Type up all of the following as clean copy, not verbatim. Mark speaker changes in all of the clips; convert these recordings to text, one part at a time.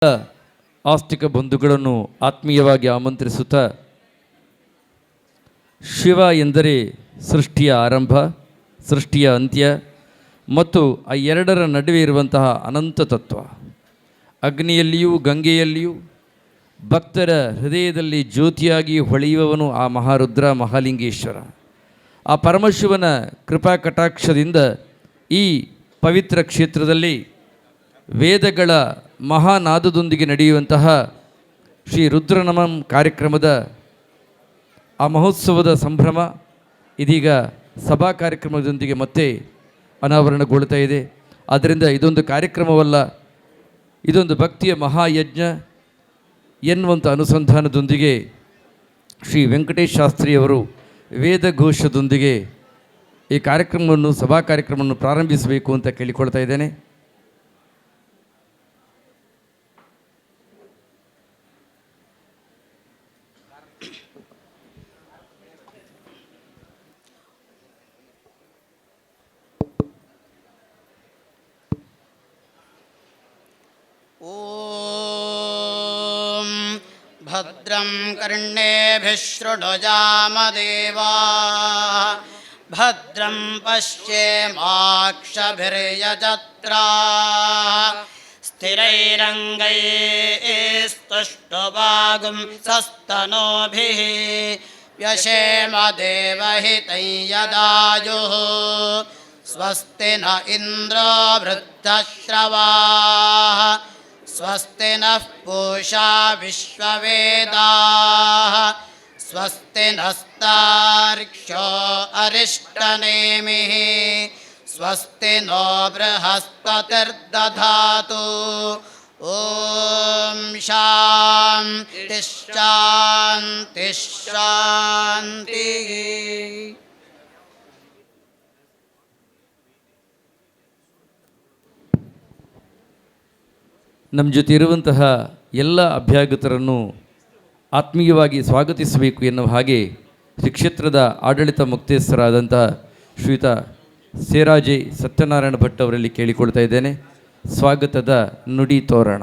Speaker 1: ಆಸ್ತಿಕ ಬಂಧುಗಳನ್ನು ಆತ್ಮೀಯವಾಗಿ ಆಮಂತ್ರಿಸುತ್ತಾ, ಶಿವ ಎಂದರೆ ಸೃಷ್ಟಿಯ ಆರಂಭ, ಸೃಷ್ಟಿಯ ಅಂತ್ಯ ಮತ್ತು ಆ ಎರಡರ ನಡುವೆ ಇರುವಂತಹ ಅನಂತ ತತ್ವ. ಅಗ್ನಿಯಲ್ಲಿಯೂ ಗಂಗೆಯಲ್ಲಿಯೂ ಭಕ್ತರ ಹೃದಯದಲ್ಲಿ ಜ್ಯೋತಿಯಾಗಿ ಹೊಳೆಯುವವನು ಆ ಮಹಾರುದ್ರ ಮಹಾಲಿಂಗೇಶ್ವರ. ಆ ಪರಮಶಿವನ ಕೃಪಾ ಕಟಾಕ್ಷದಿಂದ ಈ ಪವಿತ್ರ ಕ್ಷೇತ್ರದಲ್ಲಿ ವೇದಗಳ ಮಹಾನಾದದೊಂದಿಗೆ ನಡೆಯುವಂತಹ ಶ್ರೀ ರುದ್ರನಮಂ ಕಾರ್ಯಕ್ರಮದ ಆ ಮಹೋತ್ಸವದ ಸಂಭ್ರಮ ಇದೀಗ ಸಭಾ ಕಾರ್ಯಕ್ರಮದೊಂದಿಗೆ ಮತ್ತೆ ಅನಾವರಣಗೊಳ್ತಾ ಇದೆ. ಆದ್ದರಿಂದ ಇದೊಂದು ಕಾರ್ಯಕ್ರಮವಲ್ಲ, ಇದೊಂದು ಭಕ್ತಿಯ ಮಹಾಯಜ್ಞ ಎನ್ನುವಂಥ ಅನುಸಂಧಾನದೊಂದಿಗೆ ಶ್ರೀ ವೆಂಕಟೇಶ ಶಾಸ್ತ್ರಿಯವರು ವೇದಘೋಷದೊಂದಿಗೆ ಈ ಕಾರ್ಯಕ್ರಮವನ್ನು ಸಭಾ ಕಾರ್ಯಕ್ರಮವನ್ನು ಪ್ರಾರಂಭಿಸಬೇಕು ಅಂತ ಕೇಳಿಕೊಳ್ತಾ ಇದ್ದೇನೆ.
Speaker 2: ಓಂ ಭದ್ರಂ ಕರ್ಣೇಭಿಃ ಶೃಣುಯಾಮದೇವಾಃ ಭದ್ರಂ ಪಶ್ಯೇಮಾಕ್ಷಭಿರ್ಯಜತ್ರಾಃ ಸ್ಥಿರೈರಂಗೈಸ್ತುಷ್ಟುವಾಗುಂಸಸ್ತನೂಭಿಃ ವ್ಯಶೇಮ ದೇವಹಿತಂ ಯದಾಯುಃ ಸ್ವಸ್ತಿ ನ ಇಂದ್ರೋ ವೃद्धಶ್ರವಾಃ ಸ್ವಸ್ತಿ ನಃ ಪೂಷಾ ವಿಶ್ವವೇದಾಃ ಸ್ವಸ್ತಿ ನಸ್ತಾರ್ಕ್ಷ್ಯೋ ಅರಿಷ್ಟನೇಮಿಃ ಸ್ವಸ್ತಿ ನೋ ಬೃಹಸ್ಪತಿರ್ದಧಾತು. ಓಂ ಶಾಂತಿ ಶಾಂತಿ ಶಾಂತಿ.
Speaker 1: ನಮ್ಮ ಜೊತೆ ಇರುವಂತಹ ಎಲ್ಲ ಅಭ್ಯಾಗತರನ್ನು ಆತ್ಮೀಯವಾಗಿ ಸ್ವಾಗತಿಸಬೇಕು ಎನ್ನುವ ಹಾಗೆ ಶ್ರೀ ಕ್ಷೇತ್ರದ ಆಡಳಿತ ಮುಕ್ತೇಸ್ಥರಾದಂತಹ ಶ್ರೀಯುತ ಸೇರಾಜೆ ಸತ್ಯನಾರಾಯಣ ಭಟ್ ಅವರಲ್ಲಿ ಕೇಳಿಕೊಳ್ತಾ ಇದ್ದೇನೆ. ಸ್ವಾಗತದ ನುಡಿ ತೋರಣ.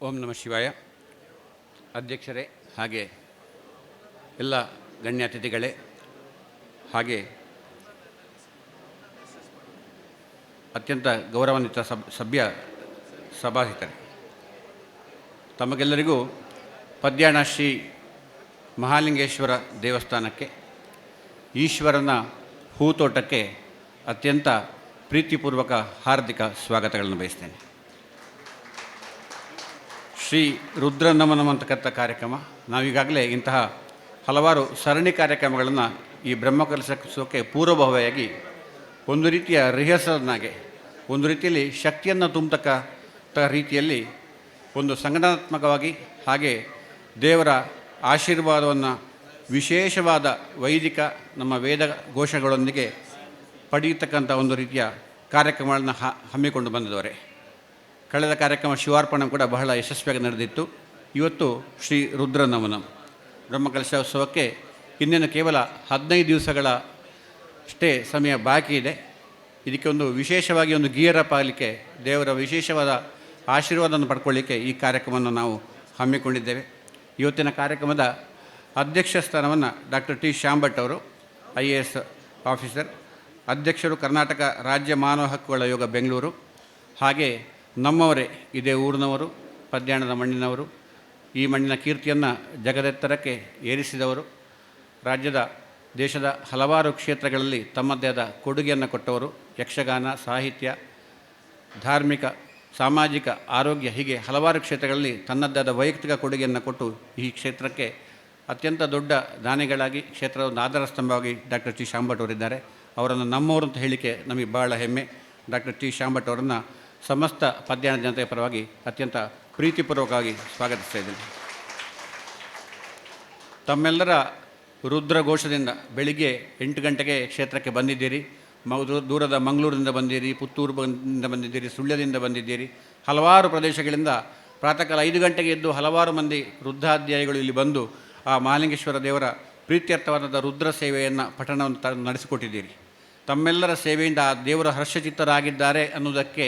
Speaker 3: ಓಂ ನಮಃ ಶಿವಾಯ. ಅಧ್ಯಕ್ಷರೇ, ಹಾಗೆ ಎಲ್ಲ ಗಣ್ಯ ಅತಿಥಿಗಳೇ, ಹಾಗೆ ಅತ್ಯಂತ ಗೌರವಾನ್ವಿತ ಸಭ್ಯ ಸಭಾಹಿತರೇ, ತಮಗೆಲ್ಲರಿಗೂ ಪದ್ಯಾಣ ಶ್ರೀ ಮಹಾಲಿಂಗೇಶ್ವರ ದೇವಸ್ಥಾನಕ್ಕೆ, ಈಶ್ವರನ ಹೂತೋಟಕ್ಕೆ ಅತ್ಯಂತ ಪ್ರೀತಿಪೂರ್ವಕ ಹಾರ್ದಿಕ ಸ್ವಾಗತಗಳನ್ನು ಬಯಸ್ತೇನೆ. ಶ್ರೀ ರುದ್ರನಮನಂ ಅಂತಕ್ಕಂಥ ಕಾರ್ಯಕ್ರಮ, ನಾವೀಗಾಗಲೇ ಇಂತಹ ಹಲವಾರು ಸರಣಿ ಕಾರ್ಯಕ್ರಮಗಳನ್ನು ಈ ಬ್ರಹ್ಮಕಲಶೋತ್ಸವಕ್ಕೆ ಪೂರ್ವಭಾವಿಯಾಗಿ ಒಂದು ರೀತಿಯ ರಿಹರ್ಸಲ್ನಾಗೆ, ಒಂದು ರೀತಿಯಲ್ಲಿ ಶಕ್ತಿಯನ್ನು ತುಂಬತಕ್ಕ ರೀತಿಯಲ್ಲಿ ಒಂದು ಸಂಘಟನಾತ್ಮಕವಾಗಿ, ಹಾಗೆ ದೇವರ ಆಶೀರ್ವಾದವನ್ನು ವಿಶೇಷವಾದ ವೈದಿಕ ನಮ್ಮ ವೇದ ಘೋಷಗಳೊಂದಿಗೆ ಪಡೆಯತಕ್ಕಂಥ ಒಂದು ರೀತಿಯ ಕಾರ್ಯಕ್ರಮಗಳನ್ನು ಹಮ್ಮಿಕೊಂಡು ಬಂದಿದ್ದವರೆ. ಕಳೆದ ಕಾರ್ಯಕ್ರಮ ಶಿವಾರ್ಪಣೆ ಕೂಡ ಬಹಳ ಯಶಸ್ವಿಯಾಗಿ ನಡೆದಿತ್ತು. ಇವತ್ತು ಶ್ರೀ ರುದ್ರನಮನಂ ಬ್ರಹ್ಮಕಲಶೋತ್ಸವಕ್ಕೆ ಇನ್ನೇನು ಕೇವಲ 15 ದಿವಸಗಳಷ್ಟೇ ಸಮಯ ಬಾಕಿ ಇದೆ. ಇದಕ್ಕೆ ಒಂದು ವಿಶೇಷವಾಗಿ ಒಂದು ಗೀಯರಪ್ ಆಗಲಿಕ್ಕೆ, ದೇವರ ವಿಶೇಷವಾದ ಆಶೀರ್ವಾದವನ್ನು ಪಡ್ಕೊಳ್ಳಿಕ್ಕೆ ಈ ಕಾರ್ಯಕ್ರಮವನ್ನು ನಾವು ಹಮ್ಮಿಕೊಂಡಿದ್ದೇವೆ. ಇವತ್ತಿನ ಕಾರ್ಯಕ್ರಮದ ಅಧ್ಯಕ್ಷ ಸ್ಥಾನವನ್ನು ಡಾಕ್ಟರ್ ಟಿ ಶ್ಯಾಮ್ ಭಟ್ ಅವರು, IAS ಆಫೀಸರ್, ಅಧ್ಯಕ್ಷರು ಕರ್ನಾಟಕ ರಾಜ್ಯ ಮಾನವ ಹಕ್ಕುಗಳ ಆಯೋಗ ಬೆಂಗಳೂರು, ಹಾಗೆ ನಮ್ಮವರೇ, ಇದೇ ಊರಿನವರು, ಪದ್ಯಾಣದ ಮಣ್ಣಿನವರು, ಈ ಮಣ್ಣಿನ ಕೀರ್ತಿಯನ್ನು ಜಗದೆತ್ತರಕ್ಕೆ ಏರಿಸಿದವರು, ರಾಜ್ಯದ ದೇಶದ ಹಲವಾರು ಕ್ಷೇತ್ರಗಳಲ್ಲಿ ತಮ್ಮದೇ ಆದ ಕೊಡುಗೆಯನ್ನು ಕೊಟ್ಟವರು, ಯಕ್ಷಗಾನ, ಸಾಹಿತ್ಯ, ಧಾರ್ಮಿಕ, ಸಾಮಾಜಿಕ, ಆರೋಗ್ಯ, ಹೀಗೆ ಹಲವಾರು ಕ್ಷೇತ್ರಗಳಲ್ಲಿ ತನ್ನದೇ ಆದ ವೈಯಕ್ತಿಕ ಕೊಡುಗೆಯನ್ನು ಕೊಟ್ಟು ಈ ಕ್ಷೇತ್ರಕ್ಕೆ ಅತ್ಯಂತ ದೊಡ್ಡ ದಾನಿಗಳಾಗಿ, ಕ್ಷೇತ್ರದ ಒಂದು ಆಧಾರ ಸ್ತಂಭವಾಗಿ ಡಾಕ್ಟರ್ ಟಿ ಶ್ಯಾಮ್ ಭಟ್ ಅವರಿದ್ದಾರೆ. ಅವರನ್ನು ನಮ್ಮವರು ಅಂತ ಹೇಳಲಿಕ್ಕೆ ನಮಗೆ ಭಾಳ ಹೆಮ್ಮೆ. ಡಾಕ್ಟರ್ ಟಿ ಶ್ಯಾಮ್ ಭಟ್ ಅವರನ್ನು ಸಮಸ್ತ ಪದ್ಯಾಣ ಜನತೆಯ ಪರವಾಗಿ ಅತ್ಯಂತ ಪ್ರೀತಿಪೂರ್ವಕವಾಗಿ ಸ್ವಾಗತಿಸ್ತಾ ಇದ್ದೀನಿ. ತಮ್ಮೆಲ್ಲರ ರುದ್ರಘೋಷದಿಂದ ಬೆಳಿಗ್ಗೆ 8 ಗಂಟೆಗೆ ಕ್ಷೇತ್ರಕ್ಕೆ ಬಂದಿದ್ದೀರಿ. ದೂರದ ಮಂಗಳೂರಿನಿಂದ ಬಂದಿದ್ದೀರಿ, ಪುತ್ತೂರಿನಿಂದ ಬಂದಿದ್ದೀರಿ, ಸುಳ್ಯದಿಂದ ಬಂದಿದ್ದೀರಿ, ಹಲವಾರು ಪ್ರದೇಶಗಳಿಂದ ಪ್ರಾತಃ ಕಾಲ 5 ಗಂಟೆಗೆ ಎದ್ದು ಹಲವಾರು ಮಂದಿ ವೃದ್ಧಾಧ್ಯಾಯಿಗಳು ಇಲ್ಲಿ ಬಂದು ಆ ಮಹಾಲಿಂಗೇಶ್ವರ ದೇವರ ಪ್ರೀತ್ಯರ್ಥವಾದ ರುದ್ರ ಸೇವೆಯನ್ನು ಪಠಣವನ್ನು ನಡೆಸಿಕೊಟ್ಟಿದ್ದೀರಿ. ತಮ್ಮೆಲ್ಲರ ಸೇವೆಯಿಂದ ಆ ದೇವರ ಹರ್ಷಚಿತ್ತರಾಗಿದ್ದಾರೆ ಅನ್ನೋದಕ್ಕೆ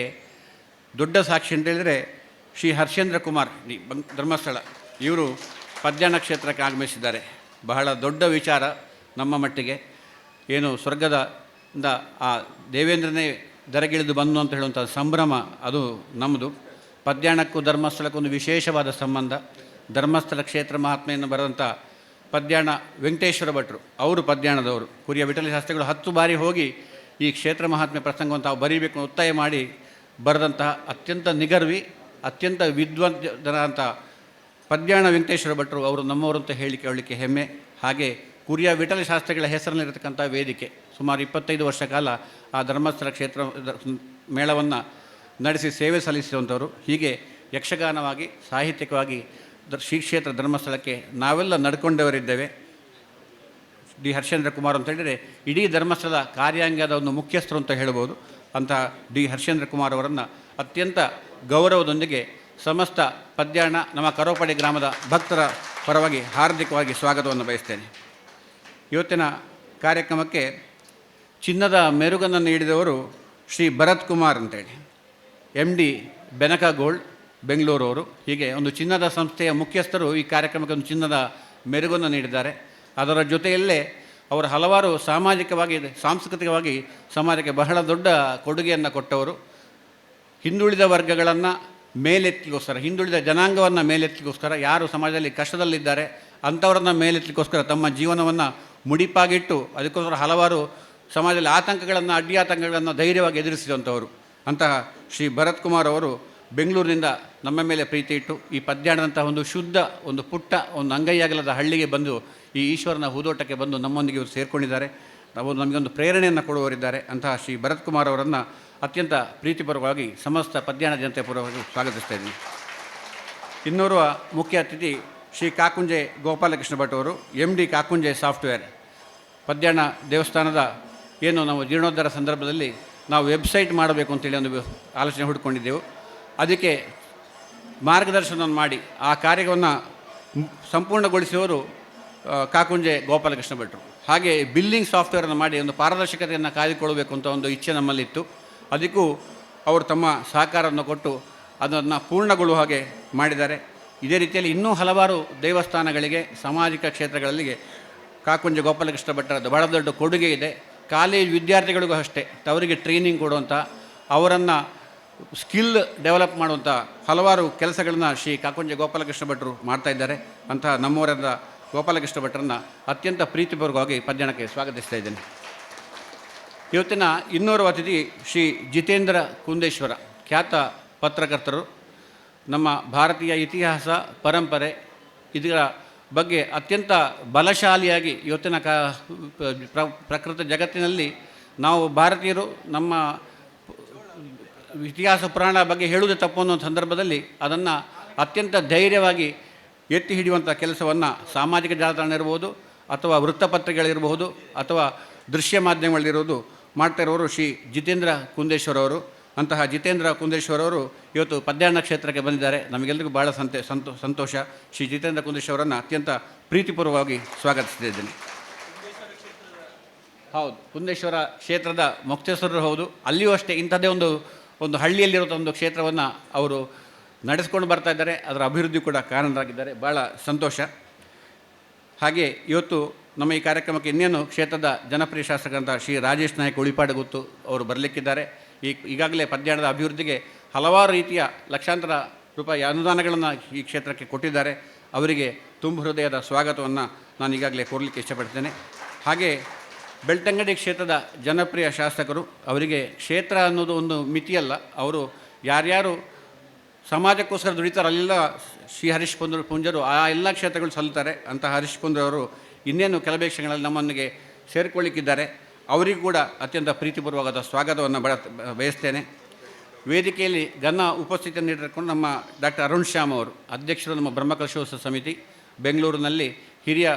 Speaker 3: ದೊಡ್ಡ ಸಾಕ್ಷಿ ಅಂತ ಹೇಳಿದರೆ ಶ್ರೀ ಹರ್ಷೇಂದ್ರ ಕುಮಾರ್ ಧರ್ಮಸ್ಥಳ ಇವರು ಪದ್ಯಾಣ ಕ್ಷೇತ್ರಕ್ಕೆ ಆಗಮಿಸಿದ್ದಾರೆ. ಬಹಳ ದೊಡ್ಡ ವಿಚಾರ ನಮ್ಮ ಮಟ್ಟಿಗೆ. ಏನು ಸ್ವರ್ಗದಿಂದ ಆ ದೇವೇಂದ್ರನೇ ದರಗಿಳಿದು ಬಂದು ಅಂತ ಹೇಳುವಂಥ ಸಂಭ್ರಮ ಅದು ನಮ್ಮದು. ಪದ್ಯಾಣಕ್ಕೂ ಧರ್ಮಸ್ಥಳಕ್ಕೂ ಒಂದು ವಿಶೇಷವಾದ ಸಂಬಂಧ. ಧರ್ಮಸ್ಥಳ ಕ್ಷೇತ್ರ ಮಹಾತ್ಮೆಯನ್ನು ಬರೆದಂಥ ಪದ್ಯಾಣ ವೆಂಕಟೇಶ್ವರ ಭಟ್ರು ಅವರು ಪದ್ಯಾಣದವರು. ಕುರಿಯ ವಿಠಲ ಶಾಸ್ತ್ರಿಗಳು 10 ಬಾರಿ ಹೋಗಿ ಈ ಕ್ಷೇತ್ರ ಮಹಾತ್ಮೆ ಪ್ರಸಂಗವನ್ನು ತಾವು ಬರೀಬೇಕು ಒತ್ತಾಯ ಮಾಡಿ ಬರೆದಂತಹ ಅತ್ಯಂತ ನಿಗರ್ವಿ ಅತ್ಯಂತ ವಿದ್ವಂತನ ಅಂತ ಪದ್ಯಾಣ ವೆಂಕಟೇಶ್ವರ ಭಟ್ರು ಅವರು ನಮ್ಮವರು ಅಂತ ಹೇಳಿಕೊಳ್ಳಲಿಕ್ಕೆ ಹೆಮ್ಮೆ. ಹಾಗೆ ಕುರಿಯ ವಿಠಲ ಶಾಸ್ತ್ರಿಗಳ ಹೆಸರಲ್ಲಿರತಕ್ಕಂಥ ವೇದಿಕೆ ಸುಮಾರು 25 ವರ್ಷ ಕಾಲ ಆ ಧರ್ಮಸ್ಥಳ ಕ್ಷೇತ್ರ ಮೇಳವನ್ನು ನಡೆಸಿ ಸೇವೆ ಸಲ್ಲಿಸಿರುವಂಥವರು. ಹೀಗೆ ಯಕ್ಷಗಾನವಾಗಿ ಸಾಹಿತ್ಯಿಕವಾಗಿ ಶ್ರೀ ಕ್ಷೇತ್ರ ಧರ್ಮಸ್ಥಳಕ್ಕೆ ನಾವೆಲ್ಲ ನಡ್ಕೊಂಡವರಿದ್ದೇವೆ. ಡಿ ಹರ್ಷೇಂದ್ರ ಕುಮಾರ್ ಅಂತ ಹೇಳಿದರೆ ಇಡೀ ಧರ್ಮಸ್ಥಳದ ಕಾರ್ಯಾಂಗದ ಒಂದು ಮುಖ್ಯಸ್ಥರು ಅಂತ ಹೇಳ್ಬೋದು. ಅಂತಹ ಡಿ ಹರ್ಷೇಂದ್ರ ಕುಮಾರ್ ಅವರನ್ನು ಅತ್ಯಂತ ಗೌರವದೊಂದಿಗೆ ಸಮಸ್ತ ಪದ್ಯಾಣ ನಮ್ಮ ಕರೋಪಡಿ ಗ್ರಾಮದ ಭಕ್ತರ ಪರವಾಗಿ ಹಾರ್ದಿಕವಾಗಿ ಸ್ವಾಗತವನ್ನು ಬಯಸ್ತೇನೆ. ಇವತ್ತಿನ ಕಾರ್ಯಕ್ರಮಕ್ಕೆ ಚಿನ್ನದ ಮೆರುಗನ್ನು ನೀಡಿದವರು ಶ್ರೀ ಭರತ್ ಕುಮಾರ್ ಅಂತೇಳಿ, MD ಬೆನಕ ಗೋಲ್ಡ್ ಬೆಂಗಳೂರವರು. ಹೀಗೆ ಒಂದು ಚಿನ್ನದ ಸಂಸ್ಥೆಯ ಮುಖ್ಯಸ್ಥರು ಈ ಕಾರ್ಯಕ್ರಮಕ್ಕೆ ಒಂದು ಚಿನ್ನದ ಮೆರುಗನ್ನು ನೀಡಿದ್ದಾರೆ. ಅದರ ಜೊತೆಯಲ್ಲೇ ಅವರು ಹಲವಾರು ಸಾಮಾಜಿಕವಾಗಿ ಸಾಂಸ್ಕೃತಿಕವಾಗಿ ಸಮಾಜಕ್ಕೆ ಬಹಳ ದೊಡ್ಡ ಕೊಡುಗೆಯನ್ನು ಕೊಟ್ಟವರು. ಹಿಂದುಳಿದ ವರ್ಗಗಳನ್ನು ಮೇಲೆತ್ತಲಿಗೋಸ್ಕರ, ಹಿಂದುಳಿದ ಜನಾಂಗವನ್ನು ಮೇಲೆತ್ತಲಿಗೋಸ್ಕರ, ಯಾರು ಸಮಾಜದಲ್ಲಿ ಕಷ್ಟದಲ್ಲಿದ್ದಾರೆ ಅಂಥವರನ್ನು ಮೇಲೆತ್ತಲಿಗೋಸ್ಕರ ತಮ್ಮ ಜೀವನವನ್ನು ಮುಡಿಪಾಗಿಟ್ಟು ಅದಕ್ಕೋಸ್ಕರ ಹಲವಾರು ಸಮಾಜದಲ್ಲಿ ಆತಂಕಗಳನ್ನು ಅಡ್ಡಿ ಆತಂಕಗಳನ್ನು ಧೈರ್ಯವಾಗಿ ಎದುರಿಸಿದಂಥವರು. ಅಂತಹ ಶ್ರೀ ಭರತ್ ಕುಮಾರ್ ಅವರು ಬೆಂಗಳೂರಿನಿಂದ ನಮ್ಮ ಮೇಲೆ ಪ್ರೀತಿ ಇಟ್ಟು ಈ ಪದ್ಯಾಣದಂತಹ ಒಂದು ಶುದ್ಧ ಒಂದು ಪುಟ್ಟ ಒಂದು ಅಂಗೈಯಾಗಲದ ಹಳ್ಳಿಗೆ ಬಂದು ಈ ಈಶ್ವರನ ಹೂದೋಟಕ್ಕೆ ಬಂದು ನಮ್ಮೊಂದಿಗೆ ಇವರು ಸೇರಿಕೊಂಡಿದ್ದಾರೆ. ನಮಗೊಂದು ಪ್ರೇರಣೆಯನ್ನು ಕೊಡುವವರಿದ್ದಾರೆ. ಅಂತಹ ಶ್ರೀ ಭರತ್ ಕುಮಾರ್ ಅವರನ್ನು ಅತ್ಯಂತ ಪ್ರೀತಿಪೂರ್ವಕವಾಗಿ ಸಮಸ್ತ ಪದ್ಯಾಣ ಜನತೆ ಪೂರ್ವಕವಾಗಿ ಸ್ವಾಗತಿಸ್ತಾ ಇದ್ದೀನಿ. ಇನ್ನೋರ್ವ ಮುಖ್ಯ ಅತಿಥಿ ಶ್ರೀ ಕಾಕುಂಜೆ ಗೋಪಾಲಕೃಷ್ಣ ಭಟ್ ಅವರು, MD ಕಾಕುಂಜೆ ಸಾಫ್ಟ್ವೇರ್. ಪದ್ಯಾಣ ದೇವಸ್ಥಾನದ ಏನು ನಾವು ಜೀರ್ಣೋದ್ಧಾರ ಸಂದರ್ಭದಲ್ಲಿ ನಾವು ವೆಬ್ಸೈಟ್ ಮಾಡಬೇಕು ಅಂತೇಳಿ ಒಂದು ಆಲೋಚನೆ ಹುಡ್ಕೊಂಡಿದ್ದೆವು. ಅದಕ್ಕೆ ಮಾರ್ಗದರ್ಶನವನ್ನು ಮಾಡಿ ಆ ಕಾರ್ಯವನ್ನು ಸಂಪೂರ್ಣಗೊಳಿಸುವವರು ಕಾಕುಂಜೆ ಗೋಪಾಲಕೃಷ್ಣ ಭಟ್ರು. ಹಾಗೆ ಬಿಲ್ಲಿಂಗ್ ಸಾಫ್ಟ್ವೇರನ್ನು ಮಾಡಿ ಒಂದು ಪಾರದರ್ಶಕತೆಯನ್ನು ಕಾಯ್ದುಕೊಳ್ಳಬೇಕು ಅಂತ ಒಂದು ಇಚ್ಛೆ ನಮ್ಮಲ್ಲಿತ್ತು. ಅದಕ್ಕೂ ಅವರು ತಮ್ಮ ಸಹಕಾರವನ್ನು ಕೊಟ್ಟು ಅದನ್ನು ಪೂರ್ಣಗೊಳ್ಳುವ ಹಾಗೆ ಮಾಡಿದ್ದಾರೆ. ಇದೇ ರೀತಿಯಲ್ಲಿ ಇನ್ನೂ ಹಲವಾರು ದೇವಸ್ಥಾನಗಳಿಗೆ ಸಾಮಾಜಿಕ ಕ್ಷೇತ್ರಗಳಿಗೆ ಕಾಕುಂಜೆ ಗೋಪಾಲಕೃಷ್ಣ ಭಟ್ಟರದ್ದು ಬಹಳ ದೊಡ್ಡ ಕೊಡುಗೆ ಇದೆ. ಕಾಲೇಜ್ ವಿದ್ಯಾರ್ಥಿಗಳಿಗೂ ಅಷ್ಟೇ ಅವರಿಗೆ ಟ್ರೈನಿಂಗ್ ಕೊಡುವಂಥ, ಅವರನ್ನು ಸ್ಕಿಲ್ ಡೆವಲಪ್ ಮಾಡುವಂಥ ಹಲವಾರು ಕೆಲಸಗಳನ್ನು ಶ್ರೀ ಕಾಕುಂಜೆ ಗೋಪಾಲಕೃಷ್ಣ ಭಟ್ರು ಮಾಡ್ತಾಯಿದ್ದಾರೆ. ಅಂತಹ ನಮ್ಮವರಾದ ಗೋಪಾಲಕೃಷ್ಣ ಭಟ್ರನ್ನು ಅತ್ಯಂತ ಪ್ರೀತಿಪೂರ್ವಕವಾಗಿ ಪದ್ಯಾಣಕ್ಕೆ ಸ್ವಾಗತಿಸ್ತಾ ಇದ್ದೇನೆ. ಇವತ್ತಿನ ಇನ್ನೋರ್ವ ಅತಿಥಿ ಶ್ರೀ ಜಿತೇಂದ್ರ ಕುಂದೇಶ್ವರ, ಖ್ಯಾತ ಪತ್ರಕರ್ತರು. ನಮ್ಮ ಭಾರತೀಯ ಇತಿಹಾಸ ಪರಂಪರೆ ಇದರ ಬಗ್ಗೆ ಅತ್ಯಂತ ಬಲಶಾಲಿಯಾಗಿ ಇವತ್ತಿನ ಪ್ರಕೃತ ಜಗತ್ತಿನಲ್ಲಿ ನಾವು ಭಾರತೀಯರು ನಮ್ಮ ಇತಿಹಾಸ ಪುರಾಣ ಬಗ್ಗೆ ಹೇಳುವುದೇ ತಪ್ಪು ಅನ್ನೋ ಸಂದರ್ಭದಲ್ಲಿ ಅದನ್ನು ಅತ್ಯಂತ ಧೈರ್ಯವಾಗಿ ಎತ್ತಿ ಹಿಡಿಯುವಂಥ ಕೆಲಸವನ್ನು ಸಾಮಾಜಿಕ ಜಾಲತಾಣ ಇರ್ಬೋದು ಅಥವಾ ವೃತ್ತಪತ್ರಿಕೆಗಳಿರಬಹುದು ಅಥವಾ ದೃಶ್ಯ ಮಾಧ್ಯಮಗಳಿರೋದು ಮಾಡ್ತಾ ಇರೋರು ಶ್ರೀ ಜಿತೇಂದ್ರ ಕುಂದೇಶ್ವರ ಅವರು. ಅಂತಹ ಜಿತೇಂದ್ರ ಕುಂದೇಶ್ವರ ಅವರು ಇವತ್ತು ಪದ್ಯಾಣ ಕ್ಷೇತ್ರಕ್ಕೆ ಬಂದಿದ್ದಾರೆ. ನಮಗೆಲ್ಲರಿಗೂ ಭಾಳ ಸಂತೋಷ. ಶ್ರೀ ಜಿತೇಂದ್ರ ಕುಂದೇಶ್ವರ ಅವರನ್ನು ಅತ್ಯಂತ ಪ್ರೀತಿಪೂರ್ವಕವಾಗಿ ಸ್ವಾಗತಿಸ್ತಿದ್ದೇನೆ. ಹೌದು, ಕುಂದೇಶ್ವರ ಕ್ಷೇತ್ರದ ಮುಕ್ತೇಶ್ವರರು ಹೌದು. ಅಲ್ಲಿಯೂ ಅಷ್ಟೇ ಇಂಥದ್ದೇ ಒಂದು ಹಳ್ಳಿಯಲ್ಲಿರೋ ಒಂದು ಕ್ಷೇತ್ರವನ್ನು ಅವರು ನಡೆಸ್ಕೊಂಡು ಬರ್ತಾ ಇದ್ದಾರೆ. ಅದರ ಅಭಿವೃದ್ಧಿ ಕೂಡ ಕಾರಣರಾಗಿದ್ದಾರೆ. ಭಾಳ ಸಂತೋಷ. ಹಾಗೆ ಇವತ್ತು ನಮ್ಮ ಈ ಕಾರ್ಯಕ್ರಮಕ್ಕೆ ಇನ್ನೇನು ಕ್ಷೇತ್ರದ ಜನಪ್ರಿಯ ಶಾಸಕರಂಥ ಶ್ರೀ ರಾಜೇಶ್ ನಾಯಕ್ ಉಳಿಪಾಡಗುತ್ತು ಅವರು ಬರಲಿಕ್ಕಿದ್ದಾರೆ. ಈಗಾಗಲೇ ಪದ್ಯಾಣದ ಅಭಿವೃದ್ಧಿಗೆ ಹಲವಾರು ರೀತಿಯ ಲಕ್ಷಾಂತರ ರೂಪಾಯಿ ಅನುದಾನಗಳನ್ನು ಈ ಕ್ಷೇತ್ರಕ್ಕೆ ಕೊಟ್ಟಿದ್ದಾರೆ. ಅವರಿಗೆ ತುಂಬ ಹೃದಯದ ಸ್ವಾಗತವನ್ನು ನಾನು ಈಗಾಗಲೇ ಕೋರಲಿಕ್ಕೆ ಇಷ್ಟಪಡ್ತೇನೆ. ಹಾಗೆ ಬೆಳ್ತಂಗಡಿ ಕ್ಷೇತ್ರದ ಜನಪ್ರಿಯ ಶಾಸಕರು, ಅವರಿಗೆ ಕ್ಷೇತ್ರ ಅನ್ನೋದು ಒಂದು ಮಿತಿಯಲ್ಲ. ಅವರು ಯಾರ್ಯಾರು ಸಮಾಜಕ್ಕೋಸ್ಕರ ದುಡಿತಾರೆ ಅಲ್ಲೆಲ್ಲ ಶ್ರೀ ಹರೀಶ್ ಪುಂಜರು ಆ ಎಲ್ಲ ಕ್ಷೇತ್ರಗಳು ಸಲ್ಲುತ್ತಾರೆ. ಅಂತಹ ಹರೀಶ್ ಪುಂಜರವರು ಇನ್ನೇನು ಕೆಲವೇ ಕ್ಷಣಗಳಲ್ಲಿ ನಮ್ಮೊಂದಿಗೆ ಸೇರಿಕೊಳ್ಳಿಕ್ಕಿದ್ದಾರೆ. ಅವರಿಗೂ ಕೂಡ ಅತ್ಯಂತ ಪ್ರೀತಿಪೂರ್ವಕವಾದ ಸ್ವಾಗತವನ್ನು ಬಯಸ್ತೇನೆ. ವೇದಿಕೆಯಲ್ಲಿ ಘನ ಉಪಸ್ಥಿತಿಯನ್ನು ನೀಡಿಕೊಂಡು ನಮ್ಮ ಡಾಕ್ಟರ್ ಅರುಣ್ ಶ್ಯಾಮ್ ಅವರು, ಅಧ್ಯಕ್ಷರು ನಮ್ಮ ಬ್ರಹ್ಮಕಲಶೋತ್ಸವ ಸಮಿತಿ ಬೆಂಗಳೂರಿನಲ್ಲಿ, ಹಿರಿಯ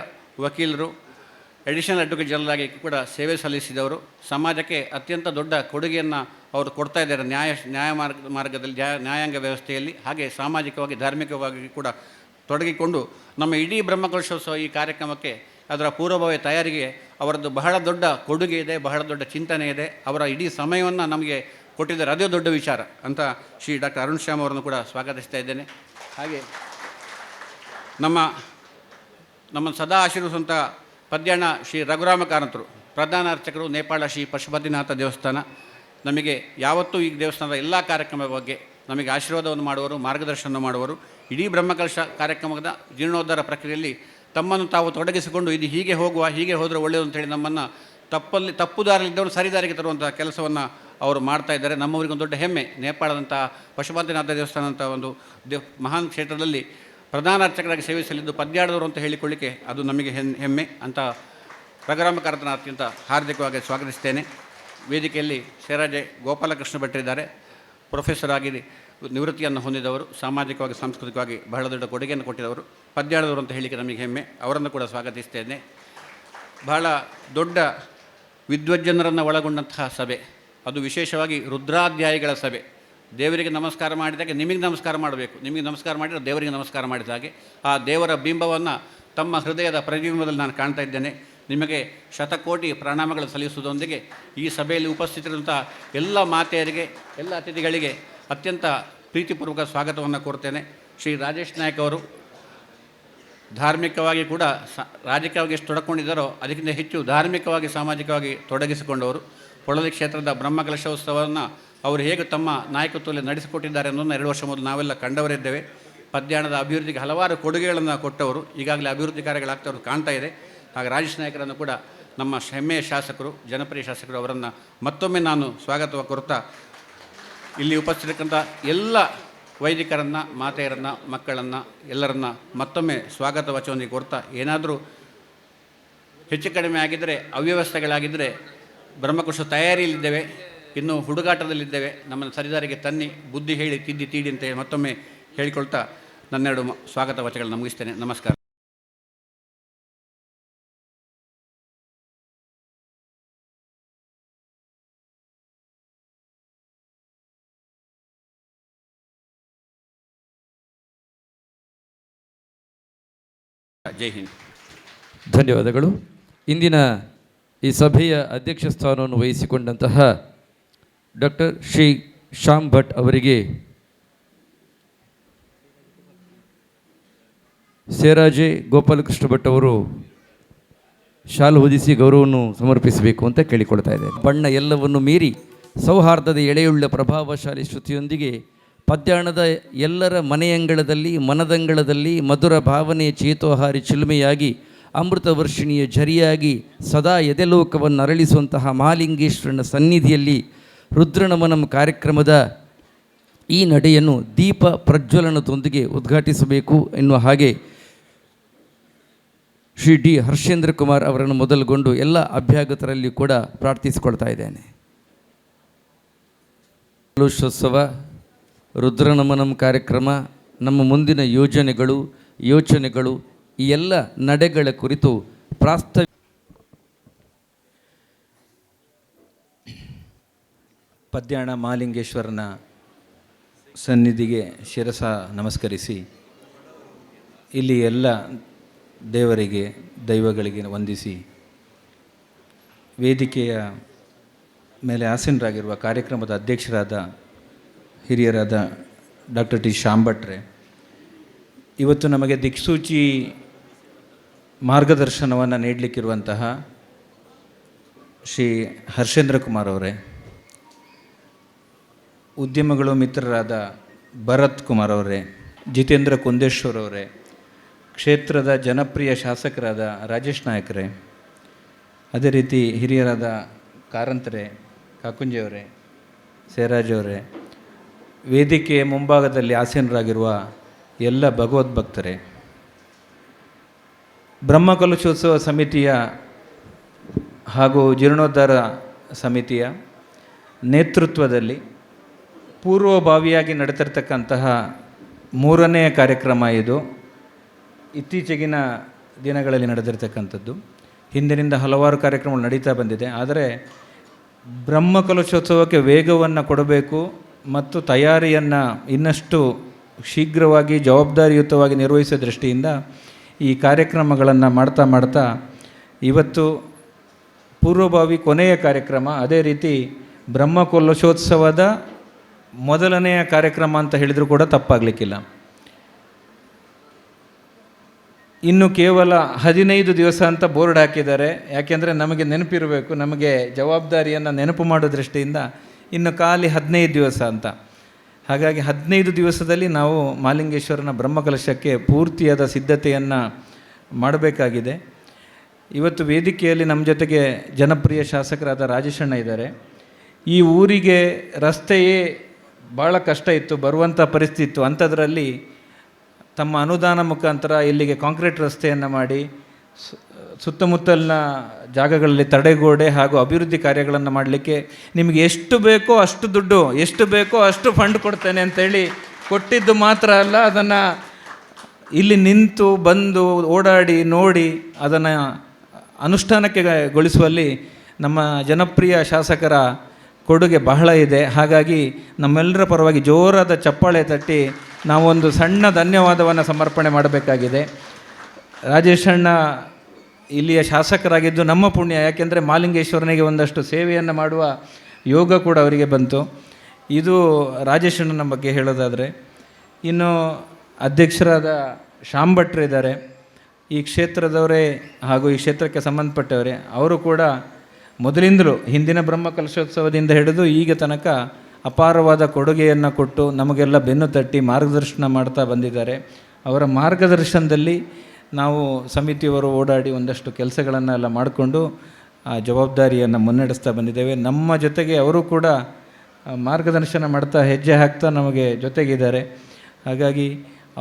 Speaker 3: ವಕೀಲರು, ಅಡಿಷನಲ್ ಅಡ್ವೊಕೇಟ್ ಜನರಲ್ ಆಗಿ ಕೂಡ ಸೇವೆ ಸಲ್ಲಿಸಿದವರು. ಸಮಾಜಕ್ಕೆ ಅತ್ಯಂತ ದೊಡ್ಡ ಕೊಡುಗೆಯನ್ನು ಅವರು ಕೊಡ್ತಾ ಇದ್ದಾರೆ ಮಾರ್ಗದಲ್ಲಿ ನ್ಯಾಯಾಂಗ ವ್ಯವಸ್ಥೆಯಲ್ಲಿ, ಹಾಗೆ ಸಾಮಾಜಿಕವಾಗಿ ಧಾರ್ಮಿಕವಾಗಿ ಕೂಡ ತೊಡಗಿಕೊಂಡು ನಮ್ಮ ಇಡೀ ಬ್ರಹ್ಮಕಲಶೋತ್ಸವ ಈ ಕಾರ್ಯಕ್ರಮಕ್ಕೆ ಅದರ ಪೂರ್ವಭಾವಿ ತಯಾರಿಗೆ ಅವರದ್ದು ಬಹಳ ದೊಡ್ಡ ಕೊಡುಗೆ ಇದೆ, ಬಹಳ ದೊಡ್ಡ ಚಿಂತನೆ ಇದೆ. ಅವರ ಇಡೀ ಸಮಯವನ್ನು ನಮಗೆ ಕೊಟ್ಟಿದ್ದಾರೆ, ಅದೇ ದೊಡ್ಡ ವಿಚಾರ ಅಂತ ಶ್ರೀ ಡಾಕ್ಟರ್ ಅರುಣ್ ಶ್ಯಾಮ್ ಅವರನ್ನು ಕೂಡ ಸ್ವಾಗತಿಸ್ತಾ ಇದ್ದೇನೆ. ಹಾಗೆ ನಮ್ಮ ಸದಾ ಆಶೀರ್ವಿಸುವಂಥ ಪದ್ಯಾಣ ಶ್ರೀ ರಘುರಾಮ ಕಾರಂತರು, ಪ್ರಧಾನ ಅರ್ಚಕರು, ನೇಪಾಳ ಶ್ರೀ ಪಶುಪತಿನಾಥ ದೇವಸ್ಥಾನ, ನಮಗೆ ಯಾವತ್ತೂ ಈ ದೇವಸ್ಥಾನದ ಎಲ್ಲ ಕಾರ್ಯಕ್ರಮದ ಬಗ್ಗೆ ನಮಗೆ ಆಶೀರ್ವಾದವನ್ನು ಮಾಡುವರು, ಮಾರ್ಗದರ್ಶನ ಮಾಡುವರು. ಇಡೀ ಬ್ರಹ್ಮಕಲಶ ಕಾರ್ಯಕ್ರಮದ ಜೀರ್ಣೋದ್ಧಾರ ಪ್ರಕ್ರಿಯೆಯಲ್ಲಿ ತಮ್ಮನ್ನು ತಾವು ತೊಡಗಿಸಿಕೊಂಡು ಇದು ಹೀಗೆ ಹೋದರೆ ಒಳ್ಳೆಯದು ಅಂತೇಳಿ ನಮ್ಮನ್ನು ತಪ್ಪು ದಾರಿಯಲ್ಲಿದ್ದವರು ಸರಿದಾರಿಗೆ ತರುವಂಥ ಕೆಲಸವನ್ನು ಅವರು ಮಾಡ್ತಾ ಇದ್ದಾರೆ. ನಮ್ಮವರಿಗೊಂದು ದೊಡ್ಡ ಹೆಮ್ಮೆ. ನೇಪಾಳದಂಥ ಪಶುಪತಿನಾಥ ದೇವಸ್ಥಾನ ಅಂತ ಒಂದು ಮಹಾನ್ ಕ್ಷೇತ್ರದಲ್ಲಿ ಪ್ರಧಾನ ಅರ್ಚಕರಾಗಿ ಸೇವೆ ಸಲ್ಲಿದ್ದು ಪದ್ಯಾಡದವರು ಅಂತ ಹೇಳಿಕೊಳ್ಳಿಕ್ಕೆ ಅದು ನಮಗೆ ಹೆಮ್ಮೆ ಅಂತ ರಘುರಾಮ ಕಾರಂತನ ಅತ್ಯಂತ ಹಾರ್ದಿಕವಾಗಿ ಸ್ವಾಗತಿಸ್ತೇನೆ. ವೇದಿಕೆಯಲ್ಲಿ ಸೇರಾಜೆ ಗೋಪಾಲಕೃಷ್ಣ ಭಟ್ರಿದ್ದಾರೆ. ಪ್ರೊಫೆಸರ್ ಆಗಿ ನಿವೃತ್ತಿಯನ್ನು ಹೊಂದಿದವರು, ಸಾಮಾಜಿಕವಾಗಿ ಸಾಂಸ್ಕೃತಿಕವಾಗಿ ಬಹಳ ದೊಡ್ಡ ಕೊಡುಗೆಯನ್ನು ಕೊಟ್ಟಿದ್ದವರು, ಪದ್ಯಾಡದವರು ಅಂತ ಹೇಳಿಕ್ಕೆ ನಮಗೆ ಹೆಮ್ಮೆ. ಅವರನ್ನು ಕೂಡ ಸ್ವಾಗತಿಸ್ತೇನೆ. ಬಹಳ ದೊಡ್ಡ ವಿದ್ವಜ್ಜನರನ್ನು ಒಳಗೊಂಡಂತಹ ಸಭೆ, ಅದು ವಿಶೇಷವಾಗಿ ರುದ್ರಾಧ್ಯಾಯಿಗಳ ಸಭೆ. ದೇವರಿಗೆ ನಮಸ್ಕಾರ ಮಾಡಿದಾಗ ನಿಮಗೆ ನಮಸ್ಕಾರ ಮಾಡಬೇಕು, ನಿಮಗೆ ನಮಸ್ಕಾರ ಮಾಡಿದರೆ ದೇವರಿಗೆ ನಮಸ್ಕಾರ ಮಾಡಿದ ಹಾಗೆ ಆ ದೇವರ ಬಿಂಬವನ್ನು ತಮ್ಮ ಹೃದಯದ ಪ್ರತಿಬಿಂಬದಲ್ಲಿ ನಾನು ಕಾಣ್ತಾ ಇದ್ದೇನೆ. ನಿಮಗೆ ಶತಕೋಟಿ ಪ್ರಣಾಮಗಳು ಸಲ್ಲಿಸುವುದರೊಂದಿಗೆ ಈ ಸಭೆಯಲ್ಲಿ ಉಪಸ್ಥಿತರಿರುವಂಥ ಎಲ್ಲ ಮಾತೆಯರಿಗೆ, ಎಲ್ಲ ಅತಿಥಿಗಳಿಗೆ ಅತ್ಯಂತ ಪ್ರೀತಿಪೂರ್ವಕ ಸ್ವಾಗತವನ್ನು ಕೋರ್ತೇನೆ. ಶ್ರೀ ರಾಜೇಶ್ ನಾಯಕ್ ಅವರು ಧಾರ್ಮಿಕವಾಗಿ ಕೂಡ ರಾಜಕೀಯವಾಗಿ ಎಷ್ಟು ತೊಡಕೊಂಡಿದ್ದಾರೋ ಅದಕ್ಕಿಂತ ಹೆಚ್ಚು ಧಾರ್ಮಿಕವಾಗಿ ಸಾಮಾಜಿಕವಾಗಿ ತೊಡಗಿಸಿಕೊಂಡವರು. ಪೊಳಲಿ ಕ್ಷೇತ್ರದ ಬ್ರಹ್ಮಕಲಶೋತ್ಸವವನ್ನು ಅವರು ಹೇಗೆ ತಮ್ಮ ನಾಯಕತ್ವದಲ್ಲಿ ನಡೆಸಿಕೊಟ್ಟಿದ್ದಾರೆ ಅನ್ನೋದನ್ನು 2 ವರ್ಷ ಮೊದಲು ನಾವೆಲ್ಲ ಕಂಡವರಿದ್ದೇವೆ. ಪದ್ಯಾಣದ ಅಭಿವೃದ್ಧಿಗೆ ಹಲವಾರು ಕೊಡುಗೆಗಳನ್ನು ಕೊಟ್ಟವರು, ಈಗಾಗಲೇ ಅಭಿವೃದ್ಧಿ ಕಾರ್ಯಗಳಾಗ್ತವ್ರು ಕಾಣ್ತಾ ಇದೆ. ಹಾಗೆ ರಾಜೇಶ್ ನಾಯಕರನ್ನು ಕೂಡ ನಮ್ಮ ಹೆಮ್ಮೆಯ ಶಾಸಕರು, ಜನಪ್ರಿಯ ಶಾಸಕರು, ಅವರನ್ನು ಮತ್ತೊಮ್ಮೆ ನಾನು ಸ್ವಾಗತ ಕೋರ್ತಾ ಇಲ್ಲಿ ಉಪಸ್ಥಿತಕ್ಕಂಥ ಎಲ್ಲ ವೈದಿಕರನ್ನು, ಮಾತೆಯರನ್ನು, ಮಕ್ಕಳನ್ನು ಎಲ್ಲರನ್ನ ಮತ್ತೊಮ್ಮೆ ಸ್ವಾಗತ ವಚನವನ್ನು ಕೋರ್ತಾ, ಏನಾದರೂ ಹೆಚ್ಚು ಕಡಿಮೆ ಆಗಿದ್ದರೆ, ಅವ್ಯವಸ್ಥೆಗಳಾಗಿದ್ದರೆ ಬ್ರಹ್ಮಕಲಶ ತಯಾರಿಯಲ್ಲಿದ್ದೇವೆ, ಇನ್ನೂ ಹುಡುಗಾಟದಲ್ಲಿದ್ದೇವೆ, ನಮ್ಮನ್ನು ಸರಿದಾರಿಗೆ ತನ್ನಿ, ಬುದ್ಧಿ ಹೇಳಿ ತಿದ್ದಿ ತೀಡಿ ಅಂತ ಮತ್ತೊಮ್ಮೆ ಹೇಳಿಕೊಳ್ತಾ ನನ್ನೆರಡು ಸ್ವಾಗತ ವಚನಗಳನ್ನು ಮುಗಿಸ್ತೇನೆ. ನಮಸ್ಕಾರ. ಜೈ ಹಿಂದ್.
Speaker 1: ಧನ್ಯವಾದಗಳು. ಇಂದಿನ ಈ ಸಭೆಯ ಅಧ್ಯಕ್ಷ ಸ್ಥಾನವನ್ನು ವಹಿಸಿಕೊಂಡಂತಹ ಡಾಕ್ಟರ್ ಶ್ರೀ ಶ್ಯಾಮ್ ಭಟ್ ಅವರಿಗೆ ಸೇರಾಜೆ ಗೋಪಾಲಕೃಷ್ಣ ಭಟ್ ಅವರು ಶಾಲು ಹೊದಿಸಿ ಗೌರವವನ್ನು ಸಮರ್ಪಿಸಬೇಕು ಅಂತ ಕೇಳಿಕೊಳ್ತಾ ಇದ್ದೇನೆ. ಬಣ್ಣ ಎಲ್ಲವನ್ನು ಮೀರಿ ಸೌಹಾರ್ದದ ಎಳೆಯುಳ್ಳ ಪ್ರಭಾವಶಾಲಿ ಶ್ರುತಿಯೊಂದಿಗೆ ಪದ್ಯಾಣದ ಎಲ್ಲರ ಮನೆಯಂಗಳದಲ್ಲಿ, ಮನದಂಗಳದಲ್ಲಿ ಮಧುರ ಭಾವನೆಯ ಚೇತೋಹಾರಿ ಚಿಲುಮೆಯಾಗಿ, ಅಮೃತ ವರ್ಷಿಣಿಯ ಝರಿಯಾಗಿ ಸದಾ ಎದೆಲೋಕವನ್ನು ಅರಳಿಸುವಂತಹ ಮಹಾಲಿಂಗೇಶ್ವರನ ಸನ್ನಿಧಿಯಲ್ಲಿ ರುದ್ರನಮನಂ ಕಾರ್ಯಕ್ರಮದ ಈ ನಡೆಯನ್ನು ದೀಪ ಪ್ರಜ್ವಲನದೊಂದಿಗೆ ಉದ್ಘಾಟಿಸಬೇಕು ಎನ್ನುವ ಹಾಗೆ ಶ್ರೀ ಡಿ ಹರ್ಷೇಂದ್ರ ಕುಮಾರ್ ಅವರನ್ನು ಮೊದಲುಗೊಂಡು ಎಲ್ಲ ಅಭ್ಯಾಗತರಲ್ಲಿ ಕೂಡ ಪ್ರಾರ್ಥಿಸಿಕೊಳ್ತಾ ಇದ್ದೇನೆ. ಕಲಶೋತ್ಸವ, ರುದ್ರನಮನಂ ಕಾರ್ಯಕ್ರಮ, ನಮ್ಮ ಮುಂದಿನ ಯೋಚನೆಗಳು ಈ ಎಲ್ಲ ನಡೆಗಳ ಕುರಿತು
Speaker 4: ಪದ್ಯಾಣ ಮಹಾಲಿಂಗೇಶ್ವರನ ಸನ್ನಿಧಿಗೆ ಶಿರಸ ನಮಸ್ಕರಿಸಿ, ಇಲ್ಲಿ ಎಲ್ಲ ದೇವರಿಗೆ, ದೈವಗಳಿಗೆ ವಂದಿಸಿ, ವೇದಿಕೆಯ ಮೇಲೆ ಆಸೀನರಾಗಿರುವ ಕಾರ್ಯಕ್ರಮದ ಅಧ್ಯಕ್ಷರಾದ ಹಿರಿಯರಾದ ಡಾಕ್ಟರ್ ಟಿ ಶ್ಯಾಮ್ ಭಟ್ರೆ, ಇವತ್ತು ನಮಗೆ ದಿಕ್ಸೂಚಿ ಮಾರ್ಗದರ್ಶನವನ್ನು ನೀಡಲಿಕ್ಕಿರುವಂತಹ ಶ್ರೀ ಹರ್ಷೇಂದ್ರ ಕುಮಾರ್ ಅವರೇ, ಉದ್ಯಮಗಳು ಮಿತ್ರರಾದ ಭರತ್ ಕುಮಾರ್ ಅವರೇ, ಜಿತೇಂದ್ರ ಕುಂದೇಶ್ವರ್ ಅವರೇ, ಕ್ಷೇತ್ರದ ಜನಪ್ರಿಯ ಶಾಸಕರಾದ ರಾಜೇಶ್ ನಾಯಕರೇ, ಅದೇ ರೀತಿ ಹಿರಿಯರಾದ ಕಾರಂತರೇ, ಕಾಕುಂಜೆಯವರೇ, ಸೇರಾಜ್ ಅವರೇ, ವೇದಿಕೆಯ ಮುಂಭಾಗದಲ್ಲಿ ಆಸೀನರಾಗಿರುವ ಎಲ್ಲ ಭಗವದ್ಭಕ್ತರೇ, ಬ್ರಹ್ಮಕಲಶೋತ್ಸವ ಸಮಿತಿಯ ಹಾಗೂ ಜೀರ್ಣೋದ್ಧಾರ ಸಮಿತಿಯ ನೇತೃತ್ವದಲ್ಲಿ ಪೂರ್ವಭಾವಿಯಾಗಿ ನಡೆತಿರ್ತಕ್ಕಂತಹ 3ನೇ ಕಾರ್ಯಕ್ರಮ ಇದು. ಇತ್ತೀಚೆಗಿನ ದಿನಗಳಲ್ಲಿ ನಡೆದಿರ್ತಕ್ಕಂಥದ್ದು. ಹಿಂದಿನಿಂದ ಹಲವಾರು ಕಾರ್ಯಕ್ರಮಗಳು ನಡೀತಾ ಬಂದಿದೆ. ಆದರೆ ಬ್ರಹ್ಮಕಲಶೋತ್ಸವಕ್ಕೆ ವೇಗವನ್ನು ಕೊಡಬೇಕು ಮತ್ತು ತಯಾರಿಯನ್ನು ಇನ್ನಷ್ಟು ಶೀಘ್ರವಾಗಿ ಜವಾಬ್ದಾರಿಯುತವಾಗಿ ನಿರ್ವಹಿಸೋ ದೃಷ್ಟಿಯಿಂದ ಈ ಕಾರ್ಯಕ್ರಮಗಳನ್ನು ಮಾಡ್ತಾ ಇವತ್ತು ಪೂರ್ವಭಾವಿ ಕೊನೆಯ ಕಾರ್ಯಕ್ರಮ, ಅದೇ ರೀತಿ ಬ್ರಹ್ಮಕಲಶೋತ್ಸವದ ಮೊದಲನೆಯ ಕಾರ್ಯಕ್ರಮ ಅಂತ ಹೇಳಿದರೂ ಕೂಡ ತಪ್ಪಾಗಲಿಕ್ಕಿಲ್ಲ. ಇನ್ನು ಕೇವಲ 15 ದಿವಸ ಅಂತ ಬೋರ್ಡ್ ಹಾಕಿದ್ದಾರೆ. ಯಾಕೆಂದರೆ ನಮಗೆ ನೆನಪಿರಬೇಕು, ನಮಗೆ ಜವಾಬ್ದಾರಿಯನ್ನು ನೆನಪು ಮಾಡೋ ದೃಷ್ಟಿಯಿಂದ ಇನ್ನು ಖಾಲಿ 15 ದಿವಸ ಅಂತ. ಹಾಗಾಗಿ 15 ದಿವಸದಲ್ಲಿ ನಾವು ಮಹಾಲಿಂಗೇಶ್ವರನ ಬ್ರಹ್ಮಕಲಶಕ್ಕೆ ಪೂರ್ತಿಯಾದ ಸಿದ್ಧತೆಯನ್ನು ಮಾಡಬೇಕಾಗಿದೆ. ಇವತ್ತು ವೇದಿಕೆಯಲ್ಲಿ ನಮ್ಮ ಜೊತೆಗೆ ಜನಪ್ರಿಯ ಶಾಸಕರಾದ ರಾಜೇಶಣ್ಣ ಇದ್ದಾರೆ. ಈ ಊರಿಗೆ ರಸ್ತೆಯೇ ಭಾಳ ಕಷ್ಟ ಇತ್ತು, ಬರುವಂಥ ಪರಿಸ್ಥಿತಿ ಇತ್ತು. ಅಂಥದ್ರಲ್ಲಿ ತಮ್ಮ ಅನುದಾನ ಮುಖಾಂತರ ಇಲ್ಲಿಗೆ ಕಾಂಕ್ರೀಟ್ ರಸ್ತೆಯನ್ನು ಮಾಡಿ ಸುತ್ತಮುತ್ತಲಿನ ಜಾಗಗಳಲ್ಲಿ ತಡೆಗೋಡೆ ಹಾಗೂ ಅಭಿವೃದ್ಧಿ ಕಾರ್ಯಗಳನ್ನು ಮಾಡಲಿಕ್ಕೆ ನಿಮಗೆ ಎಷ್ಟು ಬೇಕೋ ಅಷ್ಟು ದುಡ್ಡು, ಎಷ್ಟು ಬೇಕೋ ಅಷ್ಟು ಫಂಡ್ ಕೊಡ್ತೇನೆ ಅಂತೇಳಿ ಕೊಟ್ಟಿದ್ದು ಮಾತ್ರ ಅಲ್ಲ, ಅದನ್ನು ಇಲ್ಲಿ ನಿಂತು ಬಂದು ಓಡಾಡಿ ನೋಡಿ ಅದನ್ನು ಅನುಷ್ಠಾನಕ್ಕೆ ಗೊಳಿಸುವಲ್ಲಿ ನಮ್ಮ ಜನಪ್ರಿಯ ಶಾಸಕರ ಕೊಡುಗೆ ಬಹಳ ಇದೆ. ಹಾಗಾಗಿ ನಮ್ಮೆಲ್ಲರ ಪರವಾಗಿ ಜೋರಾದ ಚಪ್ಪಾಳೆ ತಟ್ಟಿ ನಾವೊಂದು ಸಣ್ಣ ಧನ್ಯವಾದವನ್ನು ಸಮರ್ಪಣೆ ಮಾಡಬೇಕಾಗಿದೆ. ರಾಜೇಶಣ್ಣ ಇಲ್ಲಿಯ ಶಾಸಕರಾಗಿದ್ದು ನಮ್ಮ ಪುಣ್ಯ. ಯಾಕೆಂದರೆ ಮಹಾಲಿಂಗೇಶ್ವರನಿಗೆ ಒಂದಷ್ಟು ಸೇವೆಯನ್ನು ಮಾಡುವ ಯೋಗ ಕೂಡ ಅವರಿಗೆ ಬಂತು. ಇದು ರಾಜೇಶಣ್ಣನ ಬಗ್ಗೆ ಹೇಳೋದಾದರೆ, ಇನ್ನು ಅಧ್ಯಕ್ಷರಾದ ಶ್ಯಾಮ್ ಭಟ್ರು ಇದ್ದಾರೆ. ಈ ಕ್ಷೇತ್ರದವರೇ ಹಾಗೂ ಈ ಕ್ಷೇತ್ರಕ್ಕೆ ಸಂಬಂಧಪಟ್ಟವರೇ. ಅವರು ಕೂಡ ಮೊದಲಿಂದಲೂ ಹಿಂದಿನ ಬ್ರಹ್ಮಕಲಶೋತ್ಸವದಿಂದ ಹಿಡಿದು ಈಗ ತನಕ ಅಪಾರವಾದ ಕೊಡುಗೆಯನ್ನು ಕೊಟ್ಟು ನಮಗೆಲ್ಲ ಬೆನ್ನು ತಟ್ಟಿ ಮಾರ್ಗದರ್ಶನ ಮಾಡ್ತಾ ಬಂದಿದ್ದಾರೆ. ಅವರ ಮಾರ್ಗದರ್ಶನದಲ್ಲಿ ನಾವು ಸಮಿತಿಯವರು ಓಡಾಡಿ ಒಂದಷ್ಟು ಕೆಲಸಗಳನ್ನು ಎಲ್ಲ ಮಾಡಿಕೊಂಡು ಆ ಜವಾಬ್ದಾರಿಯನ್ನು ಮುನ್ನಡೆಸ್ತಾ ಬಂದಿದ್ದೇವೆ. ನಮ್ಮ ಜೊತೆಗೆ ಅವರು ಕೂಡ ಮಾರ್ಗದರ್ಶನ ಮಾಡ್ತಾ ಹೆಜ್ಜೆ ಹಾಕ್ತಾ ನಮಗೆ ಜೊತೆಗಿದ್ದಾರೆ. ಹಾಗಾಗಿ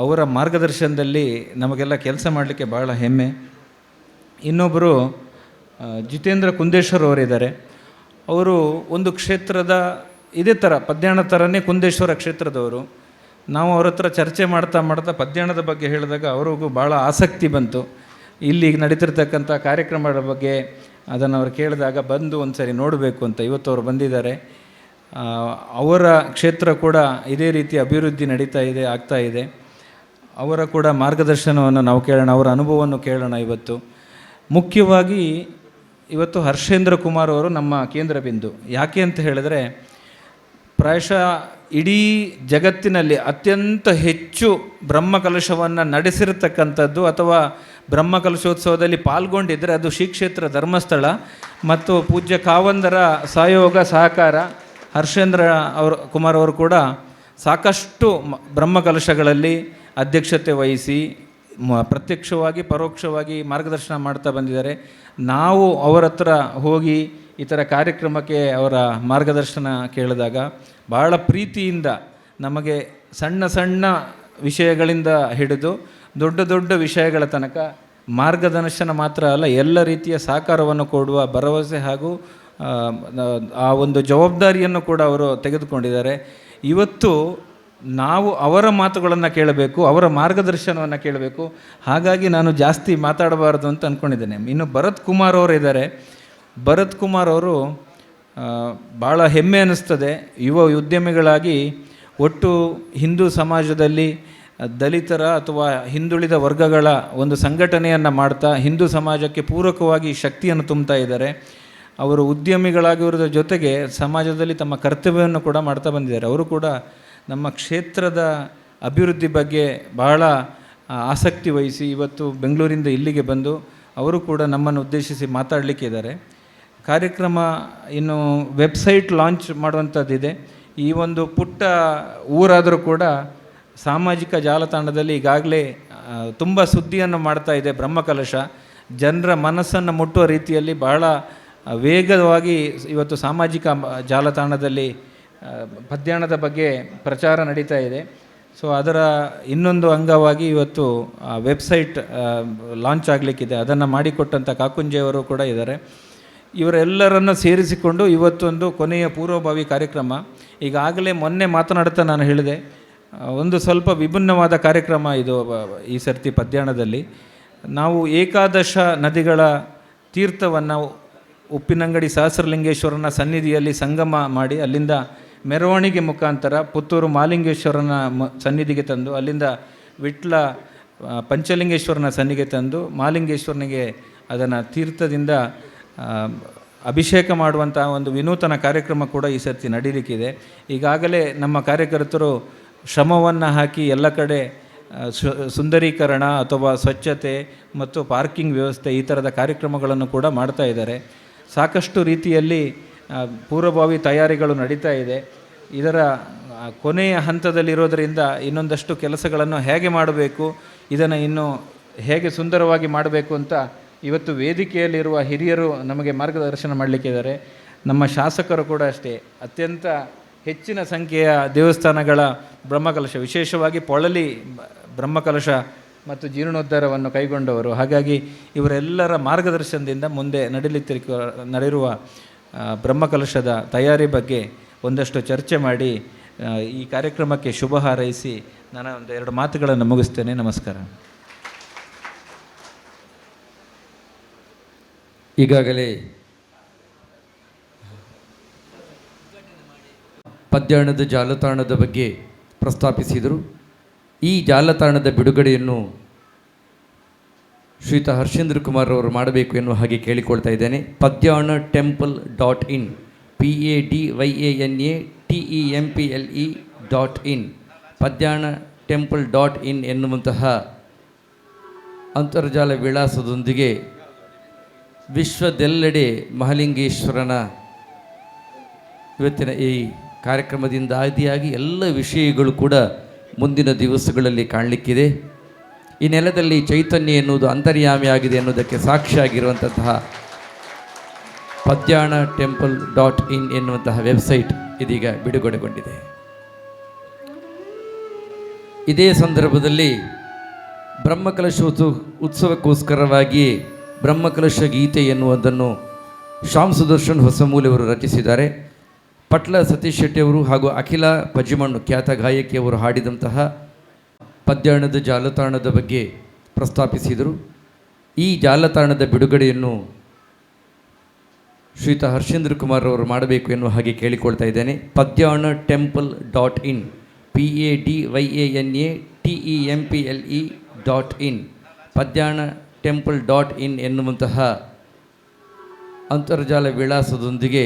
Speaker 4: ಅವರ ಮಾರ್ಗದರ್ಶನದಲ್ಲಿ ನಮಗೆಲ್ಲ ಕೆಲಸ ಮಾಡಲಿಕ್ಕೆ ಭಾಳ ಹೆಮ್ಮೆ. ಇನ್ನೊಬ್ಬರು ಜಿತೇಂದ್ರ ಕುಂದೇಶ್ವರ್ ಅವರಿದ್ದಾರೆ. ಅವರು ಒಂದು ಕ್ಷೇತ್ರದ ಇದೇ ಥರ ಪದ್ಯಾಣ ಥರನೇ ಕುಂದೇಶ್ವರ ಕ್ಷೇತ್ರದವರು. ನಾವು ಅವ್ರ ಹತ್ರ ಚರ್ಚೆ ಮಾಡ್ತಾ ಪದ್ಯಾಣದ ಬಗ್ಗೆ ಹೇಳಿದಾಗ ಅವ್ರಿಗೂ ಭಾಳ ಆಸಕ್ತಿ ಬಂತು. ಇಲ್ಲಿ ನಡೀತಿರ್ತಕ್ಕಂಥ ಕಾರ್ಯಕ್ರಮಗಳ ಬಗ್ಗೆ ಅದನ್ನು ಅವ್ರು ಕೇಳಿದಾಗ ಬಂದು ಒಂದು ಸರಿ ನೋಡಬೇಕು ಅಂತ ಇವತ್ತು ಅವರು ಬಂದಿದ್ದಾರೆ. ಅವರ ಕ್ಷೇತ್ರ ಕೂಡ ಇದೇ ರೀತಿ ಅಭಿವೃದ್ಧಿ ಆಗ್ತಾ ಇದೆ. ಅವರ ಕೂಡ ಮಾರ್ಗದರ್ಶನವನ್ನು ನಾವು ಕೇಳೋಣ, ಅವರ ಅನುಭವವನ್ನು ಕೇಳೋಣ. ಮುಖ್ಯವಾಗಿ ಇವತ್ತು ಹರ್ಷೇಂದ್ರ ಕುಮಾರ್ ಅವರು ನಮ್ಮ ಕೇಂದ್ರ ಬಿಂದು. ಯಾಕೆ ಅಂತ ಹೇಳಿದ್ರೆ, ಪ್ರಾಯಶಃ ಇಡೀ ಜಗತ್ತಿನಲ್ಲಿ ಅತ್ಯಂತ ಹೆಚ್ಚು ಬ್ರಹ್ಮಕಲಶವನ್ನು ನಡೆಸಿರತಕ್ಕಂಥದ್ದು ಅಥವಾ ಬ್ರಹ್ಮಕಲಶೋತ್ಸವದಲ್ಲಿ ಪಾಲ್ಗೊಂಡಿದ್ದರೆ ಅದು ಶ್ರೀ ಕ್ಷೇತ್ರ ಧರ್ಮಸ್ಥಳ ಮತ್ತು ಪೂಜ್ಯ ಕಾವಂದರ ಸಹಯೋಗ ಸಹಕಾರ. ಹರ್ಷೇಂದ್ರ ಕುಮಾರ್ ಅವರು ಕೂಡ ಸಾಕಷ್ಟು ಬ್ರಹ್ಮಕಲಶಗಳಲ್ಲಿ ಅಧ್ಯಕ್ಷತೆ ವಹಿಸಿ ಪ್ರತ್ಯಕ್ಷವಾಗಿ ಪರೋಕ್ಷವಾಗಿ ಮಾರ್ಗದರ್ಶನ ಮಾಡ್ತಾ ಬಂದಿದ್ದಾರೆ. ನಾವು ಅವರ ಹತ್ರ ಹೋಗಿ ಈ ಥರ ಕಾರ್ಯಕ್ರಮಕ್ಕೆ ಅವರ ಮಾರ್ಗದರ್ಶನ ಕೇಳಿದಾಗ ಭಾಳ ಪ್ರೀತಿಯಿಂದ ನಮಗೆ ಸಣ್ಣ ಸಣ್ಣ ವಿಷಯಗಳಿಂದ ಹಿಡಿದು ದೊಡ್ಡ ದೊಡ್ಡ ವಿಷಯಗಳ ತನಕ ಮಾರ್ಗದರ್ಶನ ಮಾತ್ರ ಅಲ್ಲ, ಎಲ್ಲ ರೀತಿಯ ಸಹಕಾರವನ್ನು ಕೊಡುವ ಭರವಸೆ ಹಾಗೂ ಆ ಒಂದು ಜವಾಬ್ದಾರಿಯನ್ನು ಕೂಡ ಅವರು ತೆಗೆದುಕೊಂಡಿದ್ದಾರೆ. ಇವತ್ತು ನಾವು ಅವರ ಮಾತುಗಳನ್ನು ಕೇಳಬೇಕು, ಅವರ ಮಾರ್ಗದರ್ಶನವನ್ನು ಕೇಳಬೇಕು. ಹಾಗಾಗಿ ನಾನು ಜಾಸ್ತಿ ಮಾತಾಡಬಾರ್ದು ಅಂತ ಅಂದ್ಕೊಂಡಿದ್ದೇನೆ. ಇನ್ನು ಭರತ್ ಕುಮಾರ್ ಅವರು ಇದ್ದಾರೆ. ಭರತ್ ಕುಮಾರ್ ಅವರು ಭಾಳ ಹೆಮ್ಮೆ ಅನ್ನಿಸ್ತದೆ. ಯುವ ಉದ್ಯಮಿಗಳಾಗಿ ಒಟ್ಟು ಹಿಂದೂ ಸಮಾಜದಲ್ಲಿ ದಲಿತರ ಅಥವಾ ಹಿಂದುಳಿದ ವರ್ಗಗಳ ಒಂದು ಸಂಘಟನೆಯನ್ನು ಮಾಡ್ತಾ ಹಿಂದೂ ಸಮಾಜಕ್ಕೆ ಪೂರಕವಾಗಿ ಶಕ್ತಿಯನ್ನು ತುಂಬ್ತಾ ಇದ್ದಾರೆ. ಅವರು ಉದ್ಯಮಿಗಳಾಗಿರೋದ್ರ ಜೊತೆಗೆ ಸಮಾಜದಲ್ಲಿ ತಮ್ಮ ಕರ್ತವ್ಯವನ್ನು ಕೂಡ ಮಾಡ್ತಾ ಬಂದಿದ್ದಾರೆ. ಅವರು ಕೂಡ ನಮ್ಮ ಕ್ಷೇತ್ರದ ಅಭಿವೃದ್ಧಿ ಬಗ್ಗೆ ಬಹಳ ಆಸಕ್ತಿ ವಹಿಸಿ ಇವತ್ತು ಬೆಂಗಳೂರಿಂದ ಇಲ್ಲಿಗೆ ಬಂದು ಅವರು ಕೂಡ ನಮ್ಮನ್ನು ಉದ್ದೇಶಿಸಿ ಮಾತಾಡಲಿಕ್ಕಿದ್ದಾರೆ. ಕಾರ್ಯಕ್ರಮ ಇನ್ನು ವೆಬ್ಸೈಟ್ ಲಾಂಚ್ ಮಾಡುವಂಥದ್ದಿದೆ. ಈ ಒಂದು ಪುಟ್ಟ ಊರಾದರೂ ಕೂಡ ಸಾಮಾಜಿಕ ಜಾಲತಾಣದಲ್ಲಿ ಈಗಾಗಲೇ ತುಂಬ ಸುದ್ದಿಯನ್ನು ಮಾಡ್ತಾ ಇದೆ. ಬ್ರಹ್ಮಕಲಶ ಜನರ ಮನಸ್ಸನ್ನು ಮುಟ್ಟುವ ರೀತಿಯಲ್ಲಿ ಬಹಳ ವೇಗವಾಗಿ ಇವತ್ತು ಸಾಮಾಜಿಕ ಜಾಲತಾಣದಲ್ಲಿ ಪದ್ಯಾಣದ ಬಗ್ಗೆ ಪ್ರಚಾರ ನಡೀತಾ ಇದೆ. ಸೊ ಅದರ ಇನ್ನೊಂದು ಅಂಗವಾಗಿ ಇವತ್ತು ವೆಬ್ಸೈಟ್ ಲಾಂಚ್ ಆಗಲಿಕ್ಕಿದೆ. ಅದನ್ನು ಮಾಡಿಕೊಟ್ಟಂಥ ಕಾಕುಂಜೆಯವರು ಕೂಡ ಇದ್ದಾರೆ. ಇವರೆಲ್ಲರನ್ನು ಸೇರಿಸಿಕೊಂಡು ಇವತ್ತೊಂದು ಕೊನೆಯ ಪೂರ್ವಭಾವಿ ಕಾರ್ಯಕ್ರಮ. ಈಗಾಗಲೇ ಮೊನ್ನೆ ಮಾತನಾಡ್ತಾ ನಾನು ಹೇಳಿದೆ, ಒಂದು ಸ್ವಲ್ಪ ವಿಭಿನ್ನವಾದ ಕಾರ್ಯಕ್ರಮ ಇದು. ಈ ಸರ್ತಿ ಪದ್ಯಾಣದಲ್ಲಿ ನಾವು ಏಕಾದಶ ನದಿಗಳ ತೀರ್ಥವನ್ನು ಉಪ್ಪಿನಂಗಡಿ ಸಹಸ್ರಲಿಂಗೇಶ್ವರನ ಸನ್ನಿಧಿಯಲ್ಲಿ ಸಂಗಮ ಮಾಡಿ ಅಲ್ಲಿಂದ ಮೆರವಣಿಗೆ ಮುಖಾಂತರ ಪುತ್ತೂರು ಮಹಾಲಿಂಗೇಶ್ವರನ ಸನ್ನಿಧಿಗೆ ತಂದು ಅಲ್ಲಿಂದ ವಿಟ್ಲ ಪಂಚಲಿಂಗೇಶ್ವರನ ಸನ್ನಿಧಿಗೆ ತಂದು ಮಹಾಲಿಂಗೇಶ್ವರನಿಗೆ ಅದನ್ನು ತೀರ್ಥದಿಂದ ಅಭಿಷೇಕ ಮಾಡುವಂಥ ಒಂದು ವಿನೂತನ ಕಾರ್ಯಕ್ರಮ ಕೂಡ ಈ ಸರ್ತಿ ನಡೀಲಿಕ್ಕಿದೆ. ಈಗಾಗಲೇ ನಮ್ಮ ಕಾರ್ಯಕರ್ತರು ಶ್ರಮವನ್ನು ಹಾಕಿ ಎಲ್ಲ ಕಡೆ ಸುಂದರೀಕರಣ ಅಥವಾ ಸ್ವಚ್ಛತೆ ಮತ್ತು ಪಾರ್ಕಿಂಗ್ ವ್ಯವಸ್ಥೆ ಈ ಥರದ ಕಾರ್ಯಕ್ರಮಗಳನ್ನು ಕೂಡ ಮಾಡ್ತಾ ಇದ್ದಾರೆ. ಸಾಕಷ್ಟು ರೀತಿಯಲ್ಲಿ ಪೂರ್ವಭಾವಿ ತಯಾರಿಗಳು ನಡೀತಾ ಇದೆ. ಇದರ ಕೊನೆಯ ಹಂತದಲ್ಲಿರೋದರಿಂದ ಇನ್ನೊಂದಷ್ಟು ಕೆಲಸಗಳನ್ನು ಹೇಗೆ ಮಾಡಬೇಕು, ಇದನ್ನು ಇನ್ನೂ ಹೇಗೆ ಸುಂದರವಾಗಿ ಮಾಡಬೇಕು ಅಂತ ಇವತ್ತು ವೇದಿಕೆಯಲ್ಲಿರುವ ಹಿರಿಯರು ನಮಗೆ ಮಾರ್ಗದರ್ಶನ ಮಾಡಲಿಕ್ಕಿದ್ದಾರೆ. ನಮ್ಮ ಶಾಸಕರು ಕೂಡ ಅಷ್ಟೇ ಅತ್ಯಂತ ಹೆಚ್ಚಿನ ಸಂಖ್ಯೆಯ ದೇವಸ್ಥಾನಗಳ ಬ್ರಹ್ಮಕಲಶ, ವಿಶೇಷವಾಗಿ ಪೊಳಲಿ ಬ್ರಹ್ಮಕಲಶ ಮತ್ತು ಜೀರ್ಣೋದ್ಧಾರವನ್ನು ಕೈಗೊಂಡವರು. ಹಾಗಾಗಿ ಇವರೆಲ್ಲರ ಮಾರ್ಗದರ್ಶನದಿಂದ ಮುಂದೆ ನಡೆಯುವ ಬ್ರಹ್ಮಕಲಶದ ತಯಾರಿ ಬಗ್ಗೆ ಒಂದಷ್ಟು ಚರ್ಚೆ ಮಾಡಿ ಈ ಕಾರ್ಯಕ್ರಮಕ್ಕೆ ಶುಭ ಹಾರೈಸಿ ನಾನು ಒಂದೆರಡು ಮಾತುಗಳನ್ನು ಮುಗಿಸ್ತೇನೆ. ನಮಸ್ಕಾರ.
Speaker 1: ಈಗಾಗಲೇ ಪದ್ಯಾಣದ ಜಾಲತಾಣದ ಬಗ್ಗೆ ಪ್ರಸ್ತಾಪಿಸಿದರು. ಈ ಜಾಲತಾಣದ ಬಿಡುಗಡೆಯನ್ನು ಶ್ರೀಯುತ ಹರ್ಷೇಂದ್ರ ಕುಮಾರ್ ಅವರು ಮಾಡಬೇಕು ಎನ್ನುವ ಹಾಗೆ ಕೇಳಿಕೊಳ್ತಾ ಇದ್ದೇನೆ. Padyana temple .in PADYANATEMPLE.in Padyana temple .in ಎನ್ನುವಂತಹ ಅಂತರ್ಜಾಲ ವಿಳಾಸದೊಂದಿಗೆ ವಿಶ್ವದೆಲ್ಲೆಡೆ ಮಹಾಲಿಂಗೇಶ್ವರನ ಇವತ್ತಿನ ಈ ಕಾರ್ಯಕ್ರಮದಿಂದ ಆದಿಯಾಗಿ ಎಲ್ಲ ವಿಷಯಗಳು ಕೂಡ ಮುಂದಿನ ದಿವಸಗಳಲ್ಲಿ ಕಾಣಲಿಕ್ಕಿದೆ. ಈ ನೆಲದಲ್ಲಿ ಚೈತನ್ಯ ಎನ್ನುವುದು ಅಂತರ್ಯಾಮಿಯಾಗಿದೆ ಎನ್ನುವುದಕ್ಕೆ ಸಾಕ್ಷಿಯಾಗಿರುವಂತಹ ಪದ್ಯಾಣ ಟೆಂಪಲ್ .in ಎನ್ನುವಂತಹ ವೆಬ್ಸೈಟ್ ಇದೀಗ ಬಿಡುಗಡೆಗೊಂಡಿದೆ. ಇದೇ ಸಂದರ್ಭದಲ್ಲಿ ಬ್ರಹ್ಮಕಲಶ ಉತ್ಸವಕ್ಕೋಸ್ಕರವಾಗಿ ಬ್ರಹ್ಮಕಲಶ ಗೀತೆ ಎನ್ನುವುದನ್ನು ಶ್ಯಾಮ್ ಸುದರ್ಶನ್ ಹೊಸಮೂಲೆಯವರು ರಚಿಸಿದ್ದಾರೆ. ಪಟ್ಲ ಸತೀಶ್ ಶೆಟ್ಟಿಯವರು ಹಾಗೂ ಅಖಿಲ ಪಜಿಮಣ್ಣು ಖ್ಯಾತ ಗಾಯಕಿಯವರು ಹಾಡಿದಂತಹ ಪದ್ಯಾಣದ ಜಾಲತಾಣದ ಬಗ್ಗೆ ಪ್ರಸ್ತಾಪಿಸಿದರು. ಈ ಜಾಲತಾಣದ ಬಿಡುಗಡೆಯನ್ನು ಶ್ರೀಯುತ ಹರ್ಷೇಂದ್ರ ಕುಮಾರ್ ಅವರು ಮಾಡಬೇಕು ಎನ್ನುವ ಹಾಗೆ ಕೇಳಿಕೊಳ್ತಾ ಇದ್ದೇನೆ. Padyana temple .in PADYANATEMPLE.in Padyana temple .in ಎನ್ನುವಂತಹ ಅಂತರ್ಜಾಲ ವಿಳಾಸದೊಂದಿಗೆ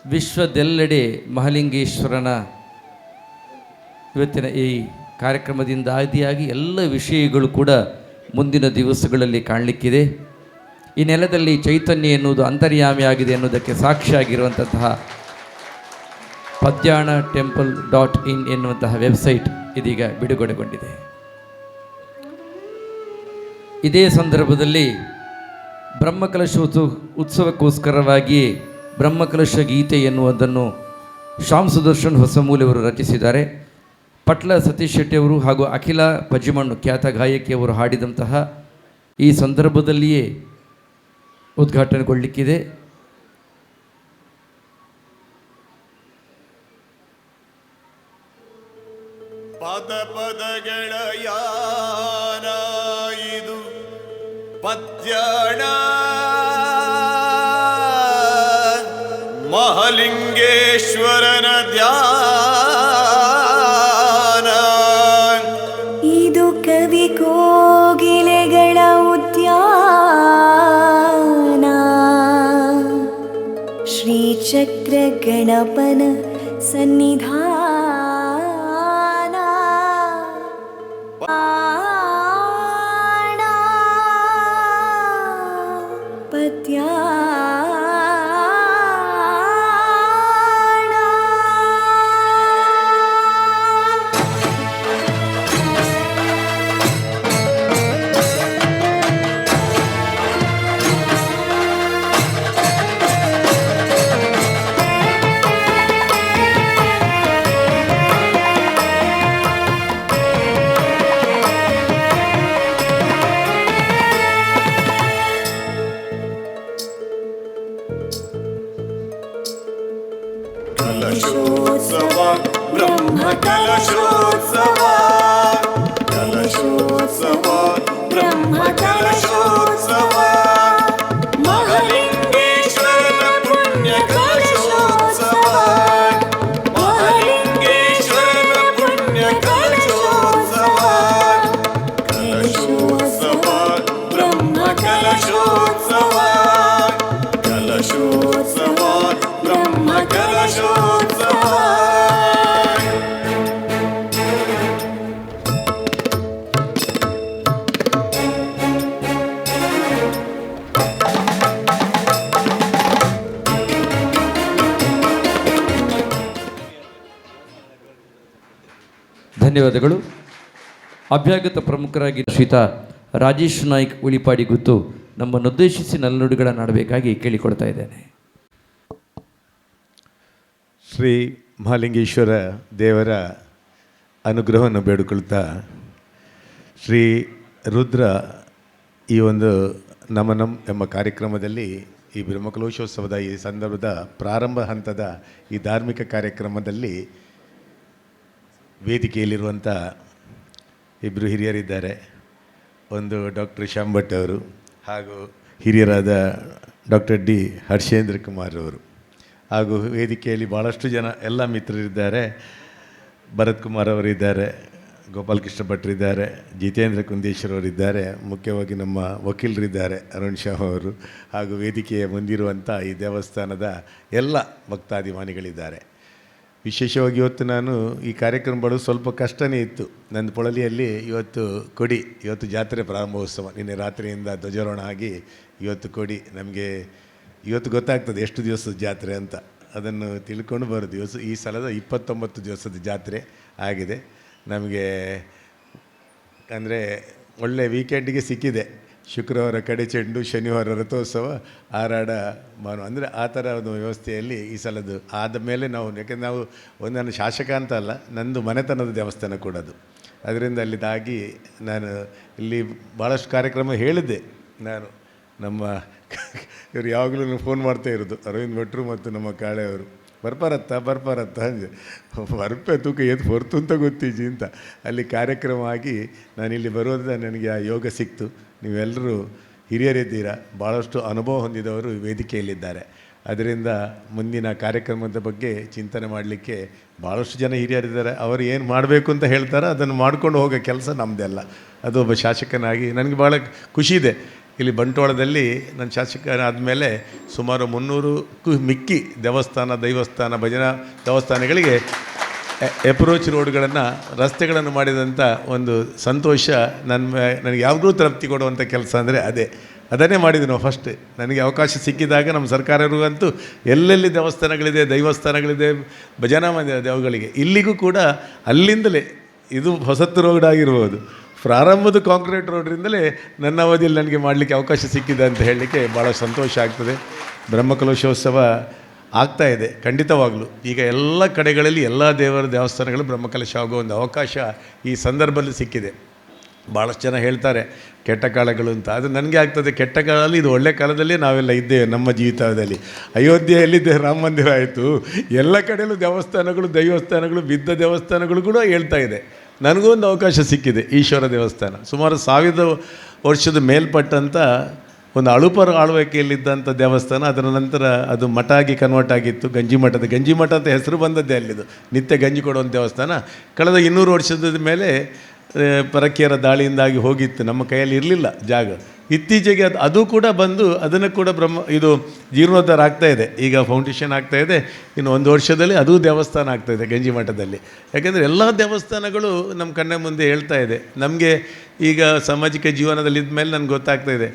Speaker 1: ವಿಶ್ವದೆಲ್ಲೆಡೆ ಮಹಾಲಿಂಗೇಶ್ವರನ ಇವತ್ತಿನ ಈ ಕಾರ್ಯಕ್ರಮದಿಂದ ಆದಿಯಾಗಿ ಎಲ್ಲ ವಿಷಯಗಳು ಕೂಡ ಮುಂದಿನ ದಿವಸಗಳಲ್ಲಿ ಕಾಣಲಿಕ್ಕಿದೆ. ಈ ನೆಲದಲ್ಲಿ ಚೈತನ್ಯ ಎನ್ನುವುದು ಅಂತರ್ಯಾಮಿಯಾಗಿದೆ ಎನ್ನುವುದಕ್ಕೆ ಸಾಕ್ಷಿಯಾಗಿರುವಂತಹ ಪದ್ಯಾಣ ಟೆಂಪಲ್ .in ಎನ್ನುವಂತಹ ವೆಬ್ಸೈಟ್ ಇದೀಗ ಬಿಡುಗಡೆಗೊಂಡಿದೆ. ಇದೇ ಸಂದರ್ಭದಲ್ಲಿ ಬ್ರಹ್ಮಕಲಶ ಉತ್ಸವಕ್ಕೋಸ್ಕರವಾಗಿ ಬ್ರಹ್ಮಕಲಶ ಗೀತೆ ಎನ್ನುವುದನ್ನು ಶ್ಯಾಮ್ ಸುದರ್ಶನ್ ಹೊಸಮೂಲೆಯವರು ರಚಿಸಿದ್ದಾರೆ. ಪಟ್ಲ ಸತೀಶ್ ಶೆಟ್ಟಿಯವರು ಹಾಗೂ ಅಖಿಲ ಪಜಿಮಣ್ಣು ಖ್ಯಾತ ಗಾಯಕಿಯವರು ಹಾಡಿದಂತಹ ಈ ಸಂದರ್ಭದಲ್ಲಿಯೇ ಉದ್ಘಾಟನೆಗೊಳ್ಳಲಿಕ್ಕಿದೆ.
Speaker 5: ಪದ ಪದಗಳ ಯಾನ ಇದು ಪದ್ಯಾಣ ಮಹಾಲಿಂಗೇಶ್ವರನ ಧ್ಯಾನ
Speaker 6: ಇದು ಕವಿ ಕೋಗಿಲೆಗಳ ಉದ್ಯಾನ ಶ್ರೀಚಕ್ರ ಗಣಪನ ಸನ್ನಿಧಾನ
Speaker 5: ಕಲಶೋತ್ಸವ ಬ್ರಹ್ಮ ಕಲಶೋತ್ಸವ ಕಲಶೋತ್ಸವ ಬ್ರಹ್ಮ ಕಲಶೋತ್ಸವ ಕಲಶೋತ್ಸವ ಕಲಶೋತ್ಸವ ಬ್ರಹ್ಮ ಕಲಶೋತ್ಸವ.
Speaker 1: ಧನ್ಯವಾದಗಳು. ಅಭ್ಯಾಗತ ಪ್ರಮುಖರಾಗಿ ಶ್ರೀತ ರಾಜೇಶ್ ನಾಯ್ಕ್ ಉಳಿಪಾಡಿ ಗುತ್ತು ನಮ್ಮನ್ನುದ್ದೇಶಿಸಿ ನಲ್ನುಡಿಗಳನ್ನಾಡಬೇಕಾಗಿ ಕೇಳಿಕೊಳ್ತಾ ಇದ್ದೇನೆ.
Speaker 7: ಶ್ರೀ ಮಹಾಲಿಂಗೇಶ್ವರ ದೇವರ ಅನುಗ್ರಹವನ್ನು ಬೇಡಿಕೊಳ್ತಾ ಶ್ರೀ ರುದ್ರ ಈ ಒಂದು ನಮನಂ ಎಂಬ ಕಾರ್ಯಕ್ರಮದಲ್ಲಿ ಈ ಬ್ರಹ್ಮಕಲಶೋತ್ಸವದ ಈ ಸಂದರ್ಭದ ಪ್ರಾರಂಭ ಹಂತದ ಈ ಧಾರ್ಮಿಕ ಕಾರ್ಯಕ್ರಮದಲ್ಲಿ ವೇದಿಕೆಯಲ್ಲಿರುವಂಥ ಇಬ್ಬರು ಹಿರಿಯರಿದ್ದಾರೆ. ಒಂದು ಡಾಕ್ಟರ್ ಶ್ಯಾಮ್ ಭಟ್ ಅವರು ಹಾಗೂ ಹಿರಿಯರಾದ ಡಾಕ್ಟರ್ ಡಿ ಹರ್ಷೇಂದ್ರ ಕುಮಾರ್ ಅವರು, ಹಾಗೂ ವೇದಿಕೆಯಲ್ಲಿ ಭಾಳಷ್ಟು ಜನ ಎಲ್ಲ ಮಿತ್ರರಿದ್ದಾರೆ. ಭರತ್ ಕುಮಾರ್ ಅವರಿದ್ದಾರೆ, ಗೋಪಾಲಕೃಷ್ಣ ಭಟ್ರಿದ್ದಾರೆ, ಜಿತೇಂದ್ರ ಕುಂದೇಶ್ವರ್ ಅವರಿದ್ದಾರೆ, ಮುಖ್ಯವಾಗಿ ನಮ್ಮ ವಕೀಲರಿದ್ದಾರೆ ಅರುಣ್ ಶಾ ಅವರು, ಹಾಗೂ ವೇದಿಕೆಯ ಮುಂದಿರುವಂಥ ಈ ದೇವಸ್ಥಾನದ ಎಲ್ಲ ಭಕ್ತಾಭಿಮಾನಿಗಳಿದ್ದಾರೆ. ವಿಶೇಷವಾಗಿ ಇವತ್ತು ನಾನು ಈ ಕಾರ್ಯಕ್ರಮ ಬರೋದು ಸ್ವಲ್ಪ ಕಷ್ಟನೇ ಇತ್ತು. ನನ್ನ ಪೊಳಲಿಯಲ್ಲಿ ಇವತ್ತು ಜಾತ್ರೆ ಪ್ರಾರಂಭೋತ್ಸವ, ನಿನ್ನೆ ರಾತ್ರಿಯಿಂದ ಧ್ವಜಾರೋಹಣ ಆಗಿ ಇವತ್ತು ಕೊಡಿ. ನಮಗೆ ಇವತ್ತು ಗೊತ್ತಾಗ್ತದೆ ಎಷ್ಟು ದಿವಸದ ಜಾತ್ರೆ ಅಂತ, ಅದನ್ನು ತಿಳ್ಕೊಂಡು ಬರೋ ದಿವಸ ಈ ಸಲದ 29 ದಿವಸದ ಜಾತ್ರೆ ಆಗಿದೆ. ನಮಗೆ ಅಂದರೆ ಒಳ್ಳೆ ವೀಕೆಂಡಿಗೆ ಸಿಕ್ಕಿದೆ. ಶುಕ್ರವಾರ ಕಡೆ ಚೆಂಡು, ಶನಿವಾರ ರಥೋತ್ಸವ, ಆರಾಡ ಮಾನು, ಅಂದರೆ ಆ ಥರ ಒಂದು ವ್ಯವಸ್ಥೆಯಲ್ಲಿ ಈ ಸಲದ್ದು ಆದ ಮೇಲೆ ನಾವು, ಯಾಕೆಂದರೆ ನಾವು ನಾನು ಶಾಸಕ ಅಂತ ಅಲ್ಲ, ನಂದು ಮನೆತನದ ದೇವಸ್ಥಾನ ಕೂಡ ಅದು. ಅದರಿಂದ ಅಲ್ಲಿದ್ದಾಗಿ ನಾನು ಇಲ್ಲಿ ಭಾಳಷ್ಟು ಕಾರ್ಯಕ್ರಮ ಹೇಳಿದ್ದೆ. ನಾನು ನಮ್ಮ ಇವರು ಯಾವಾಗಲೂ ಫೋನ್ ಮಾಡ್ತಾ ಇರೋದು ಅರವಿಂದ್ ಭಟ್ರು ಮತ್ತು ನಮ್ಮ ಕಾಳೆಯವರು, ಬರ್ಪಾರತ್ತ ಅಂದೆ. ಬರ್ಪೆ ತೂಕ ಎದ್ದು ಹೊರ್ತು ಅಂತ ಗೊತ್ತಿಜ್ಜಿ ಅಂತ ಅಲ್ಲಿ ಕಾರ್ಯಕ್ರಮ ಆಗಿ ನಾನಿಲ್ಲಿ ಬರೋದ ನನಗೆ ಆ ಯೋಗ ಸಿಕ್ತು. ನೀವೆಲ್ಲರೂ ಹಿರಿಯರಿದ್ದೀರಾ, ಭಾಳಷ್ಟು ಅನುಭವ ಹೊಂದಿದವರು ವೇದಿಕೆಯಲ್ಲಿದ್ದಾರೆ. ಅದರಿಂದ ಮುಂದಿನ ಕಾರ್ಯಕ್ರಮದ ಬಗ್ಗೆ ಚಿಂತನೆ ಮಾಡಲಿಕ್ಕೆ ಭಾಳಷ್ಟು ಜನ ಹಿರಿಯರಿದ್ದಾರೆ. ಅವರು ಏನು ಮಾಡಬೇಕು ಅಂತ ಹೇಳ್ತಾರೆ ಅದನ್ನು ಮಾಡ್ಕೊಂಡು ಹೋಗೋ ಕೆಲಸ ನಮ್ಮದೆಲ್ಲ. ಅದು ಒಬ್ಬ ಶಾಸಕನಾಗಿ ನನಗೆ ಭಾಳ ಖುಷಿ ಇದೆ. ಇಲ್ಲಿ ಬಂಟ್ವಾಳದಲ್ಲಿ ನನ್ನ ಶಾಸಕನಾದಮೇಲೆ ಸುಮಾರು 300ಕ್ಕೂ ಮಿಕ್ಕಿ ದೈವಸ್ಥಾನ ಭಜನಾ ದೇವಸ್ಥಾನಗಳಿಗೆ ಅಪ್ರೋಚ್ ರೋಡ್ಗಳನ್ನು, ರಸ್ತೆಗಳನ್ನು ಮಾಡಿದಂಥ ಒಂದು ಸಂತೋಷ ನನಗೆ ಯಾವಾಗಲೂ ತೃಪ್ತಿ ಕೊಡುವಂಥ ಕೆಲಸ ಅಂದರೆ ಅದನ್ನೇ ಮಾಡಿದ್ವಿ ನಾವು ಫಸ್ಟ್. ನನಗೆ ಅವಕಾಶ ಸಿಕ್ಕಿದಾಗ ನಮ್ಮ ಸರ್ಕಾರಕ್ಕಂತೂ ಎಲ್ಲೆಲ್ಲಿ ದೈವಸ್ಥಾನಗಳಿದೆ, ಭಜನಾ ದೇವಗಳಿಗೆ ಇಲ್ಲಿಗೂ ಕೂಡ ಅಲ್ಲಿಂದಲೇ, ಇದು ಹೊಸತು ರೋಡ್ ಆಗಿರ್ಬೋದು, ಪ್ರಾರಂಭದ ಕಾಂಕ್ರೀಟ್ ರೋಡ್ರಿಂದಲೇ ನನ್ನ ಅವಧಿಯಲ್ಲಿ ನನಗೆ ಮಾಡಲಿಕ್ಕೆ ಅವಕಾಶ ಸಿಕ್ಕಿದೆ ಅಂತ ಹೇಳಲಿಕ್ಕೆ ಭಾಳ ಸಂತೋಷ ಆಗ್ತದೆ. ಬ್ರಹ್ಮಕಲಶೋತ್ಸವ ಆಗ್ತಾಯಿದೆ ಖಂಡಿತವಾಗಲೂ. ಈಗ ಎಲ್ಲ ಕಡೆಗಳಲ್ಲಿ ಎಲ್ಲ ದೇವಸ್ಥಾನಗಳು ಬ್ರಹ್ಮಕಲಶ ಆಗೋ ಒಂದು ಅವಕಾಶ ಈ ಸಂದರ್ಭದಲ್ಲಿ ಸಿಕ್ಕಿದೆ. ಭಾಳಷ್ಟು ಜನ ಹೇಳ್ತಾರೆ ಕೆಟ್ಟ ಕಾಲಗಳು ಅಂತ. ಅದು ನನಗೆ ಆಗ್ತದೆ ಕೆಟ್ಟ ಕಾಲದಲ್ಲಿ, ಇದು ಒಳ್ಳೆ ಕಾಲದಲ್ಲಿ ನಾವೆಲ್ಲ ಇದ್ದೇವೆ ನಮ್ಮ ಜೀವಿತದಲ್ಲಿ. ಅಯೋಧ್ಯೆಯಲ್ಲಿ ರಾಮ ಮಂದಿರ ಆಯಿತು, ಎಲ್ಲ ಕಡೆಯಲ್ಲೂ ದೈವಸ್ಥಾನಗಳು ಬಿದ್ದ ದೇವಸ್ಥಾನಗಳು ಕೂಡ ಹೇಳ್ತಾ ಇದೆ. ನನಗೂ ಒಂದು ಅವಕಾಶ ಸಿಕ್ಕಿದೆ. ಈಶ್ವರ ದೇವಸ್ಥಾನ ಸುಮಾರು 1000 ವರ್ಷದ ಮೇಲ್ಪಟ್ಟಂಥ ಒಂದು ಅಳುಪರ ಆಳ್ವಿಕೆಯಲ್ಲಿದ್ದಂಥ ದೇವಸ್ಥಾನ. ಅದರ ನಂತರ ಅದು ಮಠ ಆಗಿ ಕನ್ವರ್ಟ್ ಆಗಿತ್ತು. ಗಂಜಿ ಮಠ ಅಂತ ಹೆಸರು ಬಂದದ್ದೇ ಅಲ್ಲಿದು. ನಿತ್ಯ ಗಂಜಿ ಕೊಡುವಂಥ ದೇವಸ್ಥಾನ. ಕಳೆದ 200 ವರ್ಷದ ಮೇಲೆ ಪರಕೀಯರ ದಾಳಿಯಿಂದಾಗಿ ಹೋಗಿತ್ತು, ನಮ್ಮ ಕೈಯಲ್ಲಿ ಇರಲಿಲ್ಲ ಜಾಗ. ಇತ್ತೀಚೆಗೆ ಅದು ಕೂಡ ಬಂದು ಅದನ್ನು ಕೂಡ ಜೀರ್ಣೋದ್ಧಾರ ಆಗ್ತಾಯಿದೆ. ಈಗ ಫೌಂಡೇಶನ್ ಆಗ್ತಾಯಿದೆ. ಇನ್ನು 1 ವರ್ಷದಲ್ಲಿ ಅದು ದೇವಸ್ಥಾನ ಆಗ್ತಾಯಿದೆ ಗಂಜಿ ಮಠದಲ್ಲಿ. ಯಾಕೆಂದರೆ ಎಲ್ಲ ದೇವಸ್ಥಾನಗಳು ನಮ್ಮ ಕಣ್ಣ ಮುಂದೆ ಹೇಳ್ತಾ ಇದೆ. ನಮಗೆ ಈಗ ಸಾಮಾಜಿಕ ಜೀವನದಲ್ಲಿದ್ದ ಮೇಲೆ ನನಗೆ ಗೊತ್ತಾಗ್ತಾಯಿದೆ,